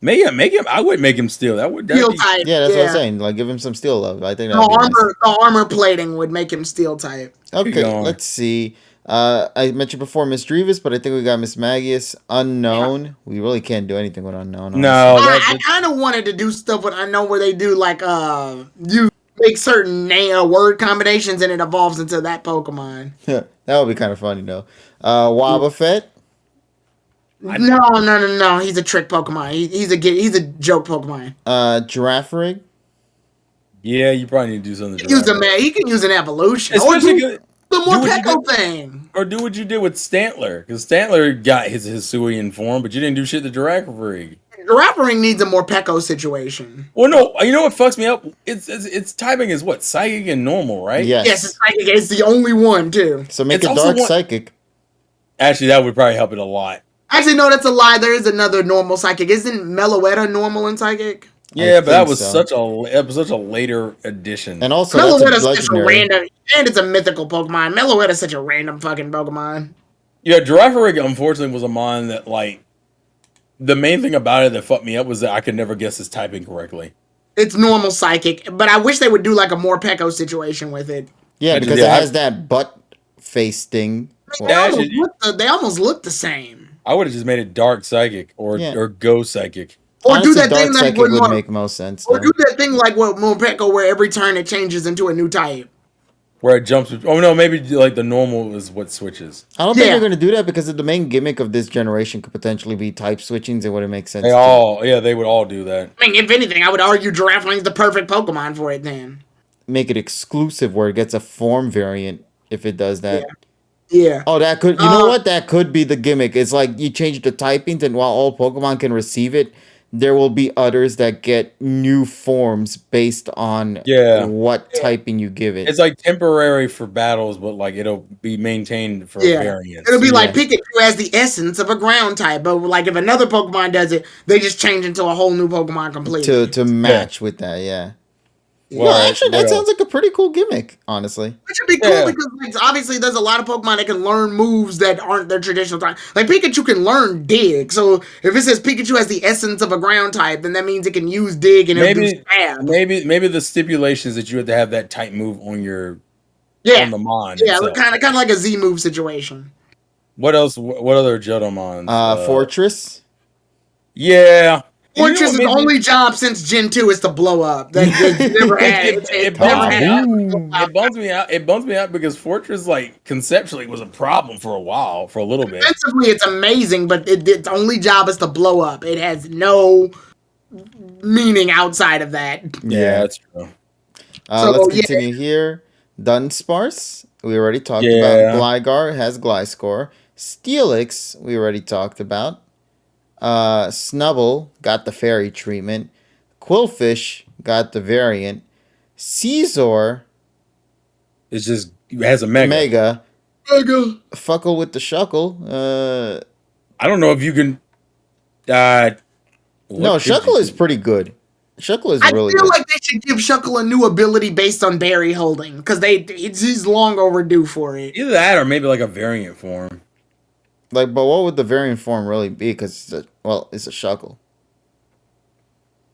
Make him. I would make him steel. That would. Steel type. Yeah, that's what I'm saying. Like, give him some steel love. I think the armor plating would make him steel type. Okay, let's see. I mentioned before Miss Drevis, but I think we got Miss Magius. Unknown. Yeah. We really can't do anything with Unknown. No, I kind of wanted to do stuff with Unknown where they do like you make certain word combinations and it evolves into that Pokemon. That would be kind of funny though. Wobbuffet. No. He's a trick Pokemon. He's a joke Pokemon. Girafarig. Yeah, you probably need to do something. He can use an evolution. Especially the Morpeko thing. Or do what you did with Stantler, because Stantler got his Hisuian form, but you didn't do shit to Girafarig. Girafarig needs a Morpeko situation. Well, no, you know what fucks me up? It's typing is what? Psychic and normal, right? Yes, it's Psychic. It's the only one too. So make it Dark Psychic. Actually, that would probably help it a lot. Actually, no, that's a lie. There is another normal Psychic. Isn't Meloetta normal in Psychic? Yeah, but that was such a later addition. And also, Meloetta's such a random, and it's a mythical Pokemon. Meloetta's such a random fucking Pokemon. Yeah, Girafarig unfortunately was a mon that the main thing about it that fucked me up was that I could never guess his typing correctly. It's normal Psychic, but I wish they would do like a Morpeko situation with it. Yeah, because it has that butt face thing. They almost look the same. I would have just made it Dark Psychic or Go Psychic. Or honestly, do that Dark thing Psychic like would make most sense. Or do that thing like what Morpeko, where every turn it changes into a new type. where it jumps. Oh no, maybe like the normal is what switches. I don't think Yeah. they're going to do that because the main gimmick of this generation could potentially be type switching, so it wouldn't make sense. They would all do that. I mean, if anything, I would argue Giraffling's the perfect Pokemon for it then. Make it exclusive where it gets a form variant if it does that. Yeah. Oh, that could. You know what? That could be the gimmick. It's like you change the typings, and while all Pokemon can receive it, there will be others that get new forms based on what typing you give it. It's like temporary for battles, but like it'll be maintained for variants. It'll be like Pikachu has the essence of a ground type, but like if another Pokemon does it, they just change into a whole new Pokemon completely. To match with that, yeah. Well, No, actually, that sounds like a pretty cool gimmick, honestly. Which would be cool because like, obviously there's a lot of Pokemon that can learn moves that aren't their traditional type. Like Pikachu can learn Dig, so if it says Pikachu has the essence of a ground type, then that means it can use Dig and it'll do stab. Maybe the stipulations that you have to have that type move on your on the Mon. Yeah, kind of like a Z move situation. What else? What other Johto Mons? Fortress. Yeah. Fortress's only job since Gen 2 is to blow up. That never had. It bums me out. It bums me out because Fortress, like, conceptually was a problem for a while, for a little bit. Defensively, it's amazing, but its only job is to blow up. It has no meaning outside of that. Yeah, that's true. Let's continue here. Dunsparce, we already talked about. Gligar has Gliscor. Steelix, we already talked about. Snubble got the fairy treatment. Quillfish got the variant. Caesar has a mega. Fuckle with the Shuckle. I don't know if you can. No, Shuckle is pretty good. Shuckle is really good. I feel like they should give Shuckle a new ability based on berry holding because he's long overdue for it. Either that or maybe like a variant form. Like, but what would the variant form really be? Because it's a Shuckle.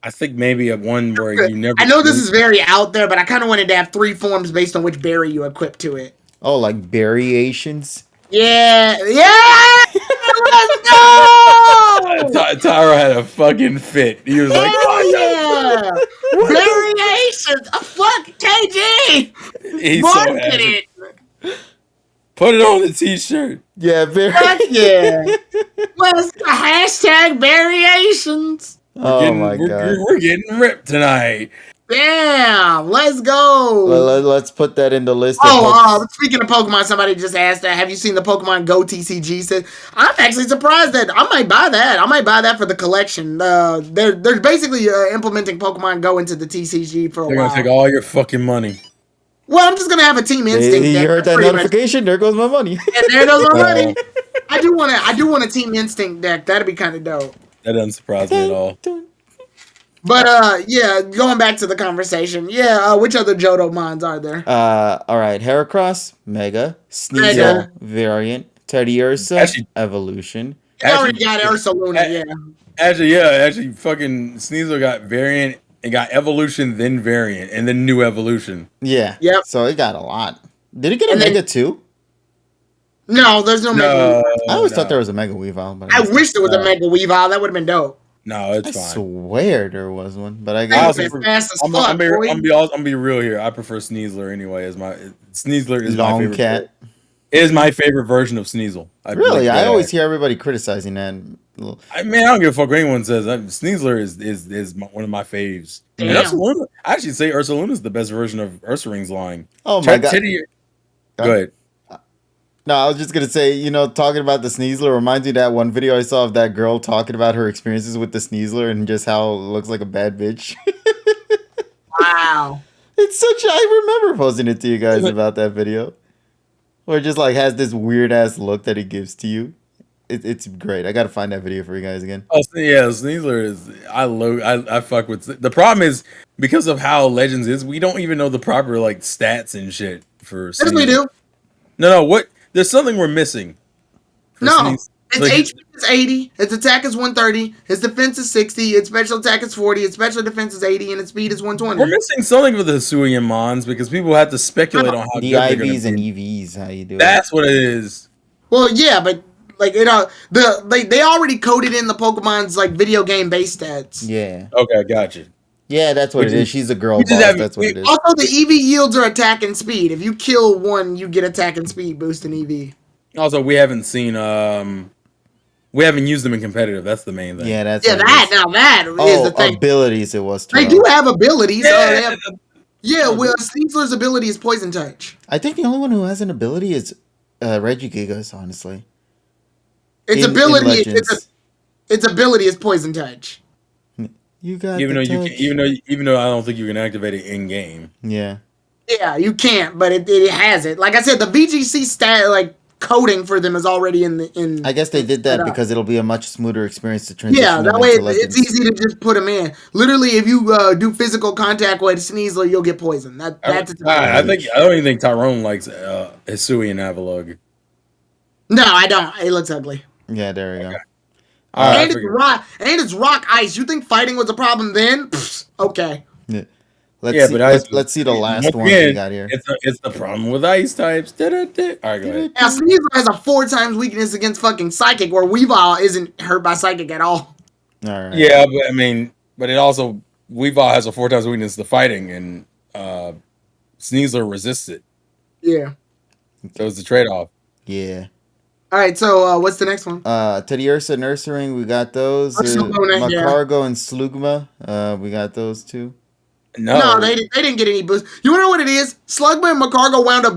I think maybe one where you never. I know this is very out there, but I kind of wanted to have 3 forms based on which berry you equip to it. Oh, like Berry-ations? Yeah! Let's go! Tyro had a fucking fit. He was like, "Oh yeah, Berry-ations! Fuck KG! He's so happy. Put it on the t-shirt. Yeah, Fuck yeah! What's the hashtag Berry-ations? My god, we're getting ripped tonight. Damn, let's go. Let's put that in the list. Speaking of Pokemon, somebody just asked that. Have you seen the Pokemon Go TCG set? I'm actually surprised that I might buy that. I might buy that for the collection. They're basically implementing Pokemon Go into the TCG for a while. They're gonna take all your fucking money. Well, I'm just gonna have a Team Instinct. You heard that notification? There goes my money. Yeah, there goes my money. I do want a Team Instinct deck. That'd be kind of dope. That doesn't surprise me at all. But going back to the conversation, which other Johto Mons are there? All right, Heracross, Mega, Sneasel, Variant, Teddiursa, Evolution. I already got Ursaluna, Actually, fucking Sneasel got Variant, it got Evolution, then Variant, and then New Evolution. Yeah. Yep. So it got a lot. Did it get a Mega too? No, there's no Mega. I always thought there was a Mega Weavile, but I wish there was a Mega Weavile. That would have been dope. No, it's fine. I swear there was one, but I guess I'm gonna be real here. I prefer Sneasler anyway. Sneasler is my favorite. Cat. It is my favorite version of Sneasel. I always hear everybody criticizing that. I don't give a fuck what anyone says. Sneasler is one of my faves. And Ursaluna, I actually say Ursaluna is the best version of Ursaring's line. Oh my god! Go ahead. No, I was just gonna say, talking about the Sneasler reminds me of that one video I saw of that girl talking about her experiences with the Sneasler and just how it looks like a bad bitch. Wow. I remember posting it to you guys about that video. Where it just like has this weird ass look that it gives to you. It's great. I gotta find that video for you guys again. Oh yeah, Sneasler is I fuck with. The problem is because of how Legends is, we don't even know the proper like stats and shit for Sneasler. Yes, we do. No, what? There's something we're missing. No, its HP is 80, its attack is 130, its defense is 60, its special attack is 40, its special defense is 80, and its speed is 120. We're missing something for the Hisuian Mons because people have to speculate on how the good IVs and EVs, how you do That's what it is. Well, yeah, but like they already coded in the Pokemon's like video game base stats. Yeah. Okay, gotcha. Yeah, that's what Which it is. is- She's a girl we just boss. have- That's what we- it is. Also, the EV yields are attack and speed. If you kill one, you get attack and speed boost in EV. Also, we haven't seen we haven't used them in competitive. That's the main thing. Yeah, that's Yeah, what it that is. now that is Oh, the thing. abilities it was. They Turo. do have abilities. They have, Oh, well, Sneasler's ability is poison touch. I think the only one who has an ability is Regigigas, honestly. Its In ability, Legends. its ability is poison touch. You got even the though you touch. can, even though I don't think you can activate it in game. Yeah. Yeah, you can't, but it has it. Like I said, the VGC stat like coding for them is already in. I guess they did that set up. because it'll be a much smoother experience to transition Yeah, them that way into it's Legends. easy to just put them in. Literally, if you do physical contact with Sneasler, you'll get poisoned. That's I don't even think Tyrone likes Hisui and Avalugg. No, I don't. It looks ugly. Yeah, there we go. All right, And it's rock ice. You think fighting was a problem then? Pfft, okay. Yeah. Let's see the last one we got here. It's the problem with ice types. All right, go ahead. Now Sneasler has a 4 times weakness against fucking Psychic, where Weavile isn't hurt by Psychic at all. All right. Yeah, but I mean, but it also Weavile has a 4 times weakness to fighting, and Sneasler resists it. Yeah. So it's a trade off. Yeah. All right. So what's the next one? Teddiursa, Nurturing, we got those. Barcelona, yeah. Macargo and Slugma, we got those too. No, they didn't get any boost. You wanna know what it is? Slugma and Macargo wound up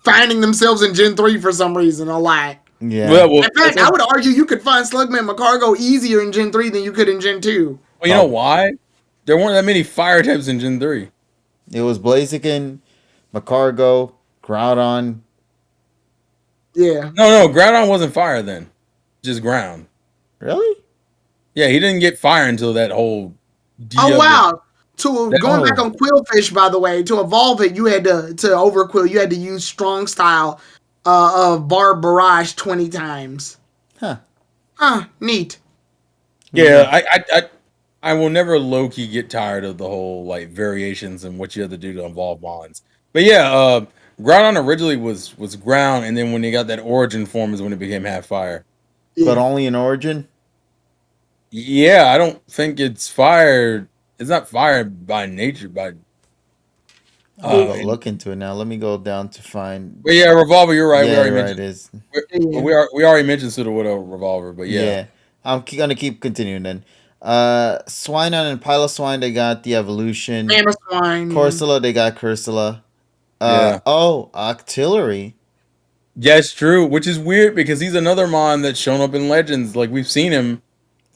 finding themselves in Gen 3 for some reason. A lot. Yeah. Well, In fact, I would argue you could find Slugma and Macargo easier in Gen 3 than you could in Gen 2. Well, you know why? There weren't that many fire types in Gen 3. It was Blaziken, Macargo, Groudon. Yeah. No, Groudon wasn't fire then. Just ground. Really? Yeah, he didn't get fire until that whole Oh wow. Going back on Quillfish, by the way, to evolve it, you had to overquill, you had to use strong style of Barb Barrage 20 times. Huh. Neat. Yeah, I will never low key get tired of the whole like variations and what you have to do to evolve bonds. But yeah, Groudon originally was ground, and then when he got that origin form is when it became half fire. Yeah. But only in Origin? Yeah, I don't think it's fire. It's not fire by nature. I'll go look into it now. Let me go down to find. But yeah, Revolver, you're right. Yeah, we already right, mentioned it is. we already mentioned Sudowoodo Revolver, but yeah. I'm gonna keep continuing then. Swinon and Piloswine, they got the evolution. Mamoswine. Corsola, they got Cursula. Yeah. Oh, Octillery. Yes, true. Which is weird because he's another mon that's shown up in Legends. Like we've seen him.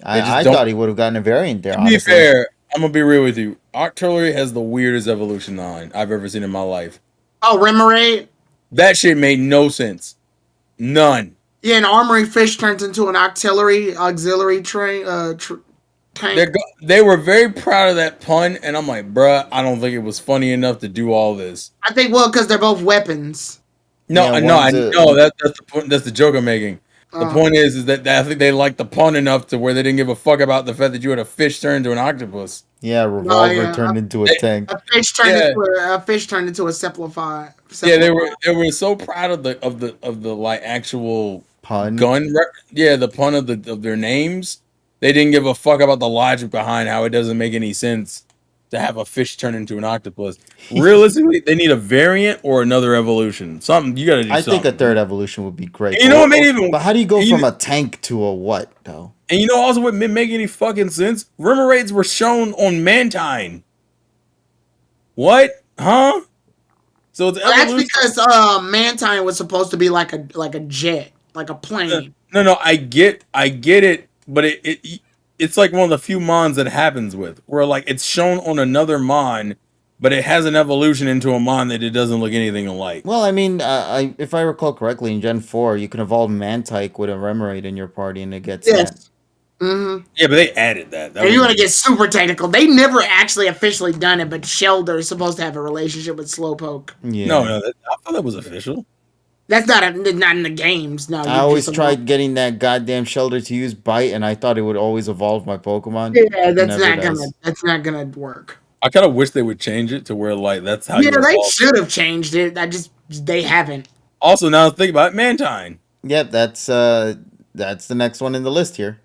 I thought he would have gotten a variant there. To be fair, I'm gonna be real with you. Octillery has the weirdest evolution line I've ever seen in my life. Oh, Remoraid? That shit made no sense. None. Yeah, an Armory Fish turns into an auxiliary train tank. They were very proud of that pun, and I'm like, bruh, I don't think it was funny enough to do all this. I think, well, because they're both weapons. No, I know that's the point. That's the joke I'm making. The point is that I think they liked the pun enough to where they didn't give a fuck about the fact that you had a fish turn into an octopus. Yeah, Revolver turned into a tank. A fish turned into a Cephalophile. Yeah, they were so proud of the like actual pun. The pun of their names. They didn't give a fuck about the logic behind how it doesn't make any sense to have a fish turn into an octopus. Realistically, they need a variant or another evolution. Something you got to do. I think a third evolution would be great. And you know what made even? But how do you go from a tank to a what though? And you know also what didn't make any fucking sense? Remoraid's were shown on Mantine. What? Huh? So it's that's because Mantine was supposed to be like a jet, like a plane. No, I get it, but it's like one of the few mons that happens with where like it's shown on another mon, but it has an evolution into a mon that it doesn't look anything alike. Well, I mean, if I recall correctly, in Gen 4, you can evolve Mantike with a Remoraid in your party, and it gets that. Mm-hmm. Yeah, but they added that. And you want to get super technical. They never actually officially done it, but Shelder is supposed to have a relationship with Slowpoke. Yeah. No, I thought that was official. That's not in the games. No, I always tried getting that goddamn Shelder to use Bite, and I thought it would always evolve my Pokemon. Yeah, that's not gonna work. I kind of wish they would change it to where like that's how. Yeah, they should have changed it. They haven't. Also, now think about it, Mantine. Yep, that's the next one in the list here.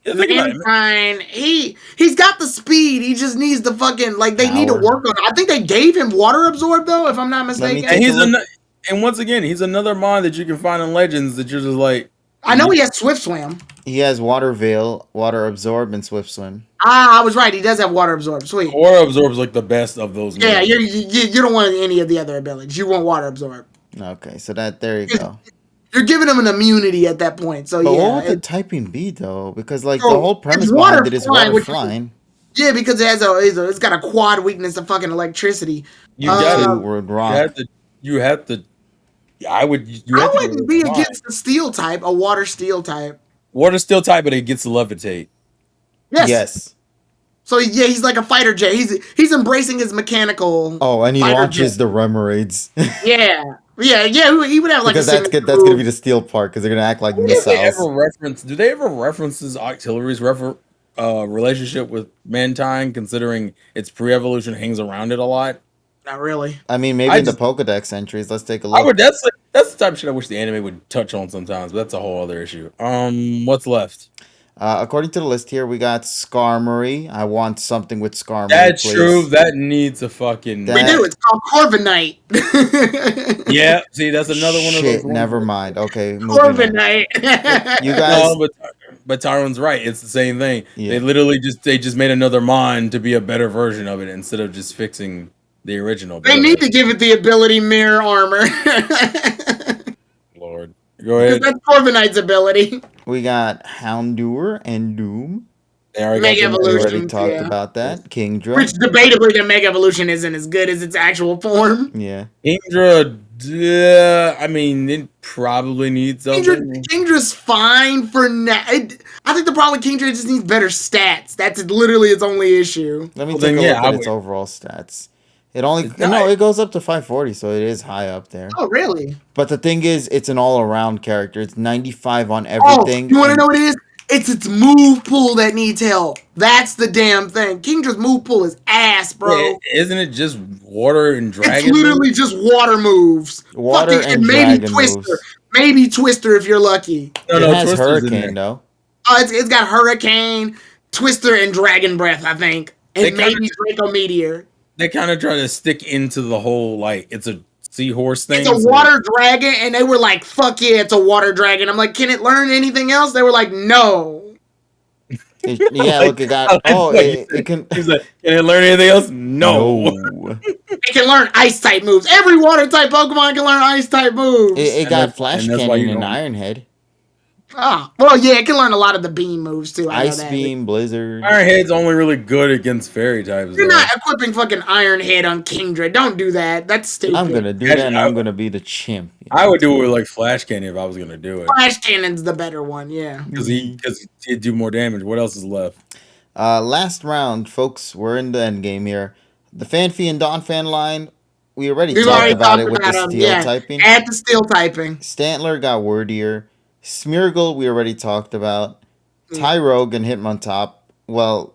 Think about it. Mankind, he's got the speed. He just needs the fucking they need to Power. work on it. I think they gave him water absorb though, if I'm not mistaken. take a look. And once again, he's another mod that you can find in Legends that you're just like. I know he has Swift Swim. He has Water Veil, Water Absorb, and Swift Swim. Ah, I was right. He does have water absorb. Sweet. Water absorbs like the best of those. Yeah, you don't want any of the other abilities. You want water absorb. Okay, so there you go. You're giving him an immunity at that point. So but yeah. what would the typing be though? Because the whole premise behind it is water flying. Yeah, because it's got a quad weakness to fucking electricity. You got rock. You have to. I wouldn't be against the steel type, a water steel type. Water steel type, but it gets to levitate. Yes. So yeah, he's like a fighter jet. He's embracing his mechanical. Oh, and he launches the Remerades. Yeah. He would have like because that's gonna be the steel part because they're gonna act like missiles. Do they ever reference his Octillery's relationship with Mantine, considering its pre-evolution hangs around it a lot? Not really. I mean, maybe in the Pokedex entries. Let's take a look. That's the type of shit I wish the anime would touch on sometimes, but that's a whole other issue. What's left? According to the list here, we got Skarmory. I want something with Skarmory. That's true. That needs a fucking. We do. It's called Corviknight. Yeah. See, that's another one of those. Never mind. Okay. Corviknight. You guys. No, but Tyron's right. It's the same thing. Yeah. They literally just made another mon to be a better version of it instead of just fixing the original. They need to give it the ability mirror armor. Lord. Go ahead. That's Corviknight's ability. We got Houndour and Doom. Mega Evolution. We already talked about that. Kingdra. Which debatably the Mega Evolution isn't as good as its actual form. Yeah. Kingdra, I mean, it probably needs something. Kingdra's fine for now. I think the problem with Kingdra just needs better stats. That's literally its only issue. Let me take a look at its overall stats. It goes up to 540, so it is high up there. Oh, really? But the thing is, it's an all-around character. It's 95 on everything. Oh, you want to know what it is? It's its move pool that needs help. That's the damn thing. Kingdra's move pool is ass, bro. Isn't it just water and dragon? It's literally just water moves. Water and dragon Twister. moves. Maybe Twister if you're lucky. No, it has Hurricane, though. Oh, it's got Hurricane, Twister, and Dragon Breath, I think. And maybe Draco Meteor. They kind of try to stick into the whole, it's a seahorse thing. It's a water dragon, and they were like, fuck yeah, it's a water dragon. I'm like, can it learn anything else? They were like, no. Look, it got... it can... He's like, can it learn anything else? No. It can learn ice-type moves. Every water-type Pokemon can learn ice-type moves. It got Flash Cannon and Iron Head. Ah, well, yeah, it can learn a lot of the beam moves too. Ice Beam, Blizzard. Iron Head's only really good against fairy types. You're not equipping fucking Iron Head on Kingdra. Don't do that. That's stupid. I'm gonna do that, and I'm gonna be the chimp. I would do it with Flash Cannon if I was gonna do it. Flash Cannon's the better one, yeah. Because he'd do more damage. What else is left? Last round, folks. We're in the end game here. The Fanfy and Donphan line. We already talked about it with the steel typing. Add the steel typing. Stantler got Wordier. Smeargle, we already talked about. Tyrogue and Hitmontop. Well,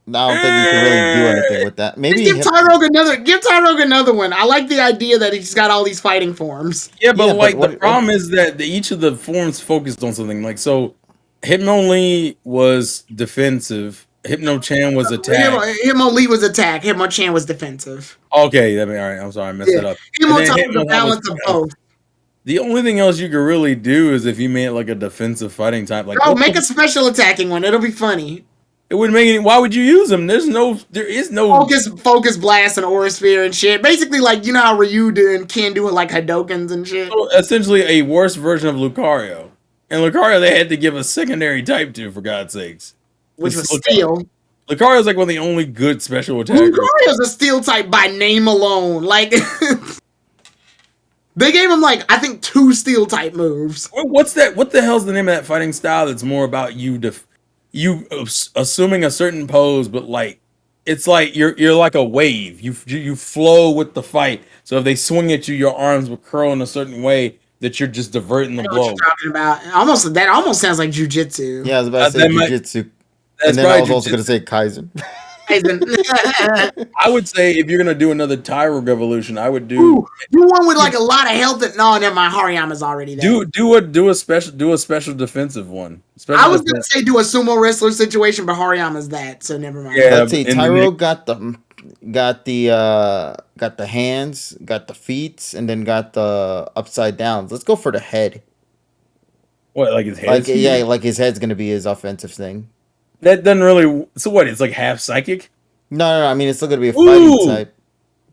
I don't think you can really do anything with that. Maybe give Tyrogue another one. I like the idea that he's got all these fighting forms. Yeah, but the problem is that each of the forms focused on something. So Hitmonlee was defensive. Hypno-Chan was attack. Hitmonlee was attack. Hitmonchan was defensive. Okay, all right. I'm sorry, I messed it up. Hitmontop was a balance of both. The only thing else you could really do is if you made a defensive fighting type. Make a special attacking one. It'll be funny. It wouldn't make any. Why would you use them? There is no focus blast and aura sphere and shit. Basically, you know how Ryu and Ken do Hadokens and shit. So essentially, a worse version of Lucario. And Lucario, they had to give a secondary type to, for God's sakes, which was Steel. Lucario's one of the only good special attackers. Lucario's a Steel type by name alone. They gave him I think 2 Steel type moves. What's that? What the hell's the name of that fighting style that's more about you assuming a certain pose, but it's you're like a wave. You flow with the fight. So if they swing at you, your arms will curl in a certain way that you're just diverting the blow. What you're talking about? That almost sounds like jujitsu. Yeah, I was about to say jujitsu. And then I was also going to say Kaizen. I would say if you're gonna do another Tyrell evolution, I would Ooh, do one with like a lot of health. No, never mind. Hariyama's already there. do a special defensive one. Special I was gonna defense. say do a sumo wrestler situation, but Hariyama's that, so never mind. Yeah, Let's see. in the Tyro got the hands, got the feet, and then got the upside downs. Let's go for the head. What, like his head? Like yeah, like his head's gonna be his offensive thing. That doesn't really. So what? It's like half psychic. No. I mean, it's still gonna be a fighting type,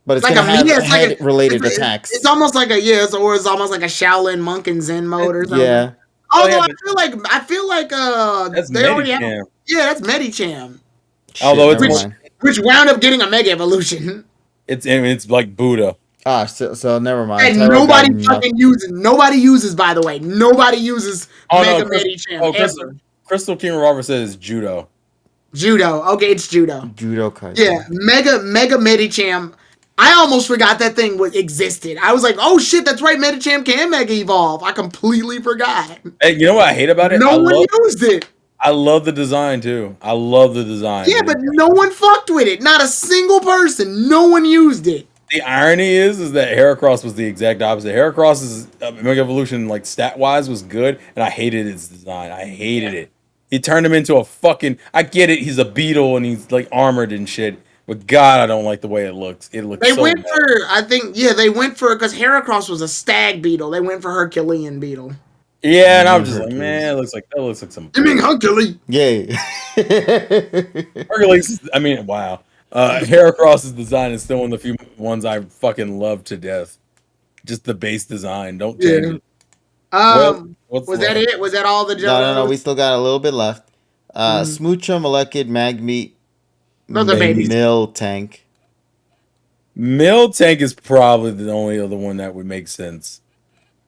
but it's Like gonna have it's like head-related attacks. It's almost like it's almost like a Shaolin monk in Zen mode or something. Yeah. Although I feel like That's they already have. Medicham. Yeah, that's Medicham. Although Never it's mind. Which wound up getting a mega evolution. it's like Buddha. So never mind. And Tyro got nobody uses, by the way. Nobody uses Mega Medicham ever. Crystal King Revolver says judo. Judo. Okay, it's judo. Judo Kai. Yeah, Mega Medicham. I almost forgot that thing existed. I was like, oh shit, that's right, Medicham can Mega Evolve. I completely forgot. Hey, you know what I hate about it? No one used it. I love the design too. I love the design. Yeah, but no one fucked with it. Not a single person. No one used it. The irony is that Heracross was the exact opposite. Heracross's Mega Evolution, like stat wise, was good, and I hated its design. I hated it. He turned him into a fucking. I get it. He's a beetle and he's like armored and shit. But God, I don't like the way it looks. It looks. They so went bad. for. I think they went for because Heracross was a stag beetle. They went for Herculean beetle. Yeah, and I'm just like, man, that looks like some. You mean Hercules? Yay. Hercules. I mean, wow. Heracross's design is still one of the few ones I fucking love to death. Just the base design. Don't change it. Was that it? Was that all the Johtos? No. We still got a little bit left. Smoochum, Malekid, Magmeet, Those are babies. Miltank. Miltank is probably the only other one that would make sense.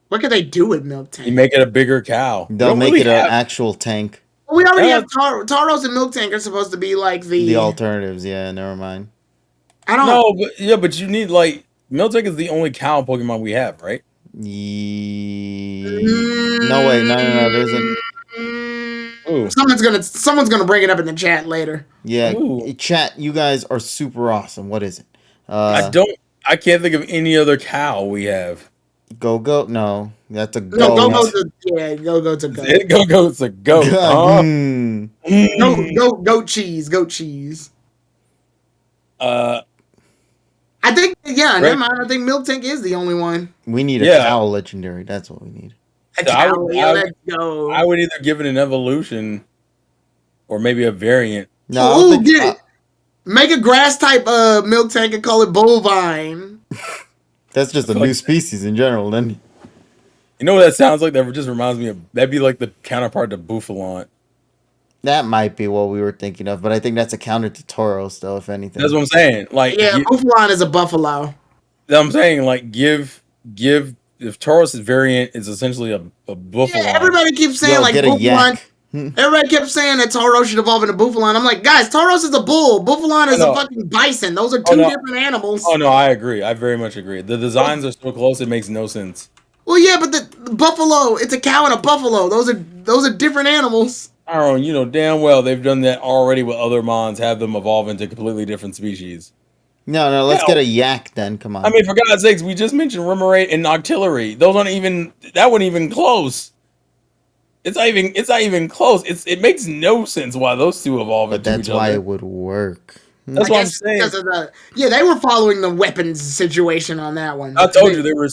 What could they do with Miltank? You make it a bigger cow. They'll make it an actual tank. We already have Tauros and Miltank are supposed to be like the alternatives. Yeah, never mind. I don't know. But you need like Miltank is the only cow Pokemon we have, right? No way, no. There's Ooh. Someone's gonna bring it up in the chat later. Yeah, chat. You guys are super awesome. What is it? I can't think of any other cow we have. Go. No, that's a goat. No, Go-Go's a goat. Go-Go's a goat. Huh? Goat cheese. I think never mind. I think Miltank is the only one. We need a cow legendary. That's what we need. Let's go. I would either give it an evolution or maybe a variant. No, get it. Make a grass type Miltank and call it bovine. That's just a new species in general, then. You know what that sounds like? That just reminds me of that'd be like the counterpart to Bouffalon. That might be what we were thinking of, but I think that's a counter to Tauros, though. If anything, that's what I'm saying. Like, Bouffalon is a buffalo. I'm saying, like, give if Tauros' variant is essentially a Bouffalon. Yeah, everybody keeps saying like Bouffalon. Everybody kept saying that Tauros should evolve into Bouffalon. I'm like, guys, Tauros is a bull. Bouffalon is a fucking bison. Those are two different animals. Oh no, I agree. I very much agree. The designs are so close; it makes no sense. Well, yeah, but the buffalo, it's a cow and a buffalo. Those are different animals. Aaron, you know damn well they've done that already with other mons. Have them evolve into completely different species. No, let's get a yak then. Come on. I mean, for God's sakes, we just mentioned Remoraid and Noctillery. Those aren't even. That wasn't even close. It's not even close. It makes no sense why those two evolve into each other. But that's why it would work. That's what I'm saying. They were following the weapons situation on that one. I told you they were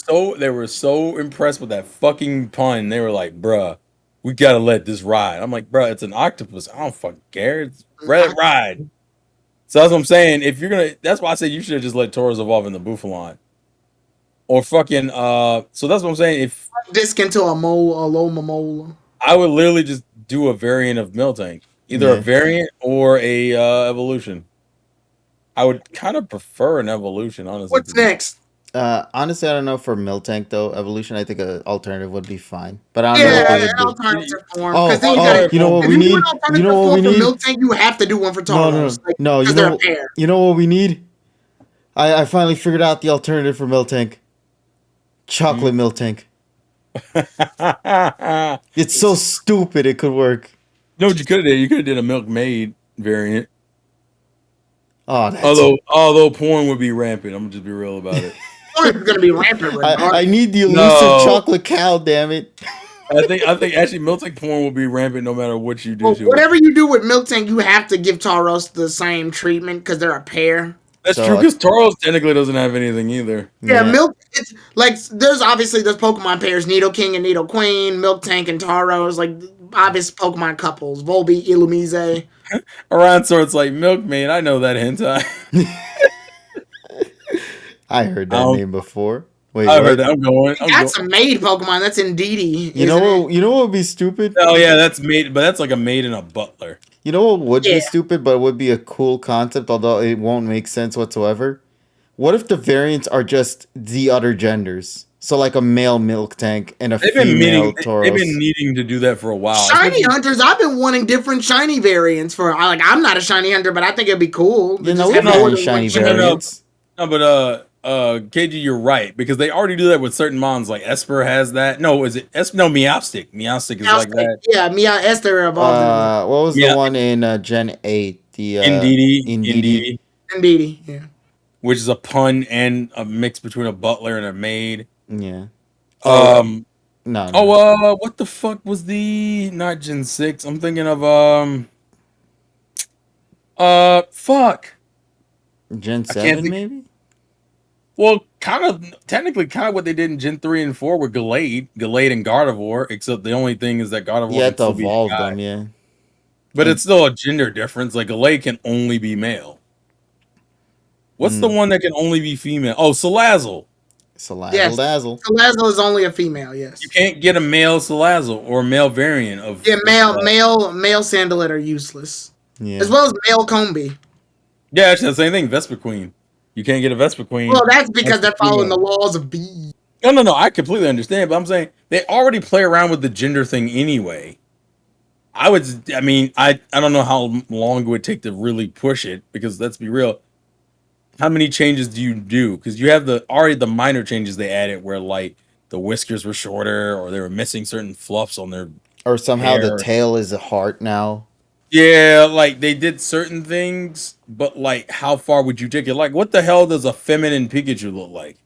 so impressed with that fucking pun. They were like, "Bruh, we gotta let this ride." I'm like, "Bruh, it's an octopus. I don't fucking care. It's let it ride." So that's what I'm saying. If you're gonna, that's why I said you should have just let Tauros evolve in the Bouffalon. Or fucking so that's what I'm saying. If disc into a Loma Mola. I would literally just do a variant of Miltank. Either a variant or a evolution. I would kind of prefer an evolution, honestly. What's next? Honestly, I don't know for Miltank though. Evolution, I think an alternative would be fine. But I don't know what an alternative form. You know what we need? You know what we need? Miltank, you have to do one for Tauros. No. You know what we need? I finally figured out the alternative for Miltank. Chocolate Miltank. It's so stupid. It could work. You know what you could have did? You could have did a Milkmaid variant. Oh, that's Although porn would be rampant, I'm gonna just be real about it. Porn is gonna be rampant regardless. I need the elusive chocolate cow, damn it. I think actually Miltank porn will be rampant no matter what you do Well, to it. whatever you do with Miltank, you have to give Tauros the same treatment because they're a pair. That's So, true because Tauros technically doesn't have anything either. Yeah, Milk. It's like there's Pokemon pairs: Nidoking and Nidoqueen, Miltank and Tauros, like obvious Pokemon couples: Volbeat, Illumise. Orion Sword's like Milkmaid. I know that hentai. I heard that name before. Wait, I what? heard that. I'm going. That's a maid Pokemon. That's Indeedee. You know what? You know what would be stupid? Oh yeah, that's maid, but that's like a maid and a butler. You know what would be stupid, but would be a cool concept, although it won't make sense whatsoever? What if the variants are just the other genders? So like a male Miltank and a female Tauros. They've been needing to do that for a while. Shiny hunters, I've been wanting different shiny variants for. Like, I'm not a shiny hunter, but I think it'd be cool. You know, we have any shiny variants. No, but KG, you're right because they already do that with certain mons. Like Esper has that. No, is it No, Meowstic. Meowstic is like that. Yeah, Esther evolved. What was the one in Gen 8? The Indeedee. Indeedee, yeah. Which is a pun and a mix between a butler and a maid. Yeah. No. No. What the fuck was the not Gen 6? I'm thinking of fuck. Gen 7 maybe? Well, technically what they did in Gen 3 and 4 were Gallade and Gardevoir, except the only thing is that Gardevoir you have to evolve them, yeah. But it's still a gender difference. Like Gallade can only be male. What's the one that can only be female? Oh, Salazzle. Yes. Dazzle. Salazzle is only a female, yes. You can't get a male Salazzle or a male variant of male Salandit are useless. Yeah. As well as male Combee. Yeah, actually the same thing, Vespiquen. You can't get a Vespiquen. Well, that's because they're following the laws of bees. No, I completely understand, but I'm saying they already play around with the gender thing anyway. I don't know how long it would take to really push it, because let's be real. How many changes do you do? Because you have the minor changes they added where like the whiskers were shorter or they were missing certain fluffs on their or somehow hair. The tail is a heart now. Yeah, like they did certain things, but like how far would you take it? Like what the hell does a feminine Pikachu look like?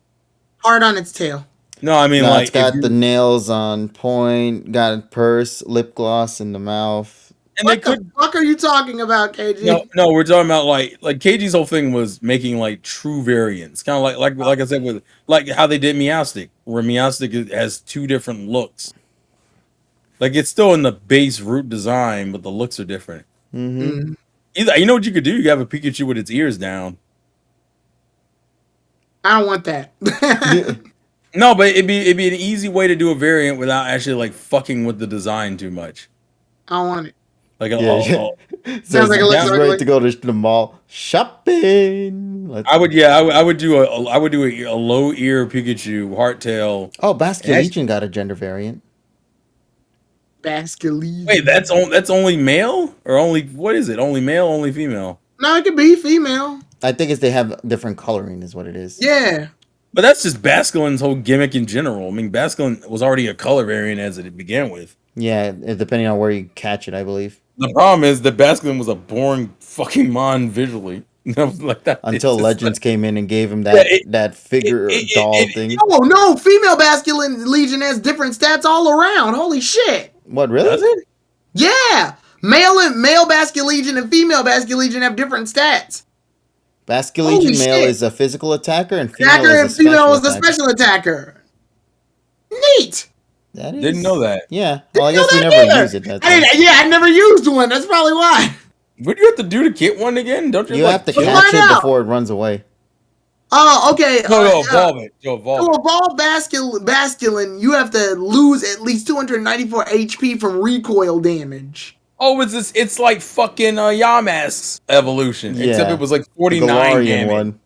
Heart on its tail. No, I mean like it's got the nails on point, got a purse, lip gloss in the mouth. And what the fuck are you talking about, KG? No, we're talking about like KG's whole thing was making like true variants, kind of like I said with like how they did Meowstic, where Meowstic has two different looks. Like it's still in the base root design, but the looks are different. Mm-hmm. You know what you could do? You could have a Pikachu with its ears down. I don't want that. No, but it'd be an easy way to do a variant without actually like fucking with the design too much. I don't want it. Like sounds like it's ready to go to the mall shopping. I would do a low ear Pikachu hardtail. Oh, Basculegion got a gender variant. Basculegion. Wait, that's only male or only what is it? Only male, only female? No, it could be female. I think they have different coloring, is what it is. Yeah. But that's just Basculin's whole gimmick in general. I mean, Basculin was already a color variant as it began with. Yeah, depending on where you catch it, I believe. The problem is that Basculin was a boring fucking mon visually. Like that until Legends came in and gave him that figure doll thing. Oh no, female Basculegion has different stats all around. Holy shit! What, really? Does it? Yeah, male Basculegion and female Basculegion have different stats. Basculegion male is a physical attacker, and female is a special attacker. Neat. That is, didn't know that. Yeah. Well, I guess we never use it. I never used one. That's probably why. What do you have to do to get one again? Don't you? You have to catch it before it runs away. Oh, okay. No, evolve it. To evolve Basculin, you have to lose at least 294 HP from recoil damage. Oh, it's like fucking Yamask's evolution. Yeah. Except it was like 49 damage. One.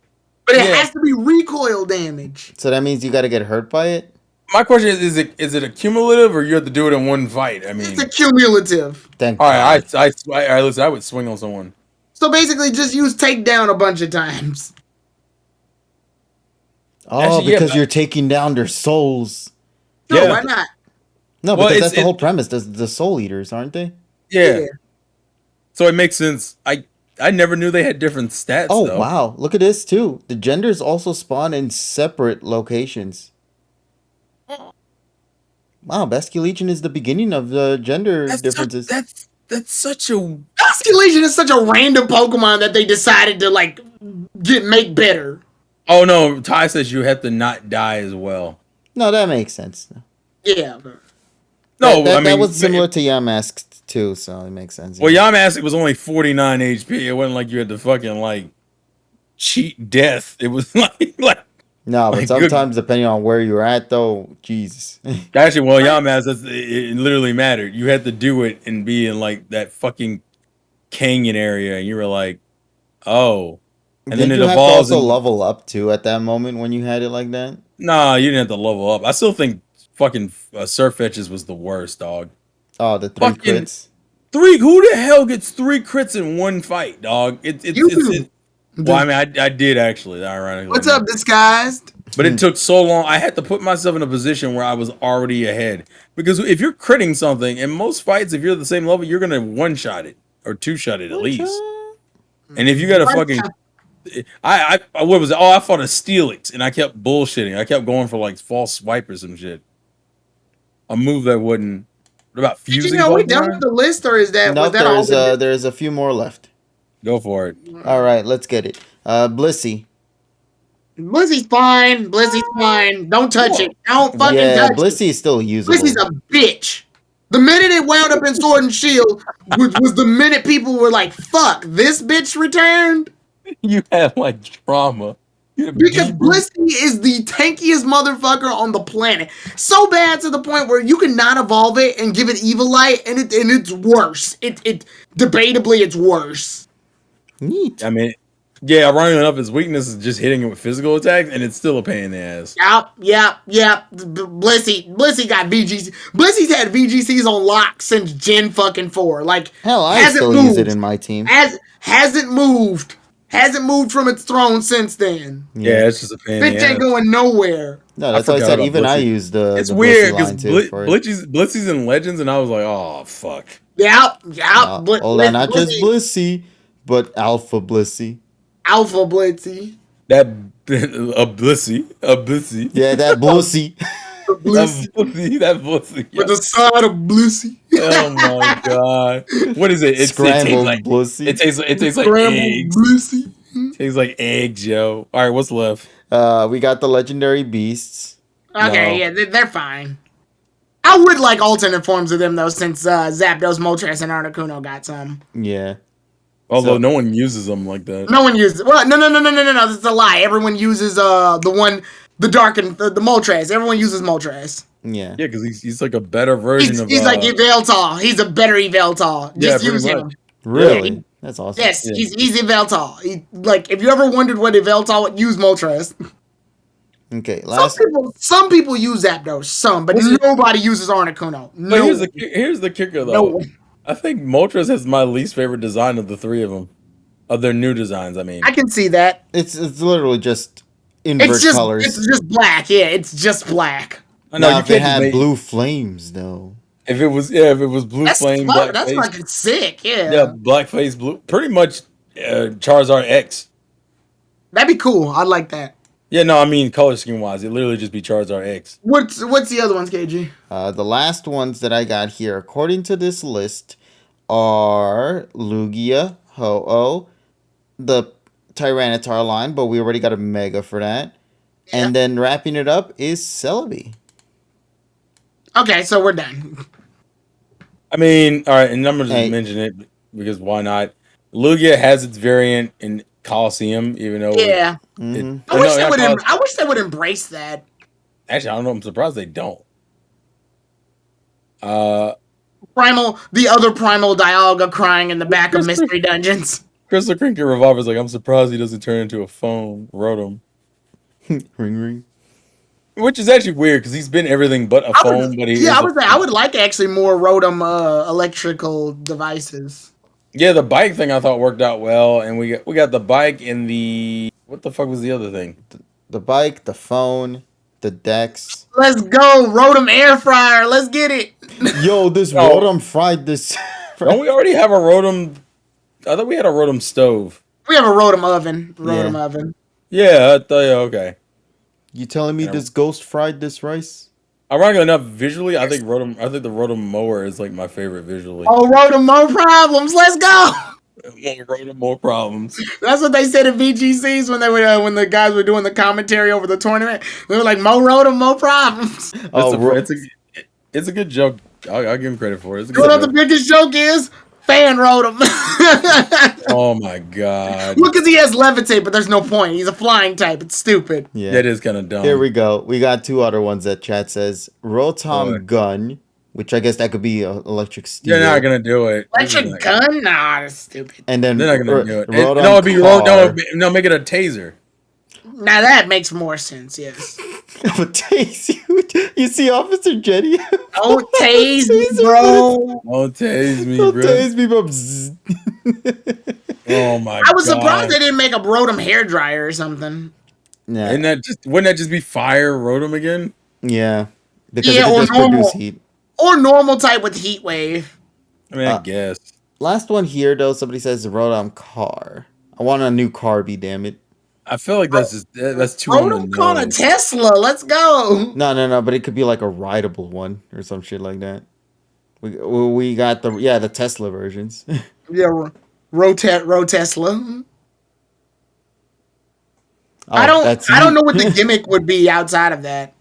But it has to be recoil damage. So that means you got to get hurt by it? My question is it a cumulative or you have to do it in one fight? I mean, it's a cumulative. Thank all right, listen, I would swing on someone. So basically, just use takedown a bunch of times. Oh, actually, because you're taking down their souls. No, why not? No, because that's the whole premise. The soul eaters, aren't they? Yeah. So it makes sense. I I never knew they had different stats. Oh though. wow! Look at this too. The genders also spawn in separate locations. Wow, Basculegion is the beginning of the gender differences. That's such a Basculegion is such a random Pokemon that they decided to like make better. Oh no, Ty says you have to not die as well. No, that makes sense. Yeah. No, that was similar to Yamask too, so it makes sense. Well, Yamask was only 49 HP. It wasn't like you had to fucking like cheat death. It was like no, but like, sometimes depending on where you're at, though, Jesus. Actually, well, Yamask, it literally mattered. You had to do it and be in like that fucking canyon area, and you were like, oh. And Did then you it have to evolves. also level up too at that moment when you had it like that? Nah, you didn't have to level up. I still think fucking Surfetches was the worst, dog. Oh, the three Fucking crits. Who the hell gets 3 crits in one fight, dog? Well, I mean, I did actually, ironically. What's up, Disguised? But it took so long. I had to put myself in a position where I was already ahead. Because if you're critting something, in most fights, if you're the same level, you're gonna one-shot it or two-shot it at least. And if you got a fucking, I what was it? Oh, I fought a Steelix and I kept bullshitting. I kept going for like false swipe or some shit. A move that wouldn't. What about fusing? We done with the list, or is that? No, was that there's a few more left. Go for it. All right, let's get it. Blissey. Blissey's fine. Blissey's fine. Don't touch it. Don't fucking touch it. Blissey is still usable. Blissey's a bitch. The minute it wound up in Sword and Shield was the minute people were like, fuck, this bitch returned? You had like trauma. Because Blissey is the tankiest motherfucker on the planet. So bad to the point where you can not evolve it and give it Evilite, and it's worse. It debatably it's worse. Neat. I mean, yeah, ironically enough, his weakness is just hitting it with physical attacks, and it's still a pain in the ass. Yep. Blissey got VGC. Blissey's had VGCs on lock since Gen fucking 4. Like, hell, I still use it in my team. Hasn't moved from its throne since then. Yeah, it's just a pain. Bitch ain't going nowhere. No, that's why I said even Blissey. I use the. It's the weird because Blissey's in Legends, and I was like, oh fuck. Yep. Hold on, not just Blissey, but Alpha Blissey. Alpha Blissey. That a Blissey. Yeah, that Blissey. That Blissey. With the side of Blissey. Oh my god! What is it? Scrambled Blissey. It tastes like eggs. Blissey. Tastes like eggs, yo. All right, what's left? We got the legendary beasts. Okay, yeah, they're fine. I would like alternate forms of them though, since Zapdos, Moltres, and Articuno got some. Yeah. Although no one uses them like that. No one uses. Well, no. That's a lie. Everyone uses the Moltres. Everyone uses Moltres. Yeah. Yeah, because he's like a better version of. He's like Yveltal. He's a better Yveltal. Just use him. Really? Yeah, that's awesome. Yes, yeah. he's Yveltal. Like, if you ever wondered what Yveltal would, use Moltres. Okay, some people use Zapdos, but nobody uses Articuno. No. But here's the kicker though. No. I think Moltres has my least favorite design of the three of them. Of their new designs, I mean. I can see that. It's literally just invert colors. It's just black. Yeah, it's just black. I know if it had blue flames though. If it was blue flame, that's fucking sick. Yeah, black face, blue. Pretty much Charizard X. That'd be cool. I'd like that. Yeah, no, I mean color scheme wise, it literally just be Charizard X. What's the other ones, KG? The last ones that I got here, according to this list, are Lugia, Ho-Oh, the Tyranitar line, but we already got a Mega for that. Yeah. And then wrapping it up is Celebi. Okay, so we're done. I mean, all right, and I'm just mention it because why not? Lugia has its variant in Coliseum, even though I wish they would embrace that. Actually, I don't know. I'm surprised they don't. The other Primal Dialga crying in the back of Mystery Dungeons. Crystal Cricket Revolver's like, I'm surprised he doesn't turn into a phone. Rotom. Ring. Which is actually weird because he's been everything but a phone. I would like actually more Rotom electrical devices. Yeah, the bike thing I thought worked out well, and we got the bike and the what the fuck was the other thing? The bike, the phone, the Dex. Let's go, Rotom air fryer. Let's get it. Yo, this Rotom fried this. Don't we already have a Rotom I thought we had a Rotom stove. We have a Rotom oven. Yeah. Oven. Yeah, I thought. Yeah, okay. You telling me Yeah. this ghost fried this rice? Ironically enough, visually, I think the Rotom mower is like my favorite visually. Oh, Rotom, more problems. Let's go. More Rotom, more problems. That's what they said at VGCs when they were when the guys were doing the commentary over the tournament. They were like, "Mo Rotom, mo problems." It's a good joke. I'll give him credit for it. It's a You know good what the joke. biggest joke is? Fan Rotom. Oh my god. Look, because he has levitate, but there's no point. He's a flying type. It's stupid. Yeah. That is kind of dumb. Here we go. We got two other ones that chat says. Rotom Boy. gun, which I guess that could be electric steel. They're not gonna do it. Electric gun? Nah, that's stupid. And then They're not gonna do it. Rotom No, it'd be car. no, make it a taser. Now that makes more sense, yes. But tase you. You see Officer Jenny? Don't tase me, bro. Don't tase me, Don't bro. tase me, bro. Bzzz. Oh my god. I was surprised they didn't make a Rotom hairdryer or something. Nah. Wouldn't that just be fire Rotom again? Yeah. Because Yeah, it could or just normal. produce heat. Or normal type with heat wave. I mean, I guess. Last one here, though. Somebody says Rotom car. I want a new Carby, damn it. I feel like that's too on the Rotom called a nose. Tesla. Let's go. No, but it could be like a rideable one or some shit like that. We got the Tesla versions. Yeah, Tesla. Oh, I that's don't you. know what the gimmick would be outside of that.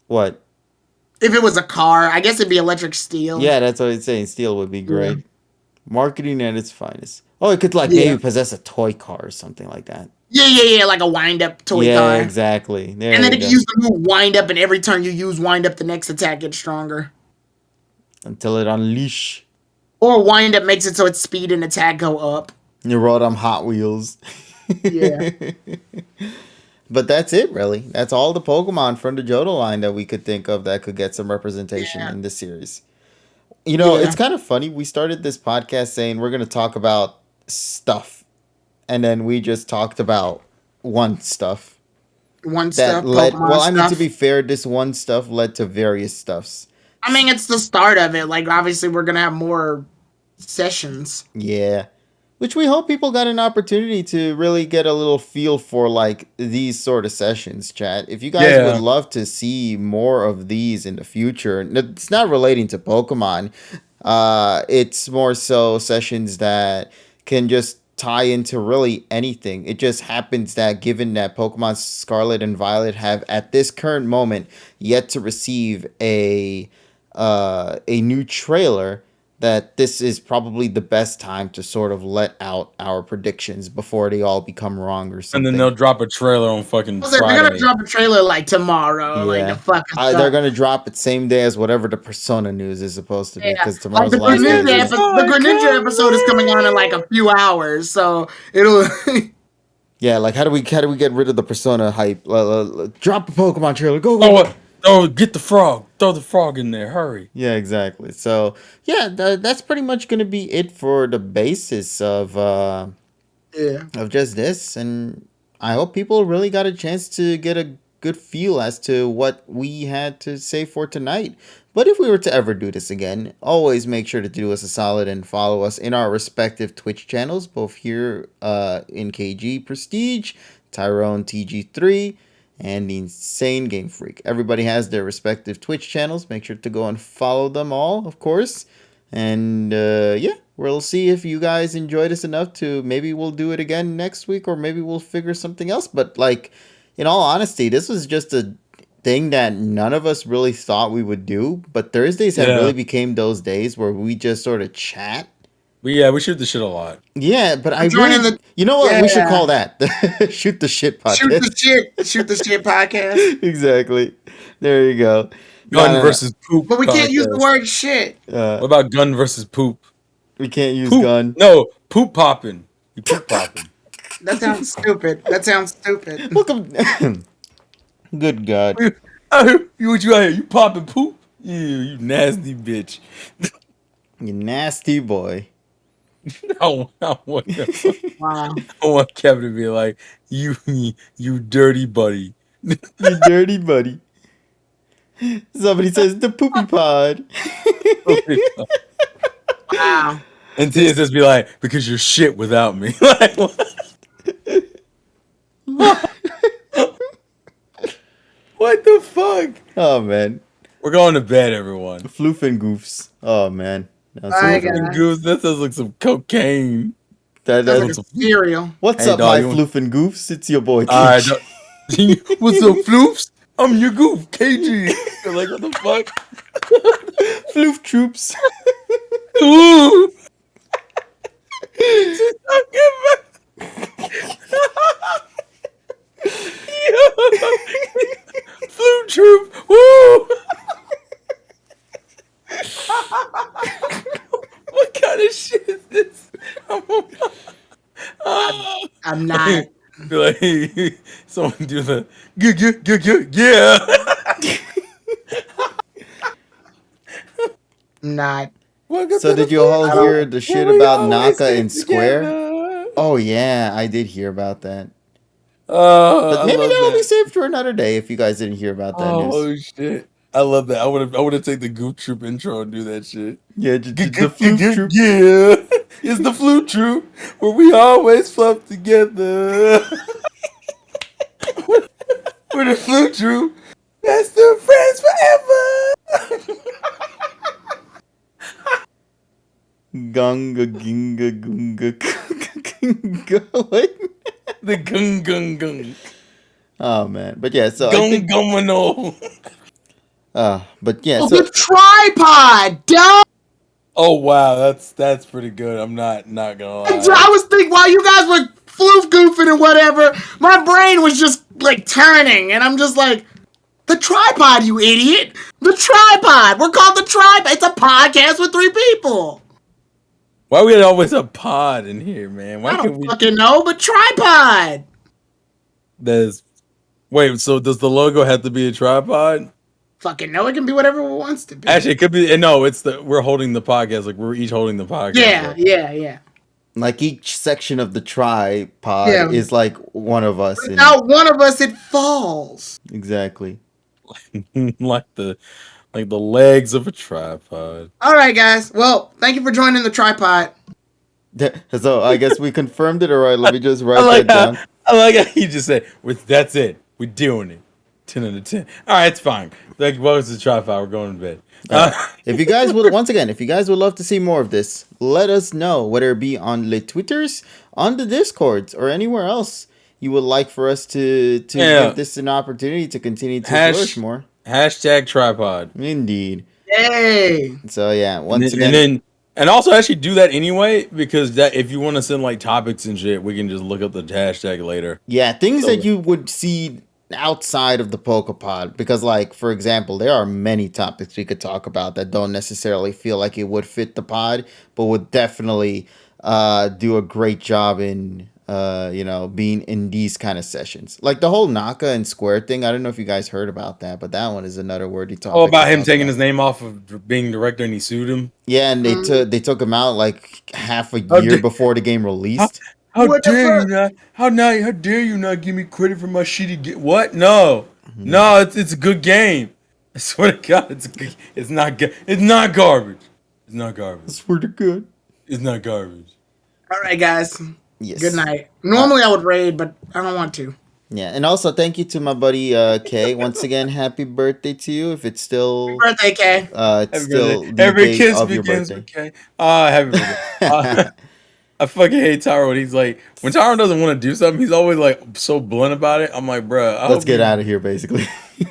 What? If it was a car, I guess it'd be electric steel. Yeah, that's what it's saying. Steel would be great. Yeah. Marketing at its finest. Oh, it could maybe possess a toy car or something like that. Yeah, like a wind-up toy car. Yeah, exactly. There And then you it go. can use the move wind-up, and every turn you use wind-up, the next attack gets stronger. Until it unleash. Or wind-up makes it so its speed and attack go up. You rode on Hot Wheels. Yeah. But that's it, really. That's all the Pokemon from the Johto line that we could think of that could get some representation in this series. You know, it's kind of funny. We started this podcast saying we're going to talk about stuff. And then we just talked about one stuff. One stuff, to be fair, this one stuff led to various stuffs. I mean, it's the start of it. Like, obviously, we're going to have more sessions. Yeah. Which we hope people got an opportunity to really get a little feel for, like, these sort of sessions, chat. If you guys would love to see more of these in the future, it's not relating to Pokemon. It's more so sessions that can just tie into really anything. It just happens that given that Pokemon Scarlet and Violet have, at this current moment, yet to receive a new trailer, that this is probably the best time to sort of let out our predictions before they all become wrong or something. And then they'll drop a trailer on fucking Friday. They're gonna drop a trailer like tomorrow. Yeah. Like the fucking they're gonna drop it same day as whatever the Persona news is supposed to be, because tomorrow's the the last day. The Greninja episode is coming on in like a few hours, so it'll. Yeah, like how do we get rid of the Persona hype? Drop a Pokemon trailer. Go. Oh, get the frog. Throw the frog in there. Hurry. Yeah, exactly. So, yeah, that's pretty much going to be it for the basis of just this. And I hope people really got a chance to get a good feel as to what we had to say for tonight. But if we were to ever do this again, always make sure to do us a solid and follow us in our respective Twitch channels, both here in KG Prestige, Tyrone TG3, and the Insane Game Freak. Everybody has their respective Twitch channels. Make sure to go and follow them all, of course. And we'll see if you guys enjoyed us enough to maybe we'll do it again next week, or maybe we'll figure something else. But like, in all honesty, this was just a thing that none of us really thought we would do. But Thursdays have really became those days where we just sort of chat. We shoot the shit a lot. Yeah, but you know what? We should call that Shoot the Shit podcast. Shoot the shit podcast. Exactly. There you go. Gun versus poop. But we can't use the word shit. What about gun versus poop? We can't use poop. Gun. No, poop popping. You poop popping. That sounds stupid. Welcome. Good God. What you out here? You popping poop? You nasty bitch. You nasty boy. I want Wow. I want Kevin to be like, you dirty buddy. You dirty buddy. Somebody says the poopy pod. Wow. And Tia just be like, because you're shit without me. Like, what the fuck? Oh man, We're going to bed, everyone. floof and goofs. Oh man, that's All so right, funny. guys. Goose, that sounds like some cocaine. That, Sounds like a that's, cereal. what's Hey, up, dog, my you want- floof and goofs? It's your boy. All right, KG. what's up, floofs? I'm your goof, KG. You're like, what the fuck? Floof troops. Ooh. Flute troop. Woo. What kind of shit is this? I'm not. Be like, someone do the yeah. I'm not. Welcome So to the did you all Flute hear Troop, the shit where we about always Naka stick and Square? together. Oh yeah, I did hear about that. But I maybe love that will be that. saved for another day if you guys didn't hear about that news. Oh shit. I love that. I would have taken the Goof Troop intro and do that shit. Yeah, the floof troop. Yeah, it's the Flute Troop where we always fluff together. We're the Flute Troop, best of friends forever. Gunga ginga gunga gunga. What? The gung gung gung Oh man, but yeah. So I gung think. gumano. But yeah. Oh, So the tripod, duh! Oh wow, that's pretty good. I'm not gonna lie. I was thinking while you guys were floof goofing and whatever, my brain was just like turning, and I'm just like, the tripod, you idiot! The tripod. We're called the tripod. It's a podcast with 3 people. Why we always a pod in here, man? Why I can't don't we? fucking know, but tripod. There's wait. So does the logo have to be a tripod? Fucking know, it can be whatever it wants to be. Actually, it could be. No, it's we're holding the podcast. Like we're each holding the podcast. Yeah. Like, like each section of the tripod Yeah. is like one of us. And Without one of us, it falls. exactly. like the legs of a tripod. All right, guys. Well, thank you for joining the tripod. So I guess we confirmed it. All right, let me just I write like that how down. he just said, "That's it. We're doing it. 10 out of 10. All right, it's fine. Thank you. Welcome to the tripod. We're going to bed." If you guys would, once again, if you guys would love to see more of this, let us know, whether it be on the Twitters, on the Discords, or anywhere else you would like for us to give this an opportunity to continue to flourish more. Hashtag tripod. Indeed. Yay. So yeah, once And again, and also actually do that anyway, because that if you want to send like topics and shit, we can just look up the hashtag later. yeah, things So- that you would see outside of the Pokepod, because like for example, there are many topics we could talk about that don't necessarily feel like it would fit the pod, but would definitely do a great job in being in these kind of sessions. Like the whole Naka and Square thing. I don't know if you guys heard about that, but that one is another wordy topic. Oh, about to him talk taking about. his name off of being director and he sued him. Yeah, and they took him out like half a How year da- before the game released. How What the dare fuck? you not? How dare you not give me credit for my shitty game? What? No, Mm-hmm. no, it's a good game. I swear to God, it's not good. It's not garbage. It's not garbage. Swear to God. It's not garbage. All right, guys. Yes. Good night. Normally I would raid, but I don't want to. Yeah, and also thank you to my buddy Kay. Once again, happy birthday to you. If it's still Birthday, Kay. it's still the Every date kiss of your begins birthday. with K. Happy birthday. I fucking hate Tyrone. He's like, when Tyrone doesn't want to do something, he's always like so blunt about it. I'm like, bruh, Let's get out of here, basically.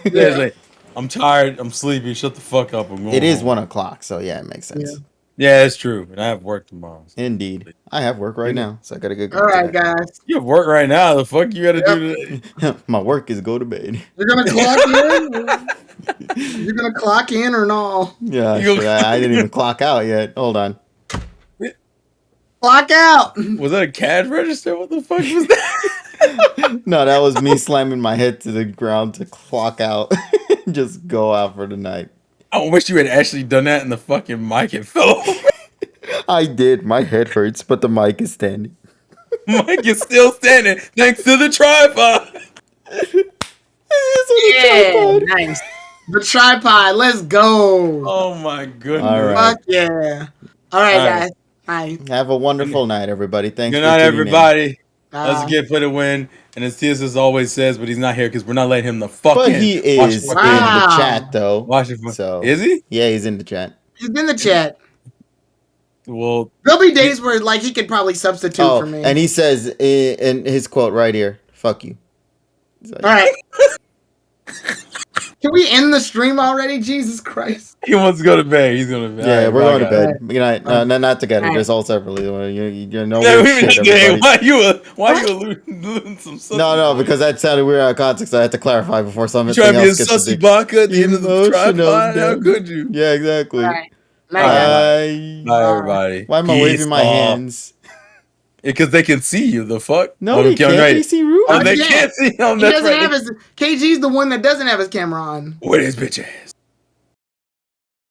Yeah, he's like, I'm tired. I'm sleepy. Shut the fuck up. I'm going It is home. 1:00, so yeah, it makes sense. Yeah, it's true. And I have work tomorrow. So. Indeed, I have work right now, so I gotta go. All right, guys. You have work right now. The fuck you gotta do today? My work is go to bed. You're gonna clock in? You're gonna clock in or no? Yeah, You- shit, I didn't even clock out yet. Hold on. Clock out. Was that a cash register? What the fuck was that? No, that was me slamming my head to the ground to clock out. Just go out for the night. I wish you had actually done that and the fucking mic had fell over. I did. My head hurts, but the mic is standing. Mic is still standing thanks to the tripod. Yeah, nice. The tripod. Let's go. Oh my goodness. All right. Fuck yeah. All right, All right. guys. Hi. Have a wonderful night, everybody. Thanks Good for night, tuning everybody. Uh, Let's get for the win. And as TSS always says, but he's not here because we're not letting him the fuck But in. he is in the chat, though. Watch it. So Is he? Yeah, he's in the chat. He's in the chat. Well, There'll be days where like he could probably substitute for me. And he says in his quote right here, "Fuck you." All right. Can we end the stream already? Jesus Christ. he wants to go to bed. He's going to bed. Yeah, All we're right, going to bye, guys. bed. Good night. No, not together. All right. Just all separately. You know, Yeah, weird we shit, not gay. everybody. Why you alluding some sussy? No, because that sounded weird out of context. I had to clarify before something You trying to be a else gets sussy big. baka at the end of the Emotional tripod? How damage. could you? Yeah, exactly. All right. Night, guys. Bye. Bye, everybody. Why am I waving my hands? Because they can see you, the fuck? No, they can't. They see Ruben. Oh, they can't see him. He That's doesn't right. have his KG's the one that doesn't have his camera on. Where his bitch ass?